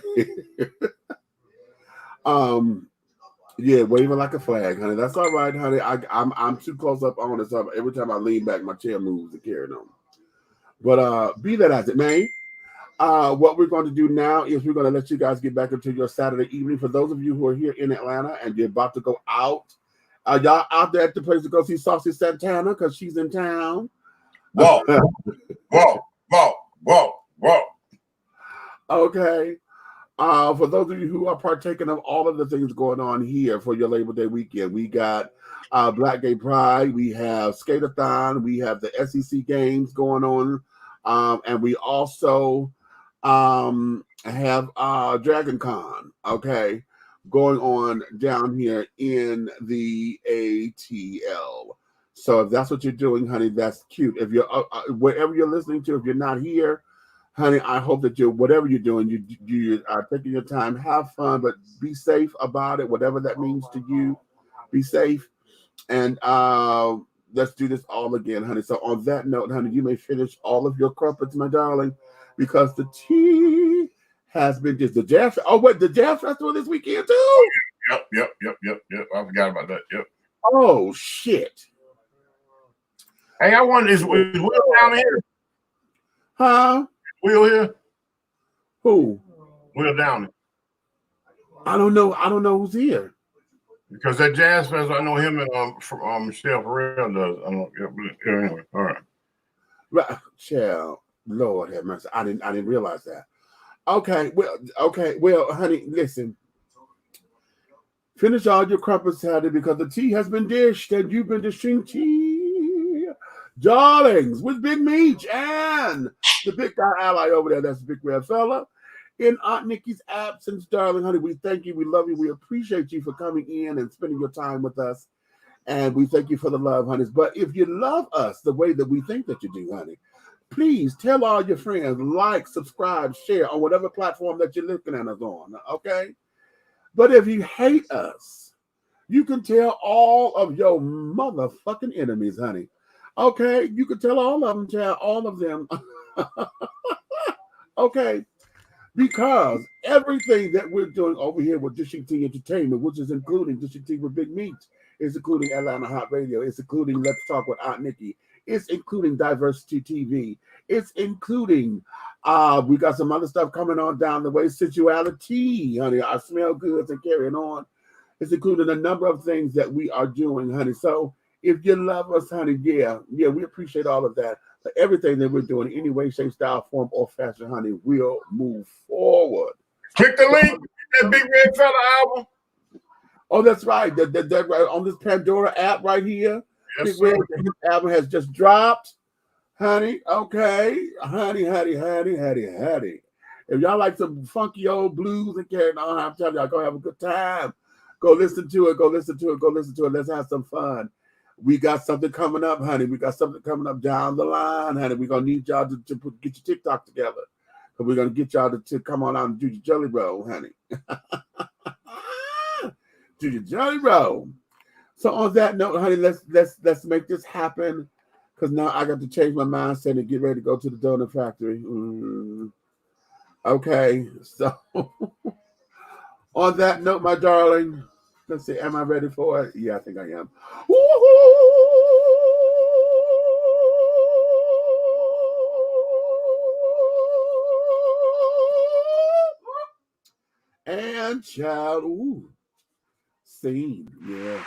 Waving like a flag, honey. That's all right, honey. I'm too close up on it. So every time I lean back, my chair moves to carry on. But be that as it may, what we're going to do now is we're going to let you guys get back into your Saturday evening. For those of you who are here in Atlanta and you're about to go out, y'all out there at the place to go see Saucy Santana because she's in town. Whoa. Okay. For those of you who are partaking of all of the things going on here for your Labor Day weekend, we got Black Gay Pride, we have Skate-a-thon, we have the SEC games going on, and we also have Dragon Con, okay, going on down here in the ATL. So if that's what you're doing, honey, that's cute. If you're wherever you're listening to, if you're not here, honey, I hope that whatever you're doing, you are taking your time, have fun, but be safe about it, whatever that means to you. Be safe, and let's do this all again, honey. So on that note, honey, you may finish all of your crumpets, my darling, because the tea has been just the jazz. Oh, wait, the jazz festival this weekend too. Yep. I forgot about that. Yep. Oh shit. Hey, I wonder, is Will down here? Huh? Will here? Who? Will Downey. I don't know who's here. Because that jazz fest, I know him and Michelle Ferrell does. I don't know. Anyway, all right. Right, child. Lord have mercy. I didn't realize that. Okay. Well, honey, listen. Finish all your crumpets, honey, because the tea has been dished and you've been dishing tea. Darlings, with Big Meech and the big guy ally over there, that's the big red fella. In Aunt Nikki's absence, darling, honey, we thank you, we love you, we appreciate you for coming in and spending your time with us. And we thank you for the love, honeys. But if you love us the way that we think that you do, honey, please tell all your friends, like, subscribe, share on whatever platform that you're looking at us on, okay? But if you hate us, you can tell all of your motherfucking enemies, honey. Okay, you can tell all of them, tell all of them. Okay, because everything that we're doing over here with Dishing Tea Entertainment, which is including Dishing Tea with Big Meech, is including Atlanta Hot Radio, it's including Let's Talk with Aunt Nikki, It's including Diversity TV. It's including, we got some other stuff coming on down the way. Sensuality, honey. I smell goods and carrying on. It's including a number of things that we are doing, honey. So if you love us, honey, yeah, we appreciate all of that. But everything that we're doing, any way, shape, style, form, or fashion, honey, will move forward. Click the link. That Big Red Fella album. Oh, that's right. That right on this Pandora app right here. Yes, Big Red, his album has just dropped, honey. Okay, honey. If y'all like some funky old blues and carrying on, I'm telling y'all, go have a good time. Go listen to it. Let's have some fun. We got something coming up, honey. We got something coming up down the line, honey. We're gonna need y'all to get your TikTok together. But we're gonna get y'all to come on out and do your jelly roll, honey. Do your jelly roll. So on that note, honey, let's make this happen. Because now I got to change my mindset and get ready to go to the donut factory. Okay, so on that note, my darling, let's see, am I ready for it? Yeah, I think I am. And child, scene, yeah.